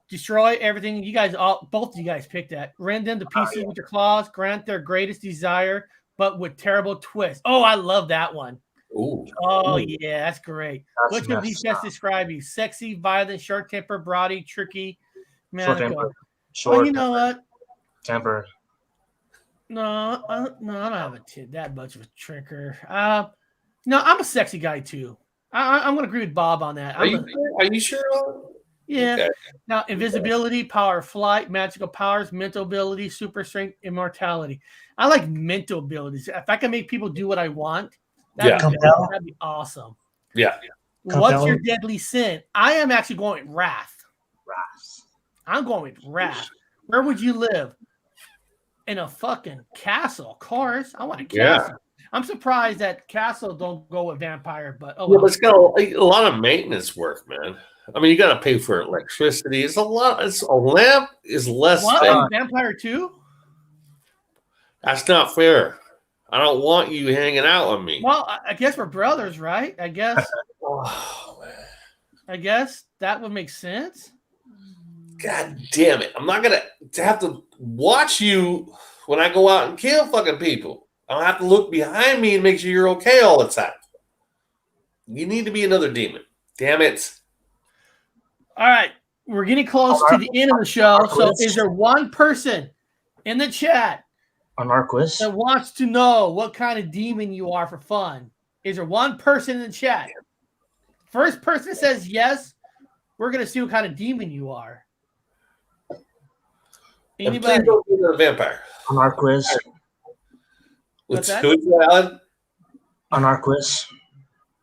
[SPEAKER 5] Destroy everything. You guys both of you guys picked that. Rend them to pieces with your claws. Grant their greatest desire, but with terrible twist. Oh, I love that one.
[SPEAKER 6] Ooh.
[SPEAKER 5] Oh yeah, that's great. Which of these best describe you? Sexy, violent, short temper, bratty, tricky, maniacal. Well, you know what?
[SPEAKER 2] Temper.
[SPEAKER 5] No, I don't have that much of a trigger. No, I'm a sexy guy too. I'm going to agree with Bob on that.
[SPEAKER 6] Are you sure?
[SPEAKER 5] Yeah.
[SPEAKER 6] Okay.
[SPEAKER 5] Now, invisibility, power of flight, magical powers, mental ability, super strength, immortality. I like mental abilities. If I can make people do what I want, that'd be awesome.
[SPEAKER 6] Yeah.
[SPEAKER 5] What's your deadly sin? I am actually going with wrath. I'm going with wrath. Where would you live? In a fucking castle, of course. I want a castle. Yeah. I'm surprised that castle don't go with vampire, but
[SPEAKER 6] yeah, but it's got a lot of maintenance work, man. I mean, you got to pay for electricity. It's a lot. A lamp is less than
[SPEAKER 5] vampire too.
[SPEAKER 6] That's not fair. I don't want you hanging out with me.
[SPEAKER 5] Well, I guess we're brothers, right? I guess.
[SPEAKER 6] Oh, man.
[SPEAKER 5] I guess that would make sense.
[SPEAKER 6] God damn it. I'm not going to have to watch you when I go out and kill fucking people. I'll have to look behind me and make sure you're okay all the time. You need to be another demon. Damn it.
[SPEAKER 5] All right. We're getting close to the end of the show. So is there one person in the chat
[SPEAKER 2] on our quiz
[SPEAKER 5] that wants to know what kind of demon you are for fun? Is there one person in the chat? First person says yes, we're going to see what kind of demon you are. Anybody?
[SPEAKER 6] Please don't be a vampire.
[SPEAKER 2] On our quiz.
[SPEAKER 6] Who's that, Alan?
[SPEAKER 2] On our quiz.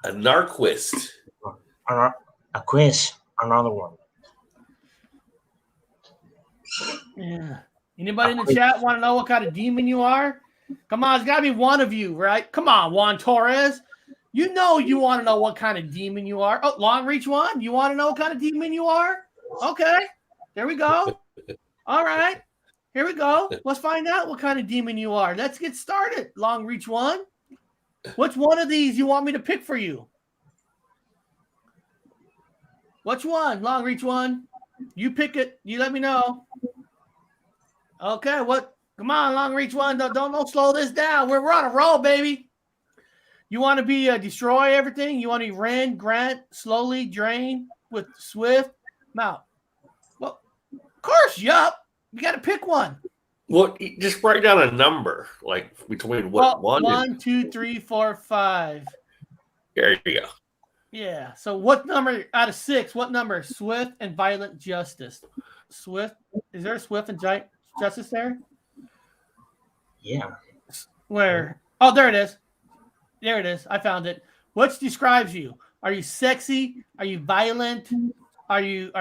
[SPEAKER 6] A narquist.
[SPEAKER 2] A quiz. Another one.
[SPEAKER 5] Yeah. Anybody in the chat want to know what kind of demon you are? Come on, it's got to be one of you, right? Come on, Juan Torres. You know you want to know what kind of demon you are. Oh, Long Reach One, you want to know what kind of demon you are? Okay, there we go. All right, here we go. Let's find out what kind of demon you are. Let's get started, Long Reach One. Which one of these you want me to pick for you? Which one, Long Reach One? You pick it. You let me know. Okay, what? Come on, Long Reach One. Don't slow this down. We're on a roll, baby. You want to be destroy everything? You want to rend, grant, slowly drain with swift mouth? Well, of course, yup. You got to pick one.
[SPEAKER 6] Well, just write down a number, like between what
[SPEAKER 5] Well,
[SPEAKER 6] one.
[SPEAKER 5] 1, 2, 3, 4, 5.
[SPEAKER 6] There you go.
[SPEAKER 5] Yeah. So what number out of 6? What number? Swift and violent justice. Swift. Is there a swift and justice there?
[SPEAKER 2] Yeah.
[SPEAKER 5] Where? Oh, there it is. There it is. I found it. Which describes you? Are you sexy? Are you violent? Are you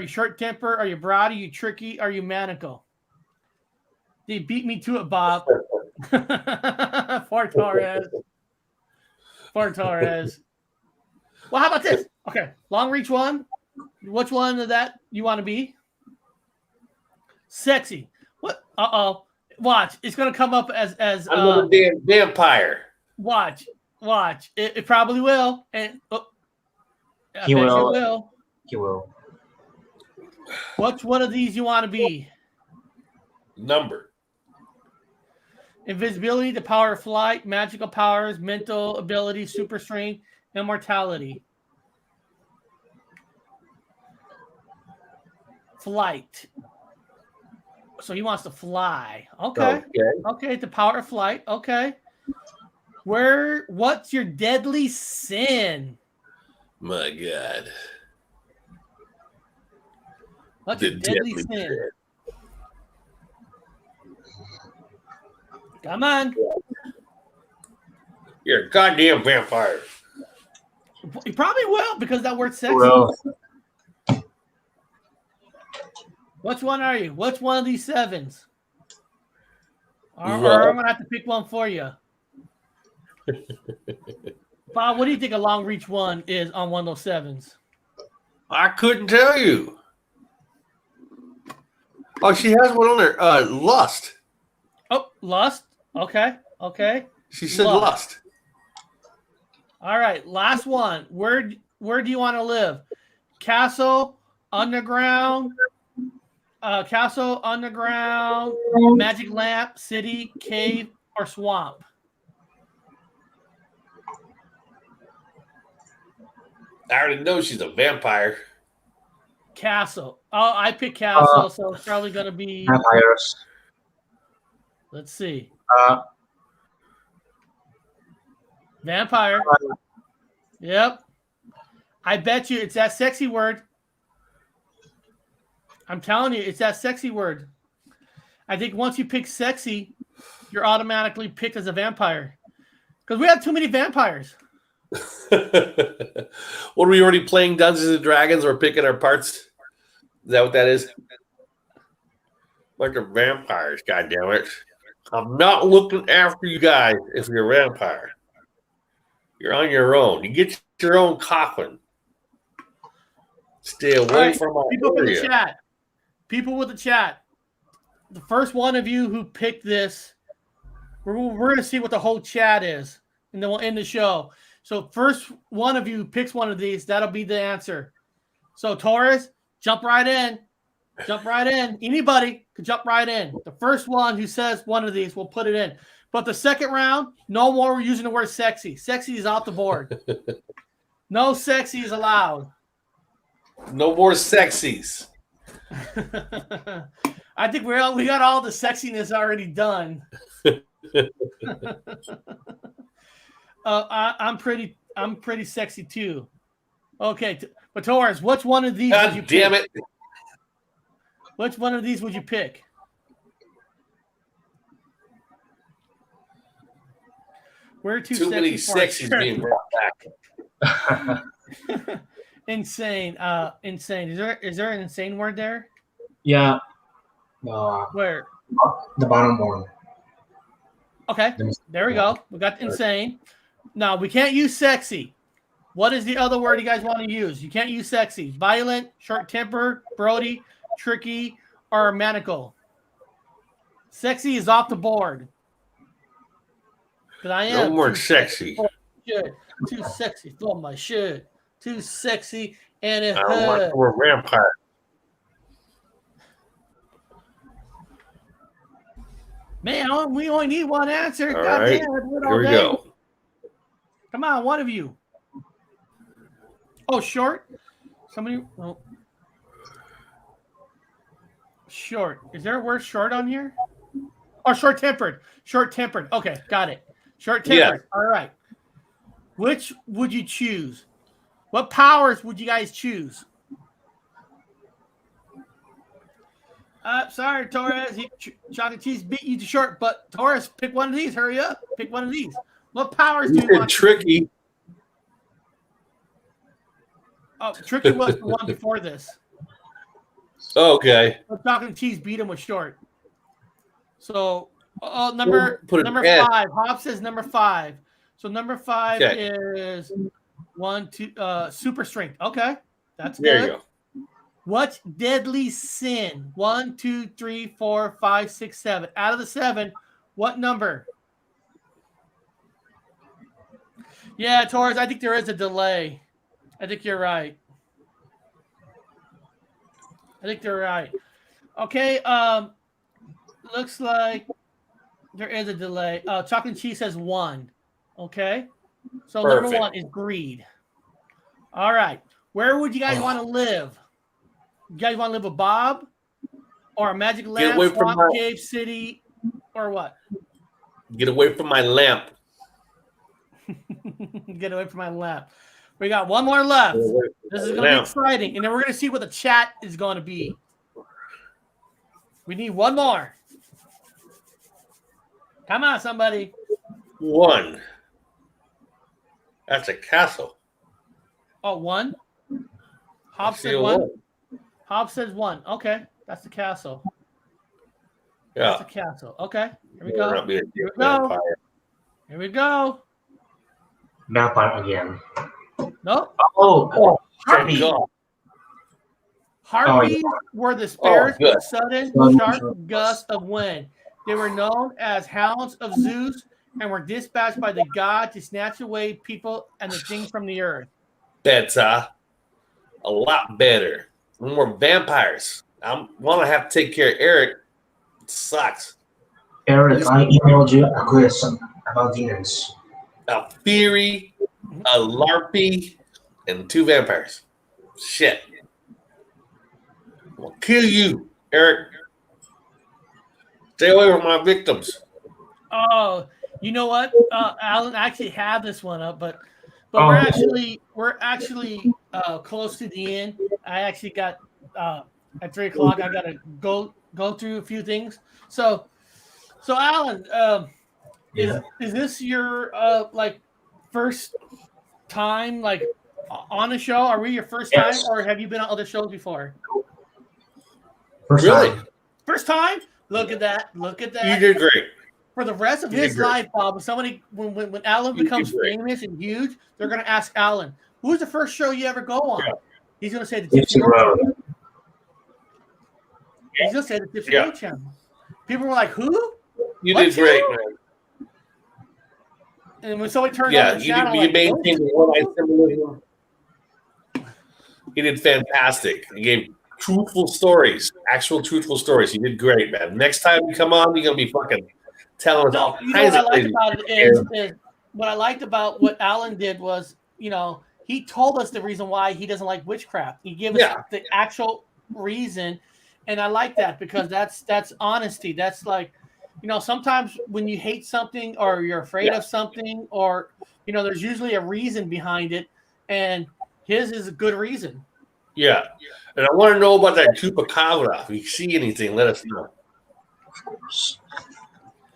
[SPEAKER 5] short temper? Are you broad? Are you tricky? Are you maniacal? They beat me to it, Bob. For Torres. For Torres. Well, how about this? Okay, long reach one. Which one of that you want to be? Sexy. What? Watch. It's gonna come up as
[SPEAKER 6] another damn vampire.
[SPEAKER 5] Watch. It probably will. And
[SPEAKER 2] He will.
[SPEAKER 5] It will.
[SPEAKER 2] He will.
[SPEAKER 5] Which one of these you want to be?
[SPEAKER 6] Number.
[SPEAKER 5] Invisibility, the power of flight, magical powers, mental ability, super strength, immortality. Flight. So he wants to fly. Okay. Okay, the power of flight. Okay. What's your deadly sin?
[SPEAKER 6] My God.
[SPEAKER 5] What's your deadly sin? Come on.
[SPEAKER 6] You're a goddamn vampire.
[SPEAKER 5] You probably will because that word's sexy.
[SPEAKER 2] Well,
[SPEAKER 5] Which one are you? Which one of these 7s? Or I'm going to have to pick one for you. Bob, what do you think a long reach one is on one of those 7s?
[SPEAKER 6] I couldn't tell you. Oh, she has one on there. Lust.
[SPEAKER 5] Oh, lust. Okay.
[SPEAKER 6] She said lust.
[SPEAKER 5] All right, last one. Where do you want to live? Castle, underground, magic lamp, city, cave, or swamp?
[SPEAKER 6] I already know she's a vampire.
[SPEAKER 5] Castle. Oh, I picked castle, so it's probably going to be
[SPEAKER 2] vampires.
[SPEAKER 5] Let's see. Vampire. Yep. I bet you it's that sexy word. I'm telling you, it's that sexy word. I think once you pick sexy, you're automatically picked as a vampire. Because we have too many vampires.
[SPEAKER 6] What are we already playing Dungeons and Dragons? We're picking our parts. Is that what that is? Like a vampires, goddammit. I'm not looking after you guys if you're a vampire. You're on your own. You get your own coffin. Stay away from my
[SPEAKER 5] people
[SPEAKER 6] area.
[SPEAKER 5] in the chat. People with the chat. The first one of you who picked this, we're going to see what the whole chat is, and then we'll end the show. So first one of you picks one of these, that'll be the answer. So Taurus, jump right in. Jump right in. Anybody can jump right in. The first one who says one of these, we'll put it in. But the second round, no more using the word sexy. Sexy is off the board. No sexy is allowed.
[SPEAKER 6] No more sexies.
[SPEAKER 5] I think we got all the sexiness already done. I'm pretty sexy too. Okay, but Taurus, which one of these would you pick?
[SPEAKER 6] Damn it.
[SPEAKER 5] Which one of these would you pick? We're too
[SPEAKER 6] many sexies being brought back.
[SPEAKER 5] Insane. Insane. Is there an insane word there?
[SPEAKER 2] Yeah.
[SPEAKER 5] Where?
[SPEAKER 2] The bottom one.
[SPEAKER 5] Okay. There we go. We got insane. Now we can't use sexy. What is the other word you guys want to use? You can't use sexy. Violent, short temper, Brody, tricky, or maniacal. Sexy is off the board. Because I am
[SPEAKER 6] no more sexy.
[SPEAKER 5] Too sexy for my shirt. Too sexy and it
[SPEAKER 6] I don't want
[SPEAKER 5] hurt.
[SPEAKER 6] to wear vampire.
[SPEAKER 5] Man, we only need one answer.
[SPEAKER 6] All
[SPEAKER 5] God
[SPEAKER 6] right.
[SPEAKER 5] damn,
[SPEAKER 6] Here we go.
[SPEAKER 5] Come on, one of you. Oh, short? Somebody. Oh. Short. Is there a word short on here? Oh, short-tempered. Short-tempered. Okay, got it. Short-tempered. All right. Which would you choose? What powers would you guys choose? Sorry, Torres. Chocolate cheese beat you to short, but Torres, pick one of these. Hurry up. Pick one of these. What powers do you want?
[SPEAKER 6] Tricky.
[SPEAKER 5] Oh, Tricky was the one before this.
[SPEAKER 6] Okay.
[SPEAKER 5] But chocolate cheese beat him with short. So, number 5. Hob says number 5. So number 5 is 1, 2, super strength. Okay, that's good.
[SPEAKER 6] There you go.
[SPEAKER 5] What deadly sin? 1, 2, 3, 4, 5, 6, 7. Out of the 7, what number? Yeah, Torres, I think there is a delay. I think you're right. I think they're right. Okay, looks like there is a delay. Chocolate cheese says 1. Okay, so
[SPEAKER 6] Perfect.
[SPEAKER 5] Number 1 is greed. All right, where would you guys want to live? You guys want to live with Bob, or a magic lamp, swamp, cave, city, or what?
[SPEAKER 6] Get away from my lamp.
[SPEAKER 5] Get away from my lamp. We got one more left. This is going to be exciting, and then we're going to see what the chat is going to be. We need one more. Come on, somebody.
[SPEAKER 6] 1. That's a castle.
[SPEAKER 5] Oh, 1? Hob said 1. Hob says 1. Okay, that's the castle.
[SPEAKER 6] Yeah.
[SPEAKER 5] That's the castle. Okay, here we go. Here we go. Here we go.
[SPEAKER 2] Vampire again.
[SPEAKER 5] Nope.
[SPEAKER 2] Oh,
[SPEAKER 5] Harpies.
[SPEAKER 6] God.
[SPEAKER 5] Harpies were the spirits of sudden, sharp gust of wind. They were known as hounds of Zeus and were dispatched by the god to snatch away people and the things from the earth.
[SPEAKER 6] Better. A lot better. No more vampires. I want to have to take care of Eric. It sucks.
[SPEAKER 2] Eric, I emailed you a question about demons.
[SPEAKER 6] A Fury, a Larpy, and 2 vampires. Shit. I'll kill you, Eric. Stay away from my victims.
[SPEAKER 5] Oh, you know what, Alan? I actually have this one up, but we're actually close to the end. I actually got at 3 o'clock. I gotta go through a few things. So Alan, is this your first time on the show? Are we your first time, or have you been on other shows before?
[SPEAKER 2] First time.
[SPEAKER 5] First time? Look at that! Look at that!
[SPEAKER 6] You did great.
[SPEAKER 5] For the rest of his life, Bob, when Alan becomes famous and huge, they're gonna ask Alan, "Who's the first show you ever go on?" Yeah. He's gonna say the Gypsy Road. He's gonna say the Gypsy Road channel. People were like, "Who?"
[SPEAKER 6] You did great, man.
[SPEAKER 5] And when somebody turned on the channel,
[SPEAKER 6] you maintained the one-eye symbolism. He did fantastic. He gave truthful stories, actual truthful stories. He did great, man. Next time you come on, you're gonna be fucking telling us all kinds of things.
[SPEAKER 5] What I liked about what Alan did was, he told us the reason why he doesn't like witchcraft. He gave us the actual reason, and I like that because that's honesty. That's like, sometimes when you hate something or you're afraid of something, or there's usually a reason behind it, and his is a good reason.
[SPEAKER 6] Yeah. And I want to know about that chupacabra. If you see anything, let us know.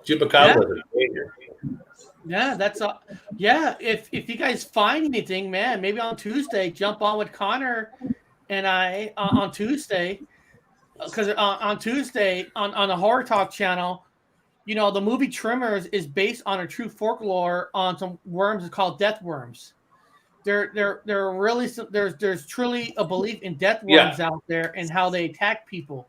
[SPEAKER 6] Chupacabra is a danger.
[SPEAKER 5] Yeah, that's all. Yeah, if you guys find anything, man, maybe on Tuesday, jump on with Connor and I on Tuesday, because on Tuesday on the Horror Talk channel, the movie Tremors is based on a true folklore on some worms called death worms. They're really there's truly a belief in death worms out there and how they attack people.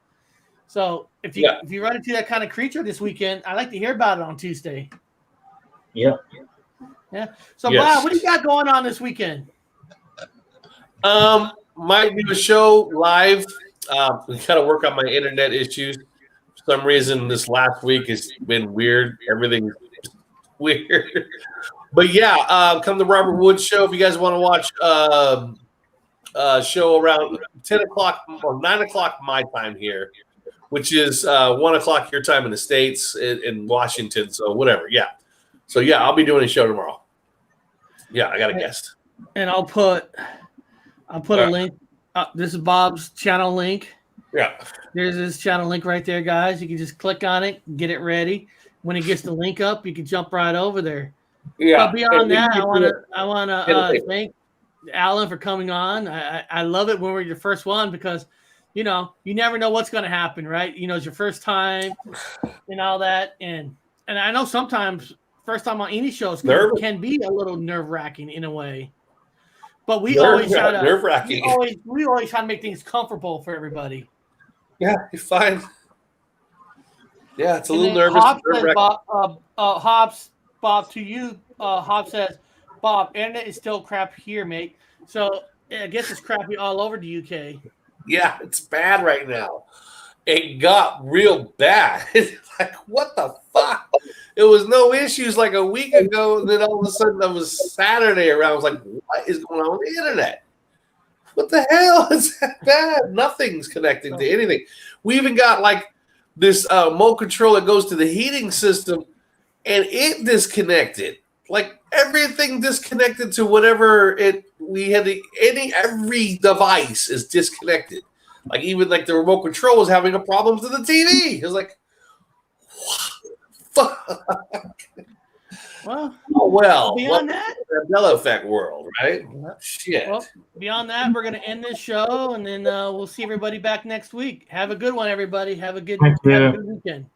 [SPEAKER 5] So if you run into that kind of creature this weekend, I'd like to hear about it on Tuesday.
[SPEAKER 2] Yeah.
[SPEAKER 5] So Bob, what do you got going on this weekend?
[SPEAKER 6] Might do a show live. We gotta work on my internet issues. For some reason, this last week has been weird. Everything's weird. But come to Robert Wood's show if you guys want to watch a show around 10 o'clock or 9 o'clock my time here. which is 1 o'clock your time in the States in Washington. So whatever. Yeah. So yeah, I'll be doing a show tomorrow. Yeah, I got a guest.
[SPEAKER 5] And I'll put a link. This is Bob's channel link.
[SPEAKER 6] Yeah.
[SPEAKER 5] There's his channel link right there, guys. You can just click on it, get it ready. When it gets the link up, you can jump right over there.
[SPEAKER 6] Yeah.
[SPEAKER 5] But beyond that, I wanna thank Alan for coming on. I love it when we're your first one because, you know, you never know what's going to happen, right? You know, it's your first time and all that. And I know sometimes first time on any shows can be a little nerve-wracking in a way. But we always try to we always try to make things comfortable for everybody.
[SPEAKER 6] Yeah, you're fine. Yeah, it's a little nervous.
[SPEAKER 5] Bob, to you, Hobbs says, Bob, internet is still crap here, mate. So I guess it's crappy all over the UK.
[SPEAKER 6] Yeah, it's bad right now. It got real bad. Like, what the fuck? It was no issues like a week ago, and then all of a sudden it was Saturday around. I was like, what is going on with the internet? What the hell is that bad? Nothing's connecting to anything. We even got like this remote control that goes to the heating system, and it disconnected. Like everything disconnected to whatever every device is disconnected. Like even like the remote control was having a problem to the TV. It was like, what the fuck? Well,
[SPEAKER 5] beyond that,
[SPEAKER 6] Mandela effect world, right? Shit.
[SPEAKER 5] Well, beyond that, we're gonna end this show, and then we'll see everybody back next week. Have a good one, everybody. Have a good weekend.